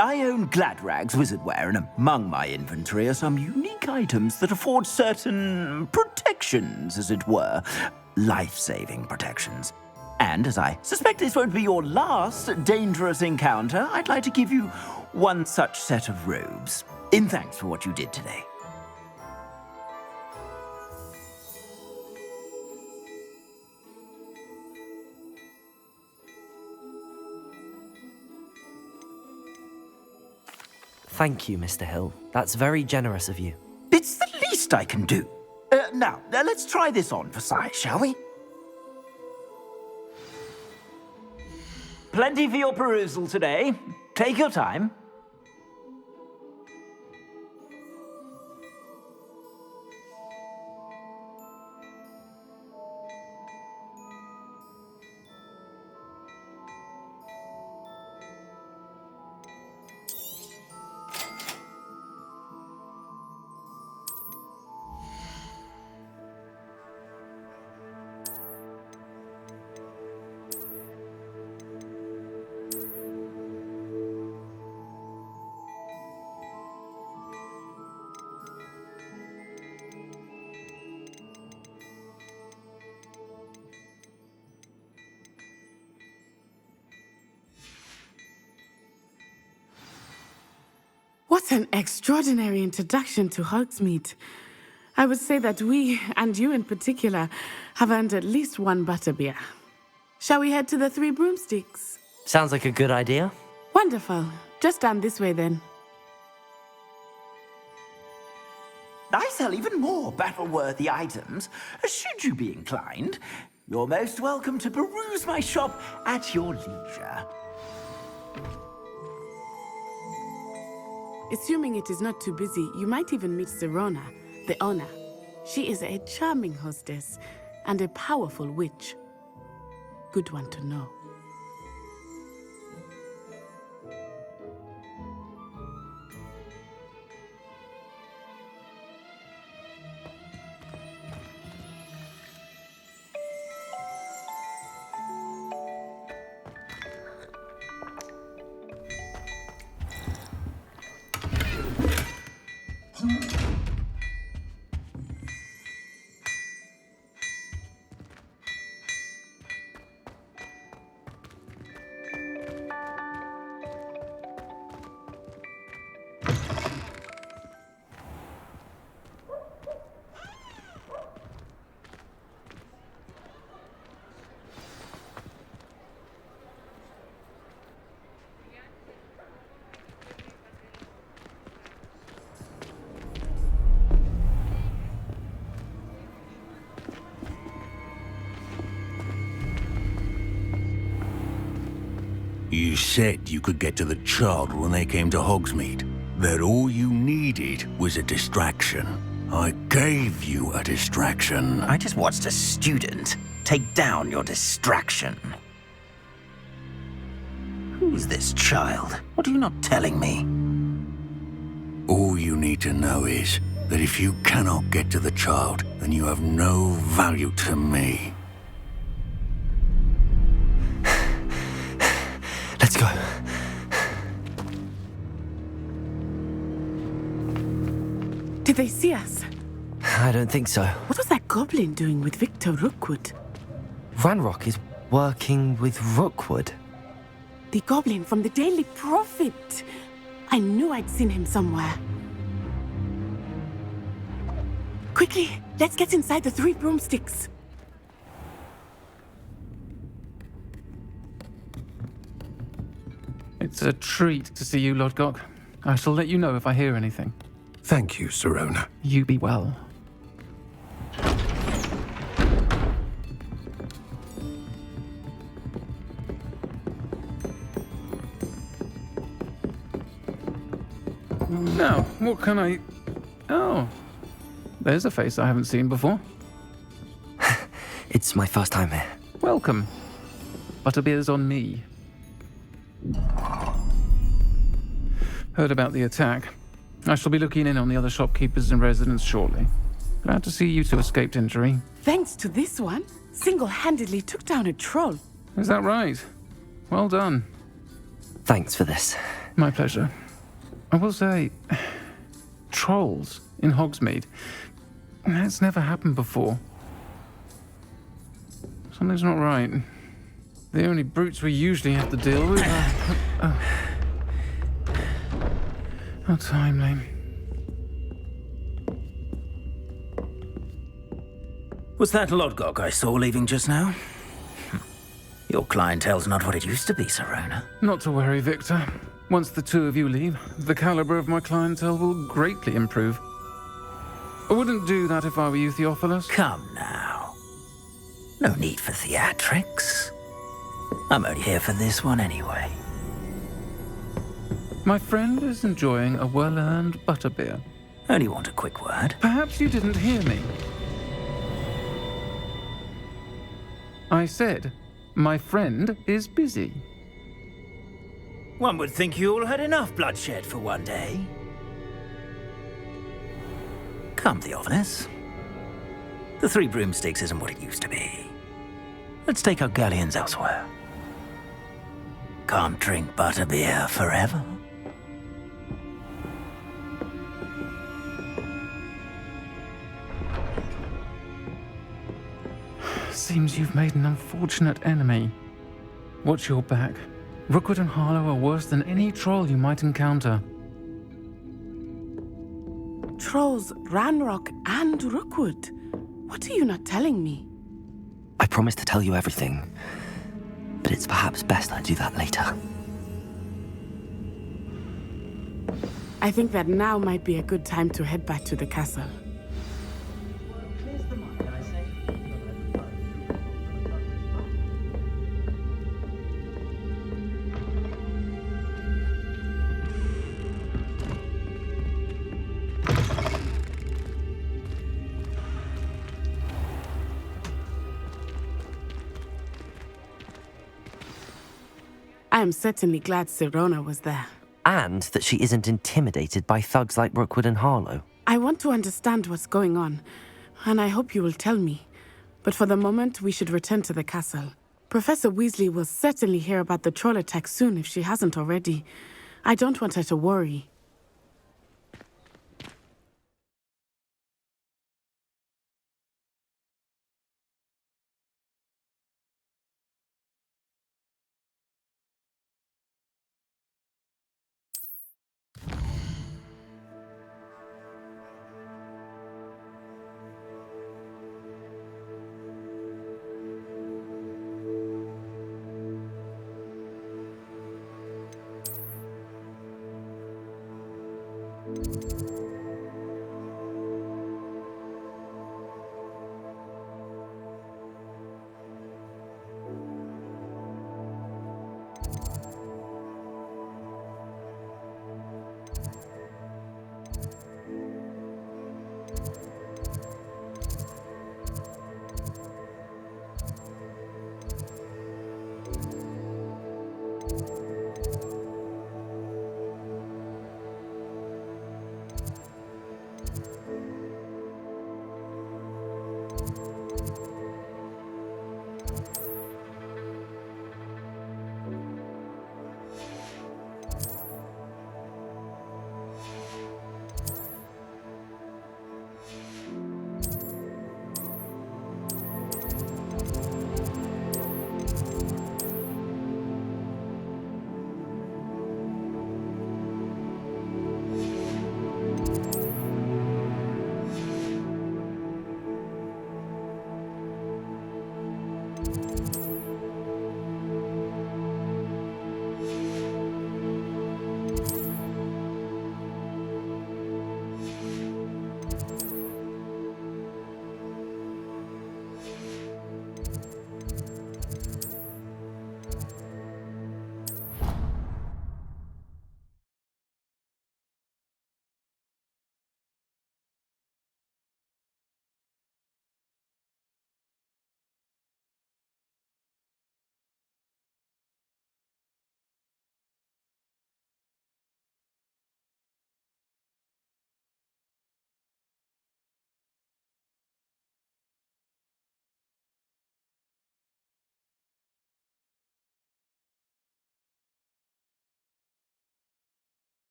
I own Gladrag's wizardware, and among my inventory are some unique items that afford certain protections, as it were. Life-saving protections. And as I suspect this won't be your last dangerous encounter, I'd like to give you one such set of robes, in thanks for what you did today. Thank you, Mr. Hill. That's very generous of you. It's the least I can do. Now, let's try this on for size, shall we? Plenty for your perusal today. Take your time. What an extraordinary introduction to Hogsmeade. I would say that we, and you in particular, have earned at least one butterbeer. Shall we head to the Three Broomsticks? Sounds like a good idea. Wonderful. Just down this way then. I sell even more battle-worthy items. Should you be inclined, you're most welcome to peruse my shop at your leisure. Assuming it is not too busy, you might even meet Serona, the owner. She is a charming hostess and a powerful witch. Good one to know. You said you could get to the child when they came to Hogsmeade. That all you needed was a distraction. I gave you a distraction. I just watched a student take down your distraction. Who's this child? What are you not telling me? All you need to know is that if you cannot get to the child, then you have no value to me. Let's go. Did they see us? I don't think so. What was that goblin doing with Victor Rookwood? Ranrock is working with Rookwood. The goblin from the Daily Prophet. I knew I'd seen him somewhere. Quickly, let's get inside the Three Broomsticks. It's a treat to see you, Lodgok. I shall let you know if I hear anything. Thank you, Serona. You be well. Now, what can I... Oh, there's a face I haven't seen before. It's my first time here. Welcome. Butterbeer's on me. Heard about the attack. I shall be looking in on the other shopkeepers and residents shortly. Glad to see you two escaped injury. Thanks to this one, single-handedly took down a troll. Is that right? Well done. Thanks for this. My pleasure. I will say, trolls in Hogsmeade. That's never happened before. Something's not right. The only brutes we usually have to deal with are... How timely. Was that Lodgok I saw leaving just now? Your clientele's not what it used to be, Serona. Not to worry, Victor. Once the two of you leave, the caliber of my clientele will greatly improve. I wouldn't do that if I were you, Theophilus. Come now. No need for theatrics. I'm only here for this one anyway. My friend is enjoying a well-earned butterbeer. Only want a quick word. Perhaps you didn't hear me. I said, my friend is busy. One would think you all had enough bloodshed for one day. Come, Theophilus. The Three Broomsticks isn't what it used to be. Let's take our galleons elsewhere. Can't drink butterbeer forever. Seems you've made an unfortunate enemy. Watch your back. Rookwood and Harlow are worse than any troll you might encounter. Trolls, Ranrock, and Rookwood. What are you not telling me? I promised to tell you everything, but it's perhaps best I do that later. I think that now might be a good time to head back to the castle. I am certainly glad Serona was there. And that she isn't intimidated by thugs like Rookwood and Harlow. I want to understand what's going on, and I hope you will tell me. But for the moment, we should return to the castle. Professor Weasley will certainly hear about the troll attack soon if she hasn't already. I don't want her to worry.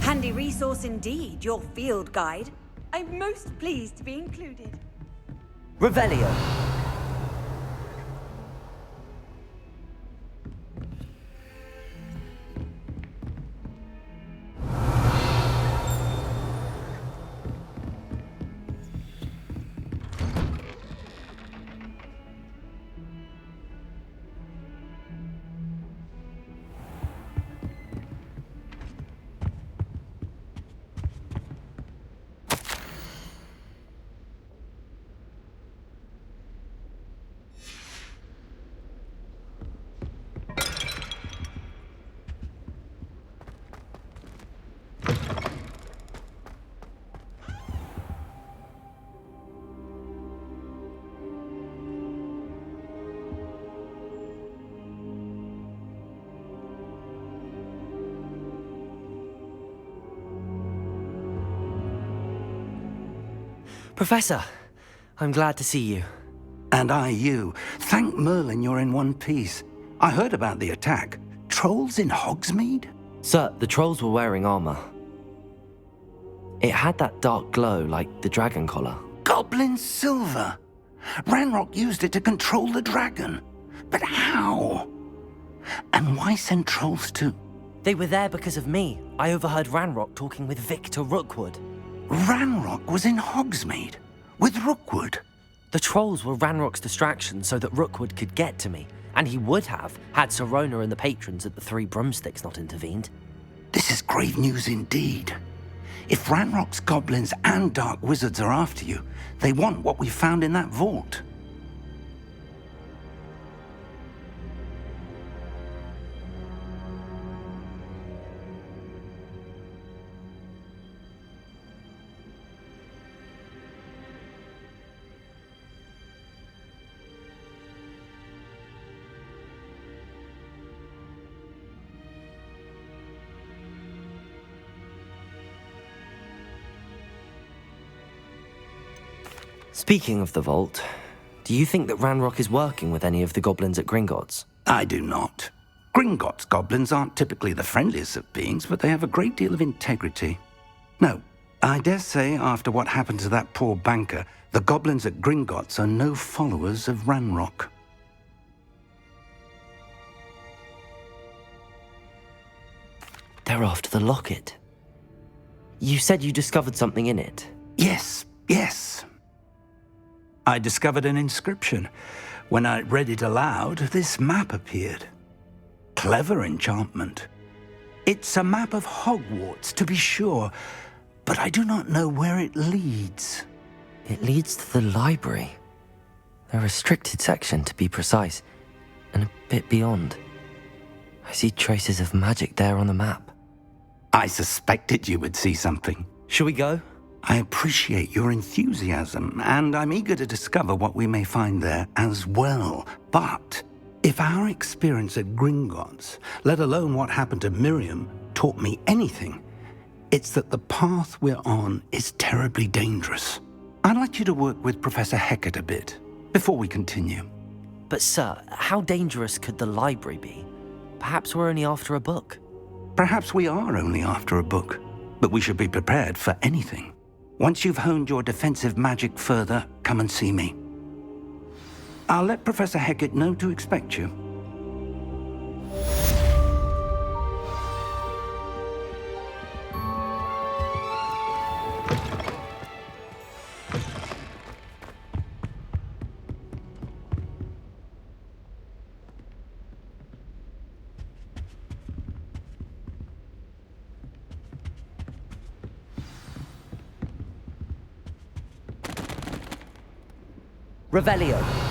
Handy resource indeed, your field guide. I'm most pleased to be included. Revelio. Professor, I'm glad to see you. And I you. Thank Merlin you're in one piece. I heard about the attack. Trolls in Hogsmeade? Sir, the trolls were wearing armor. It had that dark glow like the dragon collar. Goblin silver! Ranrock used it to control the dragon. But how? And why send trolls to... They were there because of me. I overheard Ranrock talking with Victor Rookwood. Ranrock was in Hogsmeade? With Rookwood? The trolls were Ranrock's distraction so that Rookwood could get to me. And he would have, had Sirona and the patrons at the Three Broomsticks not intervened. This is grave news indeed. If Ranrock's goblins and dark wizards are after you, they want what we found in that vault. Speaking of the vault, do you think that Ranrock is working with any of the goblins at Gringotts? I do not. Gringotts goblins aren't typically the friendliest of beings, but they have a great deal of integrity. No, I dare say after what happened to that poor banker, the goblins at Gringotts are no followers of Ranrock. They're after the locket. You said you discovered something in it. Yes. I discovered an inscription. When I read it aloud, this map appeared. Clever enchantment. It's a map of Hogwarts, to be sure, but I do not know where it leads. It leads to the library. The restricted section, to be precise, and a bit beyond. I see traces of magic there on the map. I suspected you would see something. Shall we go? I appreciate your enthusiasm, and I'm eager to discover what we may find there as well. But if our experience at Gringotts, let alone what happened to Miriam, taught me anything, it's that the path we're on is terribly dangerous. I'd like you to work with Professor Hecat a bit before we continue. But sir, how dangerous could the library be? Perhaps we're only after a book. Perhaps we are only after a book, but we should be prepared for anything. Once you've honed your defensive magic further, come and see me. I'll let Professor Hecat know to expect you. Revelio.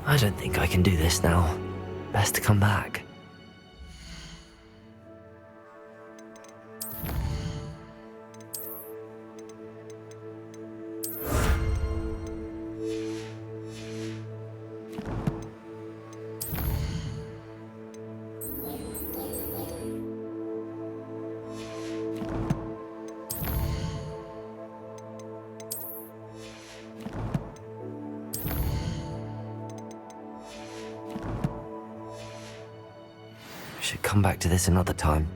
I don't think I can do this now. Best to come back. Should come back to this another time.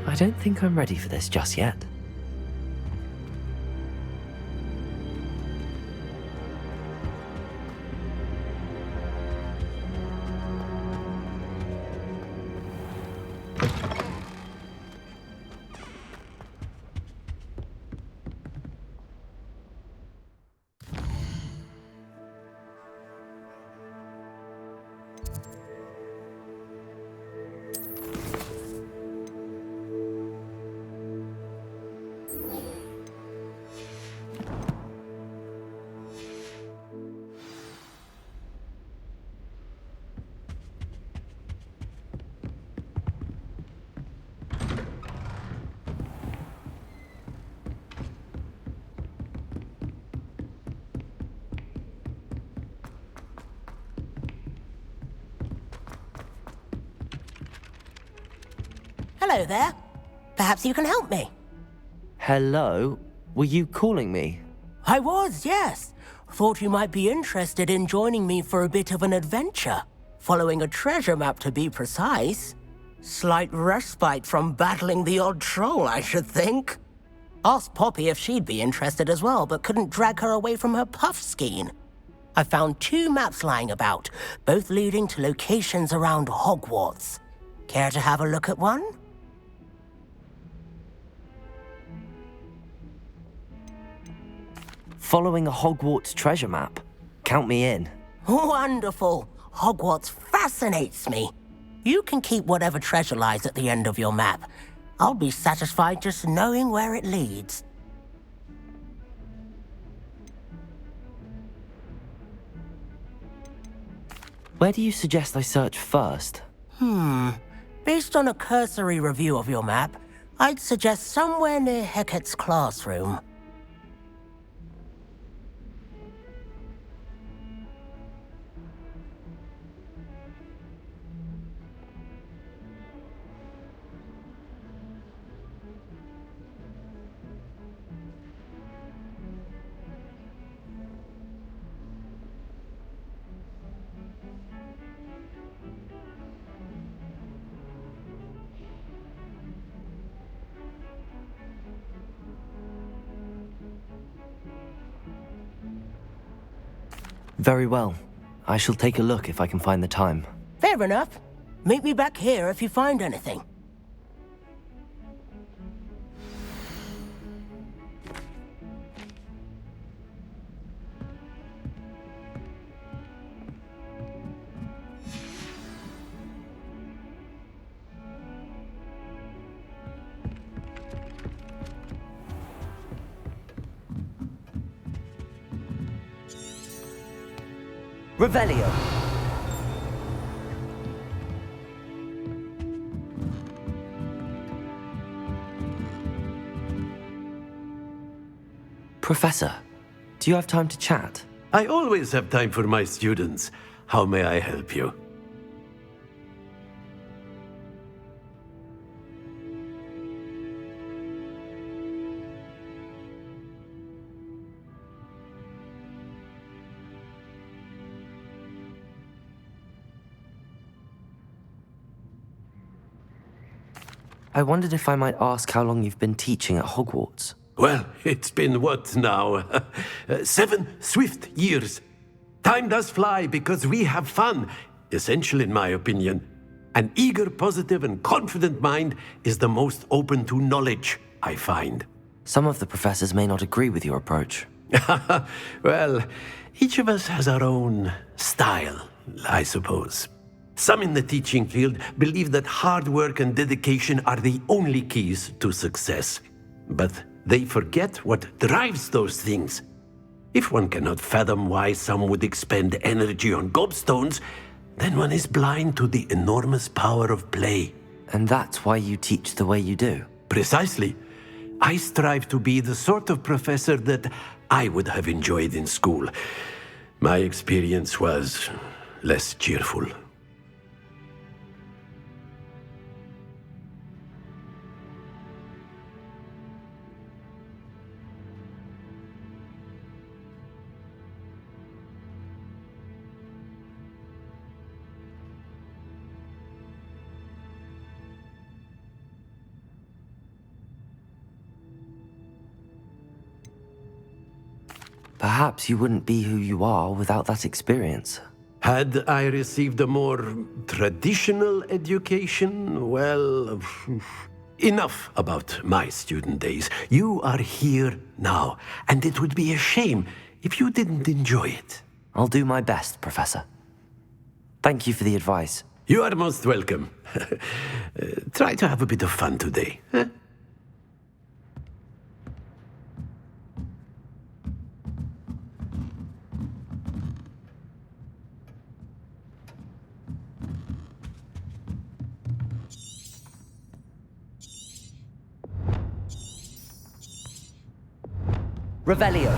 I don't think I'm ready for this just yet. Hello there. Perhaps you can help me. Hello? Were you calling me? I was, yes. Thought you might be interested in joining me for a bit of an adventure. Following a treasure map, to be precise. Slight respite from battling the odd troll, I should think. Asked Poppy if she'd be interested as well, but couldn't drag her away from her puff skein. I found 2 maps lying about, both leading to locations around Hogwarts. Care to have a look at one? Following a Hogwarts treasure map. Count me in. Wonderful. Hogwarts fascinates me. You can keep whatever treasure lies at the end of your map. I'll be satisfied just knowing where it leads. Where do you suggest I search first? Based on a cursory review of your map, I'd suggest somewhere near Hecat's classroom. Very well. I shall take a look if I can find the time. Fair enough. Meet me back here if you find anything. Revelio. Professor, Do you have time to chat? I always have time for my students. How may I help you? I wondered if I might ask how long you've been teaching at Hogwarts. Well, it's been what now? 7 swift years. Time does fly because we have fun, essential in my opinion. An eager, positive, and confident mind is the most open to knowledge, I find. Some of the professors may not agree with your approach. Well, each of us has our own style, I suppose. Some in the teaching field believe that hard work and dedication are the only keys to success. But they forget what drives those things. If one cannot fathom why some would expend energy on gobstones, then one is blind to the enormous power of play. And that's why you teach the way you do? Precisely. I strive to be the sort of professor that I would have enjoyed in school. My experience was less cheerful. Perhaps you wouldn't be who you are without that experience. Had I received a more traditional education, well, enough about my student days. You are here now, and it would be a shame if you didn't enjoy it. I'll do my best, Professor. Thank you for the advice. You are most welcome. Try to have a bit of fun today. Huh? Revelio.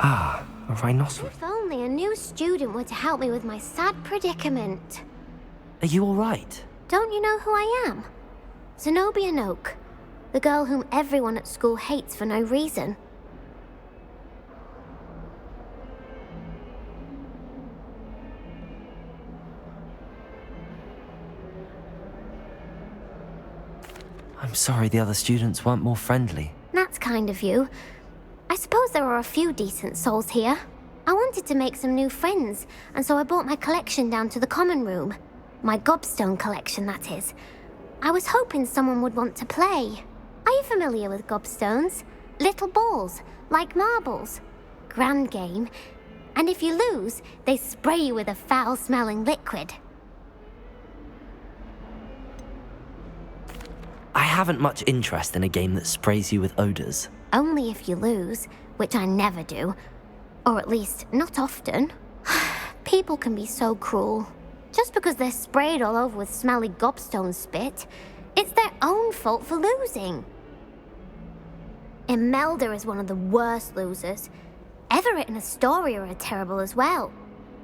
Ah, a rhinoceros. If only a new student were to help me with my sad predicament. Are you all right? Don't you know who I am? Zenobia Noak, the girl whom everyone at school hates for no reason. I'm sorry the other students weren't more friendly. That's kind of you. I suppose there are a few decent souls here. I wanted to make some new friends, and so I brought my collection down to the common room. My gobstone collection, that is. I was hoping someone would want to play. Are you familiar with gobstones? Little balls, like marbles. Grand game. And if you lose, they spray you with a foul-smelling liquid. I haven't much interest in a game that sprays you with odors. Only if you lose, which I never do. Or at least, not often. People can be so cruel. Just because they're sprayed all over with smelly gobstone spit, it's their own fault for losing. Imelda is one of the worst losers. Everett and Astoria are terrible as well.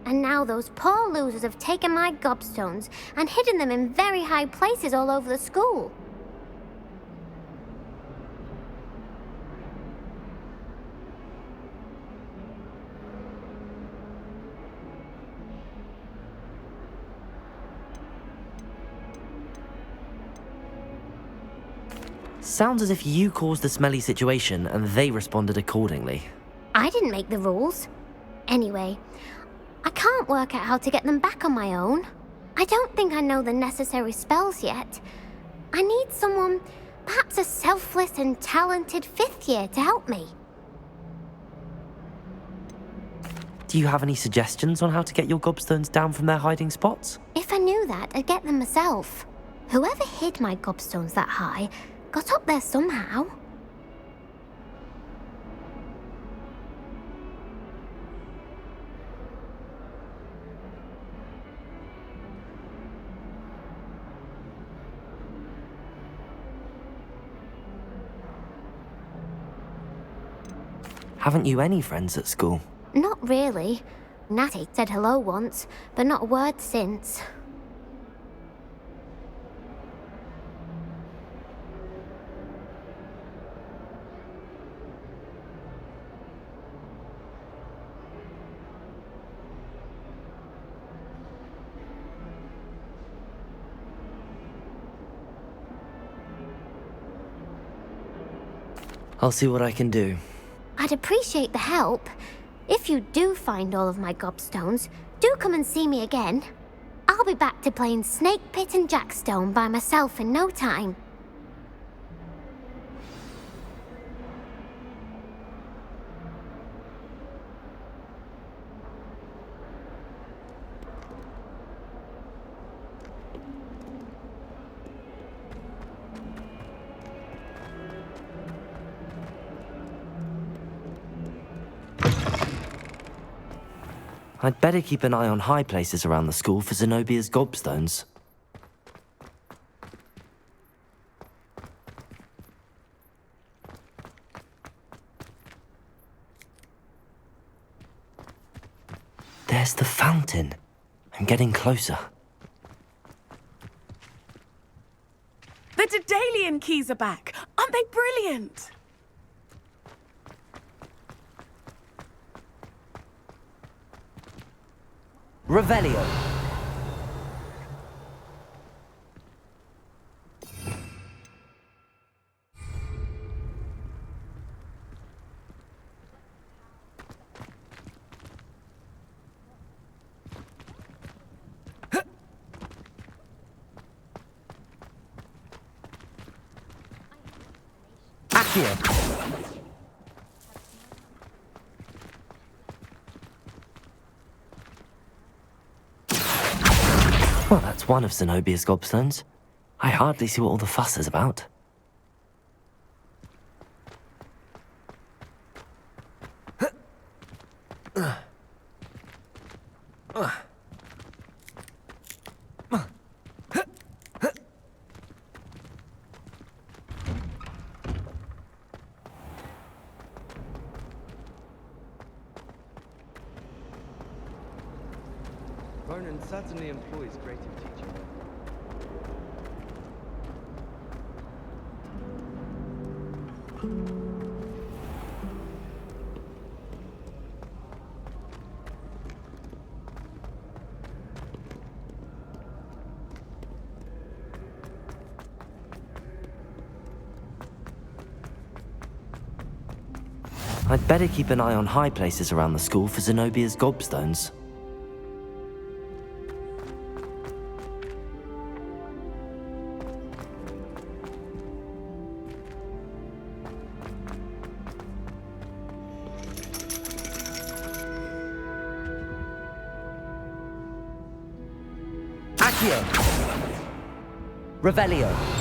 And now those poor losers have taken my gobstones and hidden them in very high places all over the school. Sounds as if you caused the smelly situation and they responded accordingly. I didn't make the rules. Anyway, I can't work out how to get them back on my own. I don't think I know the necessary spells yet. I need someone, perhaps a selfless and talented 5th year to help me. Do you have any suggestions on how to get your gobstones down from their hiding spots? If I knew that, I'd get them myself. Whoever hid my gobstones that high got up there somehow. Haven't you any friends at school? Not really. Natty said hello once, but not a word since. I'll see what I can do. I'd appreciate the help. If you do find all of my gobstones, do come and see me again. I'll be back to playing Snake Pit and Jackstone by myself in no time. I'd better keep an eye on high places around the school for Zenobia's gobstones. There's the fountain. I'm getting closer. The Daedalian keys are back. Aren't they brilliant? Revelio. Accio. Well, that's one of Zenobia's gobstones. I hardly see what all the fuss is about. Vernon certainly employs creative teaching. I'd better keep an eye on high places around the school for Zenobia's gobstones. Accio! Revelio!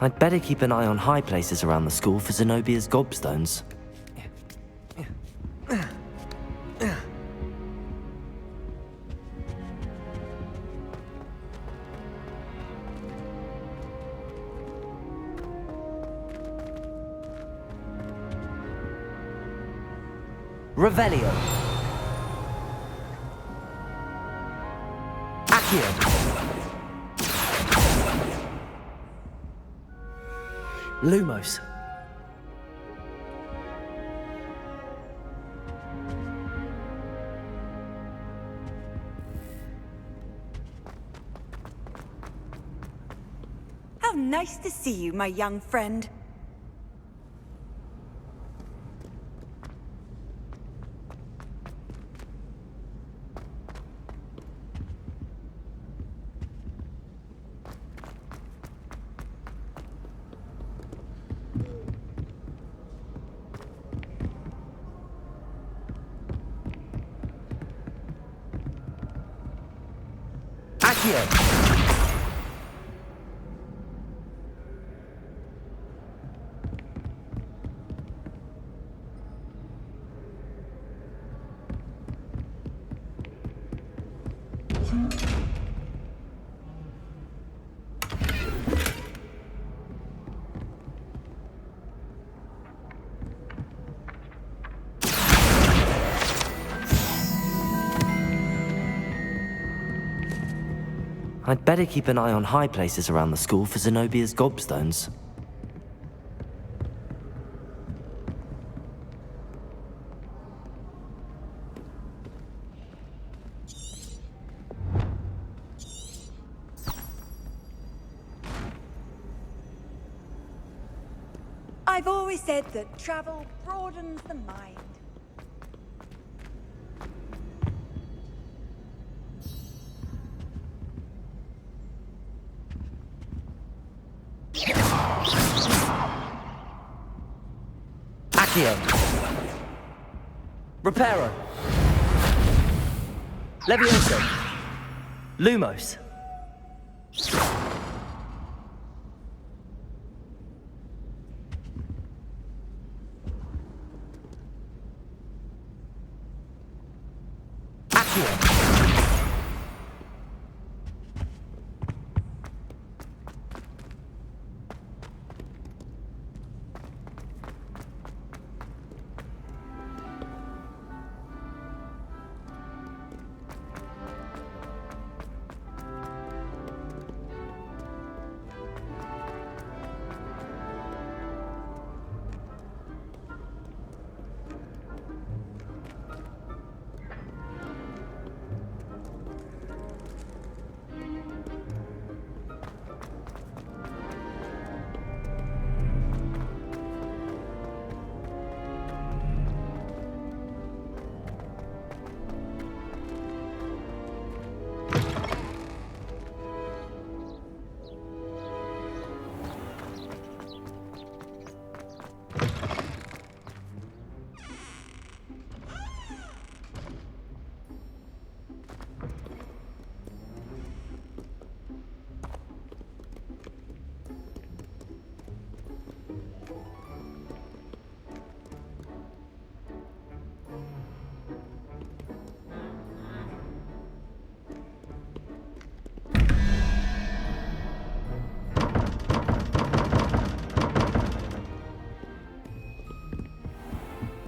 I'd better keep an eye on high places around the school for Zenobia's gobstones. Revelio! Accio! Lumos. How nice to see you, my young friend. I'd better keep an eye on high places around the school for Zenobia's gobstones. I've always said that travel broadens the mind. Accio! Reparo! Levioso! Lumos!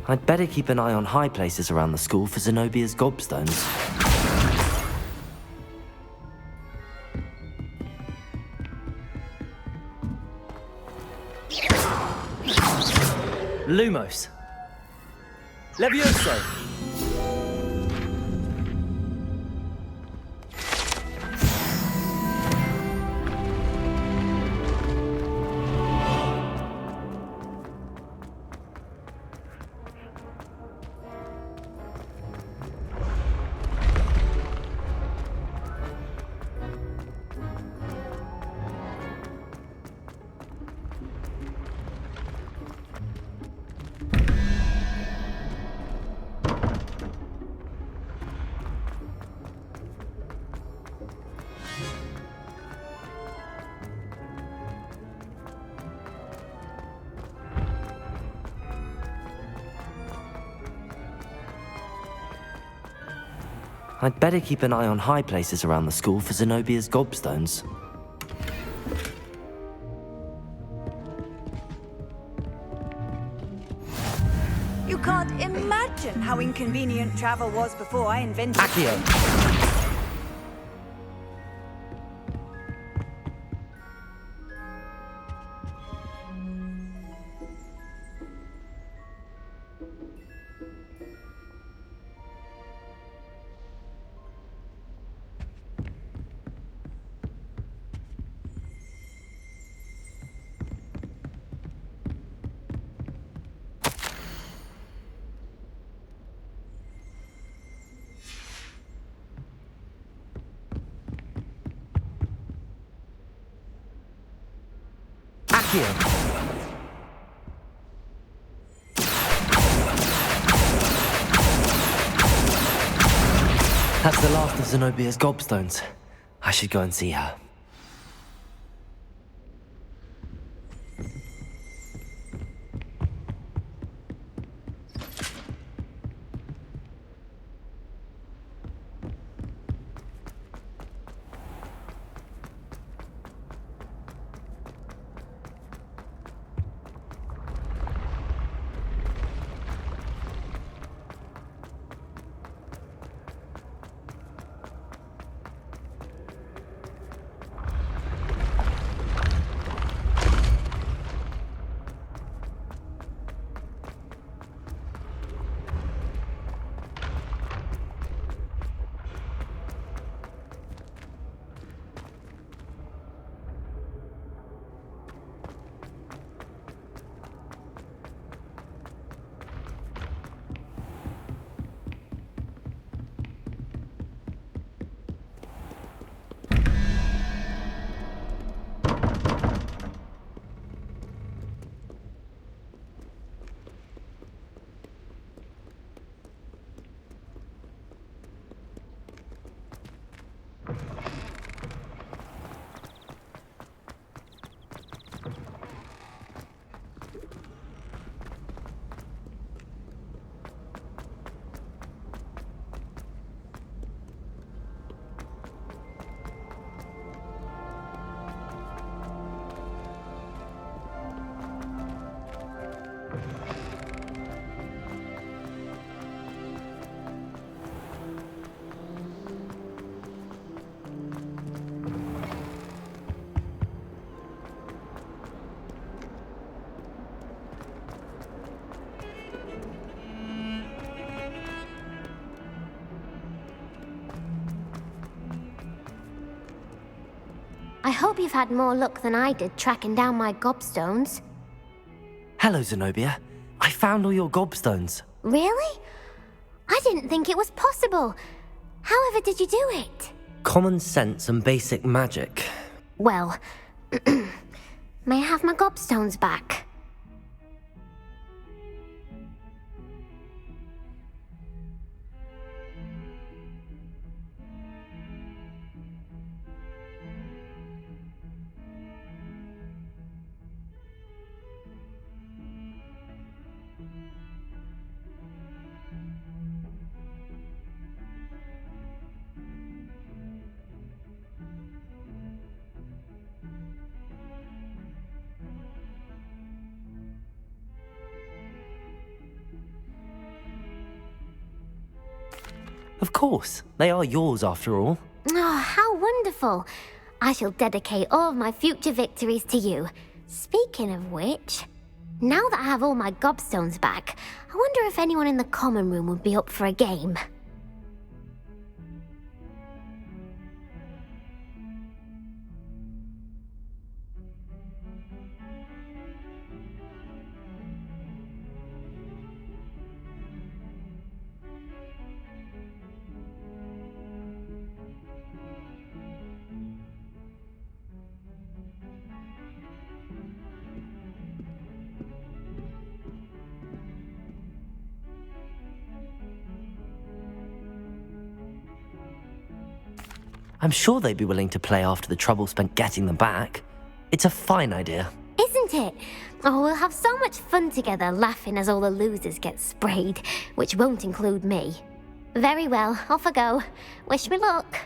I'd better keep an eye on high places around the school for Zenobia's gobstones. Lumos. Levioso. I'd better keep an eye on high places around the school for Zenobia's gobstones. You can't imagine how inconvenient travel was before I invented Accio. That's the last of Zenobia's gobstones. I should go and see her. I hope you've had more luck than I did tracking down my gobstones. Hello, Zenobia. I found all your gobstones. Really? I didn't think it was possible. However did you do it? Common sense and basic magic. Well, may I have my gobstones back? Of course, they are yours after all. Oh, how wonderful. I shall dedicate all of my future victories to you. Speaking of which, now that I have all my gobstones back, I wonder if anyone in the common room would be up for a game. I'm sure they'd be willing to play after the trouble spent getting them back. It's a fine idea. Isn't it? Oh, we'll have so much fun together laughing as all the losers get sprayed, which won't include me. Very well, off I go. Wish me luck.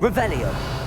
Revelio.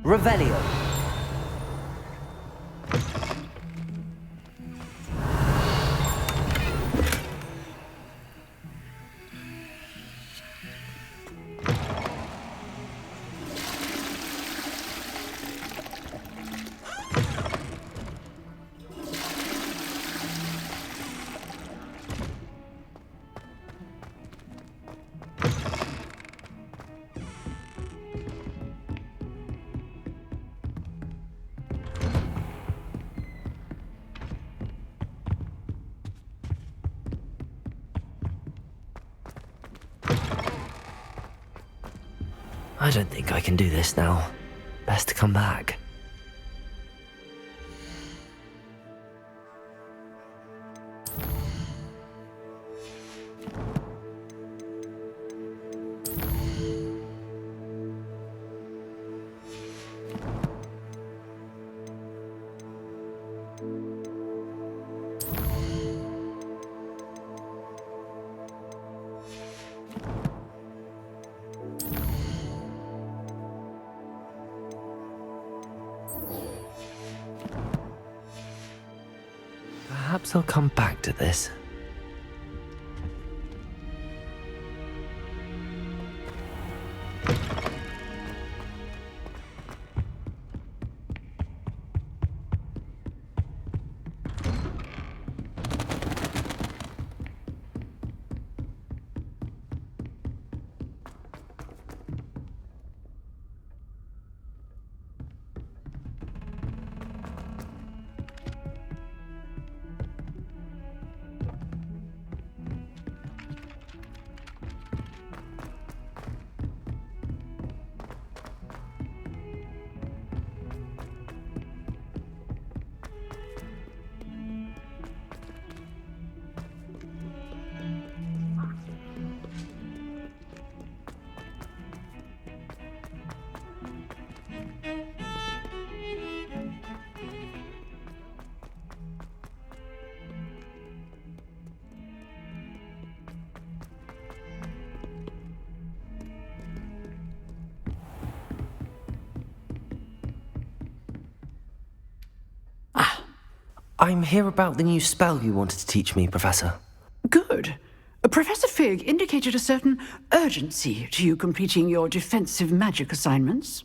Revelio. I don't think I can do this now. Best to come back. Perhaps I'll come back to this. I'm here about the new spell you wanted to teach me, Professor. Good. Professor Fig indicated a certain urgency to you completing your defensive magic assignments.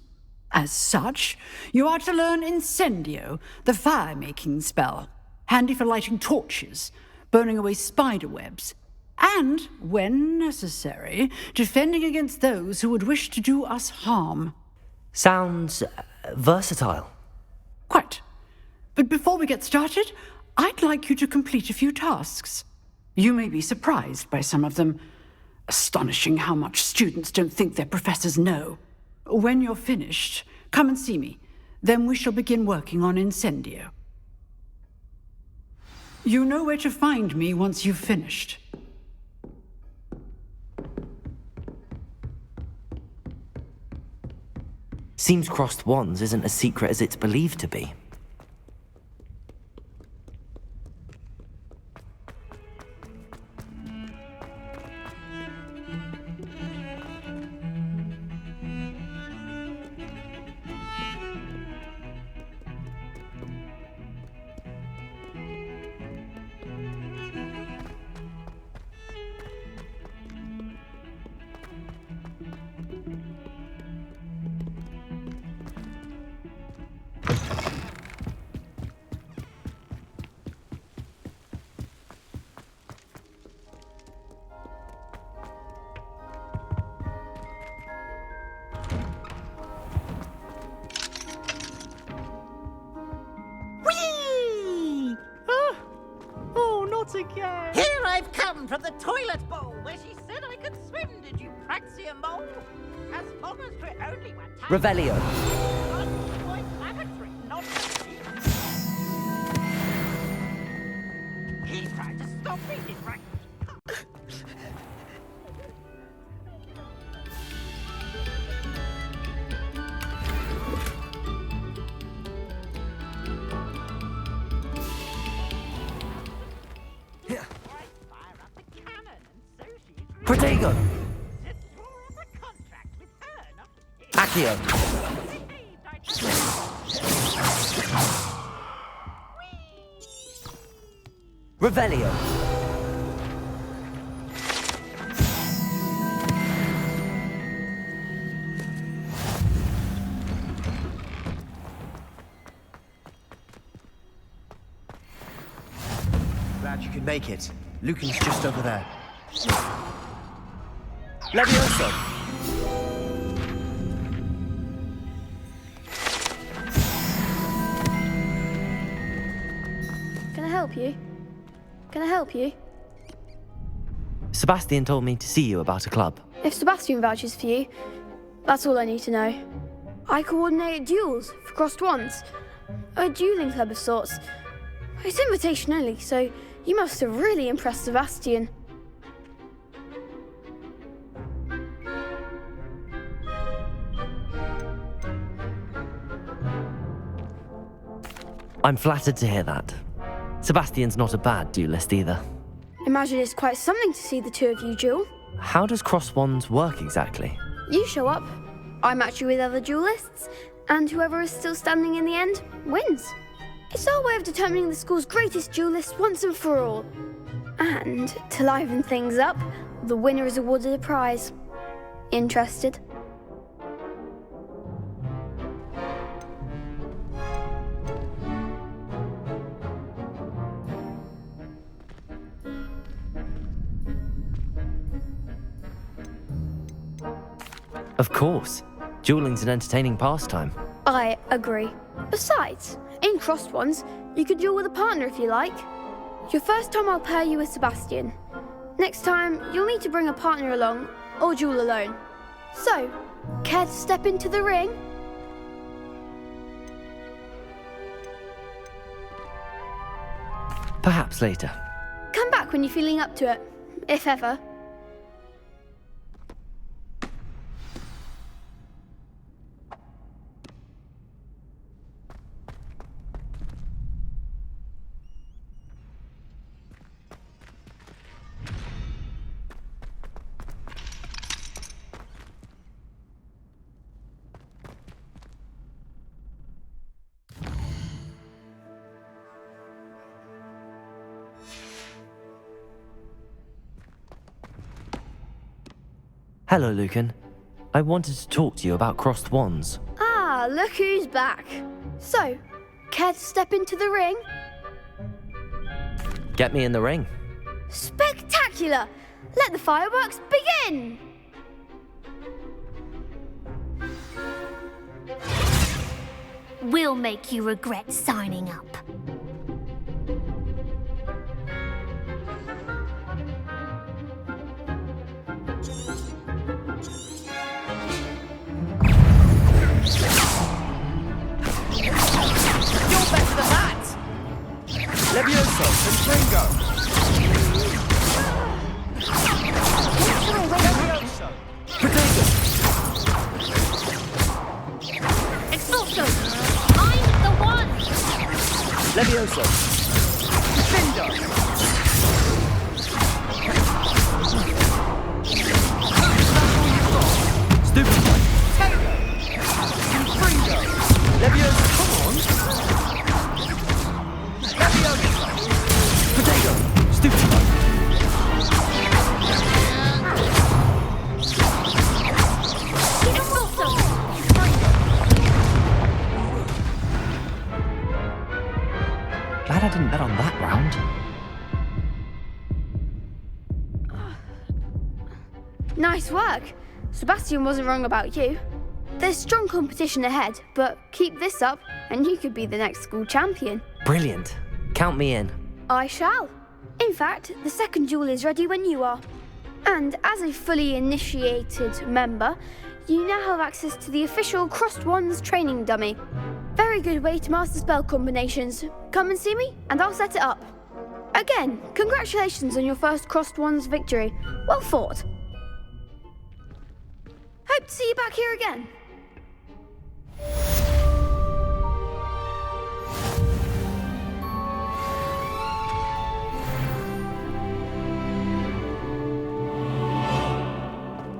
As such, you are to learn Incendio, the fire-making spell, handy for lighting torches, burning away spider webs, and, when necessary, defending against those who would wish to do us harm. Sounds versatile. Quite. But before we get started, I'd like you to complete a few tasks. You may be surprised by some of them. Astonishing how much students don't think their professors know. When you're finished, come and see me. Then we shall begin working on Incendio. You know where to find me once you've finished. Seems crossed wands isn't as secret as it's believed to be. Again. Here I've come from the toilet bowl where she said I could swim. Did you praxia mole? As long as we're only one time. Revelio. He's trying to stop me, right? Protego! Accio! Revelio. Glad you could make it. Lucan's just over there. Levioso. Can I help you? Can I help you? Sebastian told me to see you about a club. If Sebastian vouches for you, that's all I need to know. I coordinate duels for crossed wands. A dueling club of sorts. It's invitation only, so you must have really impressed Sebastian. I'm flattered to hear that. Sebastian's not a bad duelist either. Imagine it's quite something to see the two of you duel. How does cross wands work exactly? You show up, I match you with other duelists, and whoever is still standing in the end wins. It's our way of determining the school's greatest duelist once and for all. And to liven things up, the winner is awarded a prize. Interested? Of course. Dueling's an entertaining pastime. I agree. Besides, in crossed ones, you could duel with a partner if you like. Your first time I'll pair you with Sebastian. Next time, you'll need to bring a partner along, or duel alone. So, care to step into the ring? Perhaps later. Come back when you're feeling up to it, if ever. Hello, Lucan. I wanted to talk to you about crossed wands. Ah, look who's back. So, care to step into the ring? Get me in the ring. Spectacular! Let the fireworks begin! We'll make you regret signing up. You're better than that! Levioso and Fringo! Levioso! Potato! Expulso! I'm the one! Levioso! Defender! Stupid one! Taylor! Fringo! Levioso, come on! Levioso! Potato! Stupid one! Expulso! Glad I didn't bet on that round. Nice work. Sebastian wasn't wrong about you. There's strong competition ahead, but keep this up and you could be the next school champion. Brilliant. Count me in. I shall. In fact, the second duel is ready when you are. And as a fully initiated member, you now have access to the official Crossed Wands training dummy. Very good way to master spell combinations. Come and see me and I'll set it up. Again, congratulations on your first Crossed Wands victory. Well fought. Hope to see you back here again.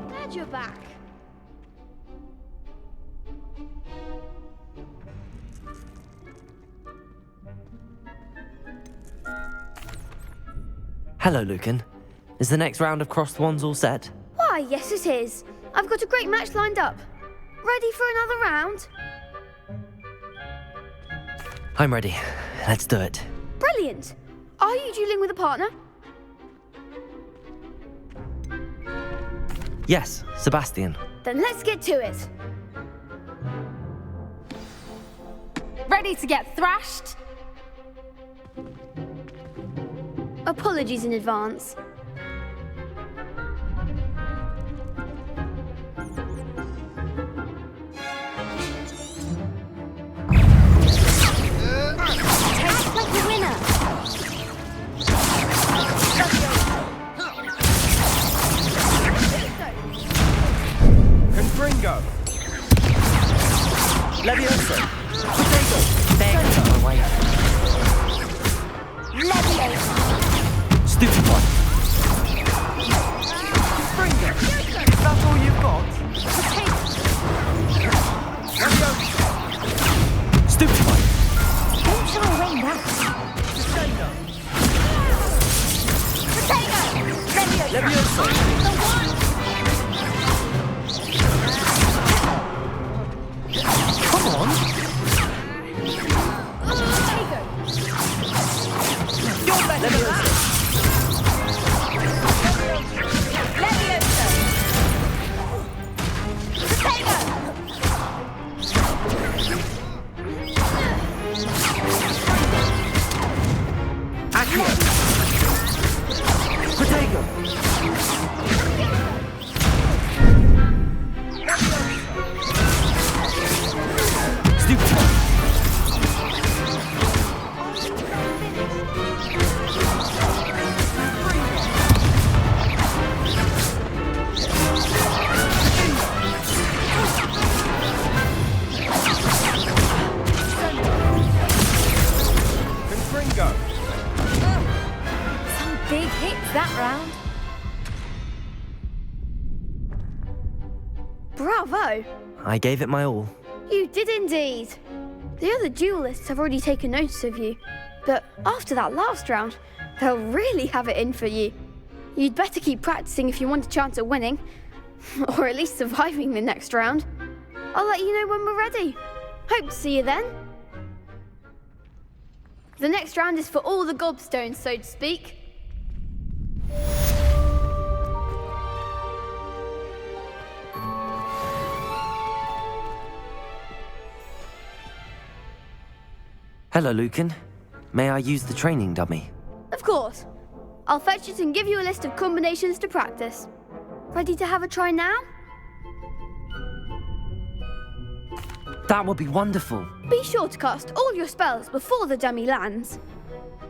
Glad you're back. Hello, Lucan. Is the next round of crossed wands all set? Why, yes it is. I've got a great match lined up. Ready for another round? I'm ready. Let's do it. Brilliant. Are you dueling with a partner? Yes, Sebastian. Then let's get to it. Ready to get thrashed? Apologies in advance. Act like a winner. Confringo. Levioso. Potato. Away. Stupid one. Confringo. Is that all you've got? Stupid one. Don't throw away that. Potato. Levioso. The one. Come on. You're better than that. Big hits that round. Bravo! I gave it my all. You did indeed. The other duelists have already taken notice of you, but after that last round, they'll really have it in for you. You'd better keep practicing if you want a chance at winning, or at least surviving the next round. I'll let you know when we're ready. Hope to see you then. The next round is for all the gobstones, so to speak. Hello, Lucan. May I use the training dummy? Of course. I'll fetch it and give you a list of combinations to practice. Ready to have a try now? That would be wonderful. Be sure to cast all your spells before the dummy lands.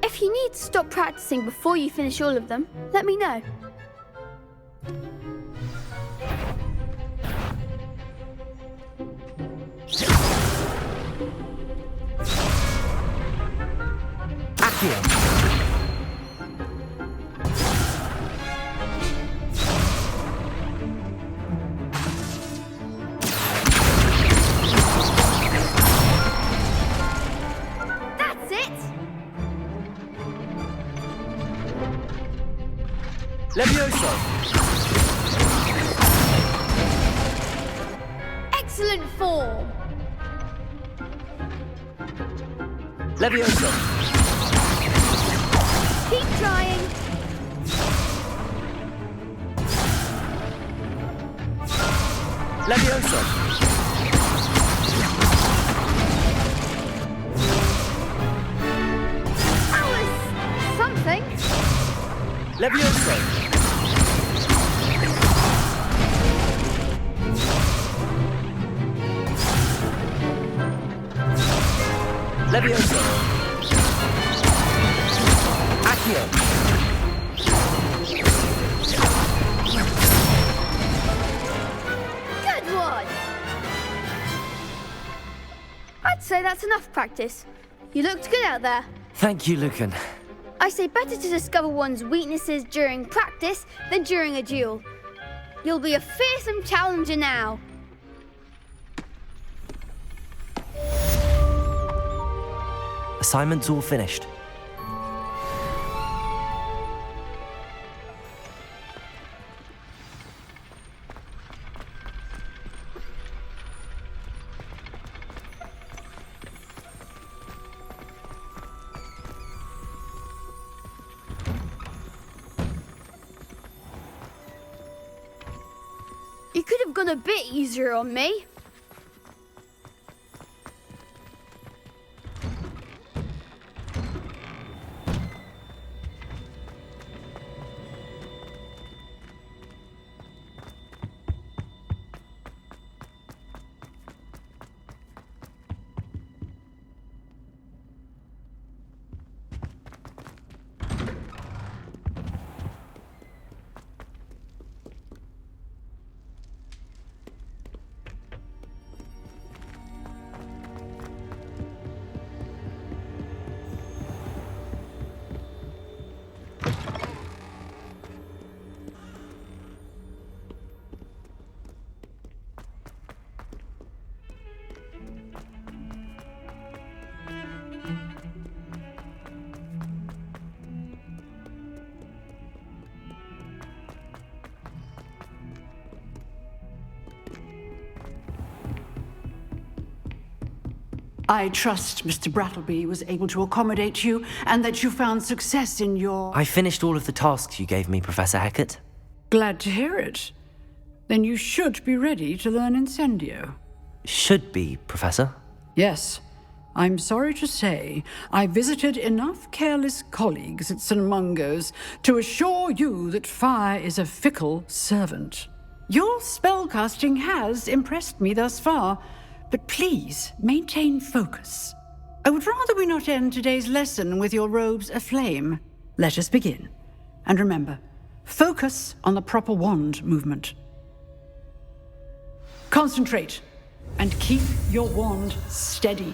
If you need to stop practicing before you finish all of them, let me know. Accio. That's it! Levioso. Excellent form! Levioso. Keep trying! Levioso. That was something. Levioso. Levioso. Accio. Good one! I'd say that's enough practice. You looked good out there. Thank you, Lucan. I say better to discover one's weaknesses during practice than during a duel. You'll be a fearsome challenger now. Assignment's all finished. have gone a bit easier on me. I trust Mr. Brattleby was able to accommodate you and that you found success in your... I finished all of the tasks you gave me, Professor Hackett. Glad to hear it. Then you should be ready to learn Incendio. Should be, Professor. Yes. I'm sorry to say, I visited enough careless colleagues at St. Mungo's to assure you that fire is a fickle servant. Your spellcasting has impressed me thus far, but please maintain focus. I would rather we not end today's lesson with your robes aflame. Let us begin. And remember, focus on the proper wand movement. Concentrate and keep your wand steady.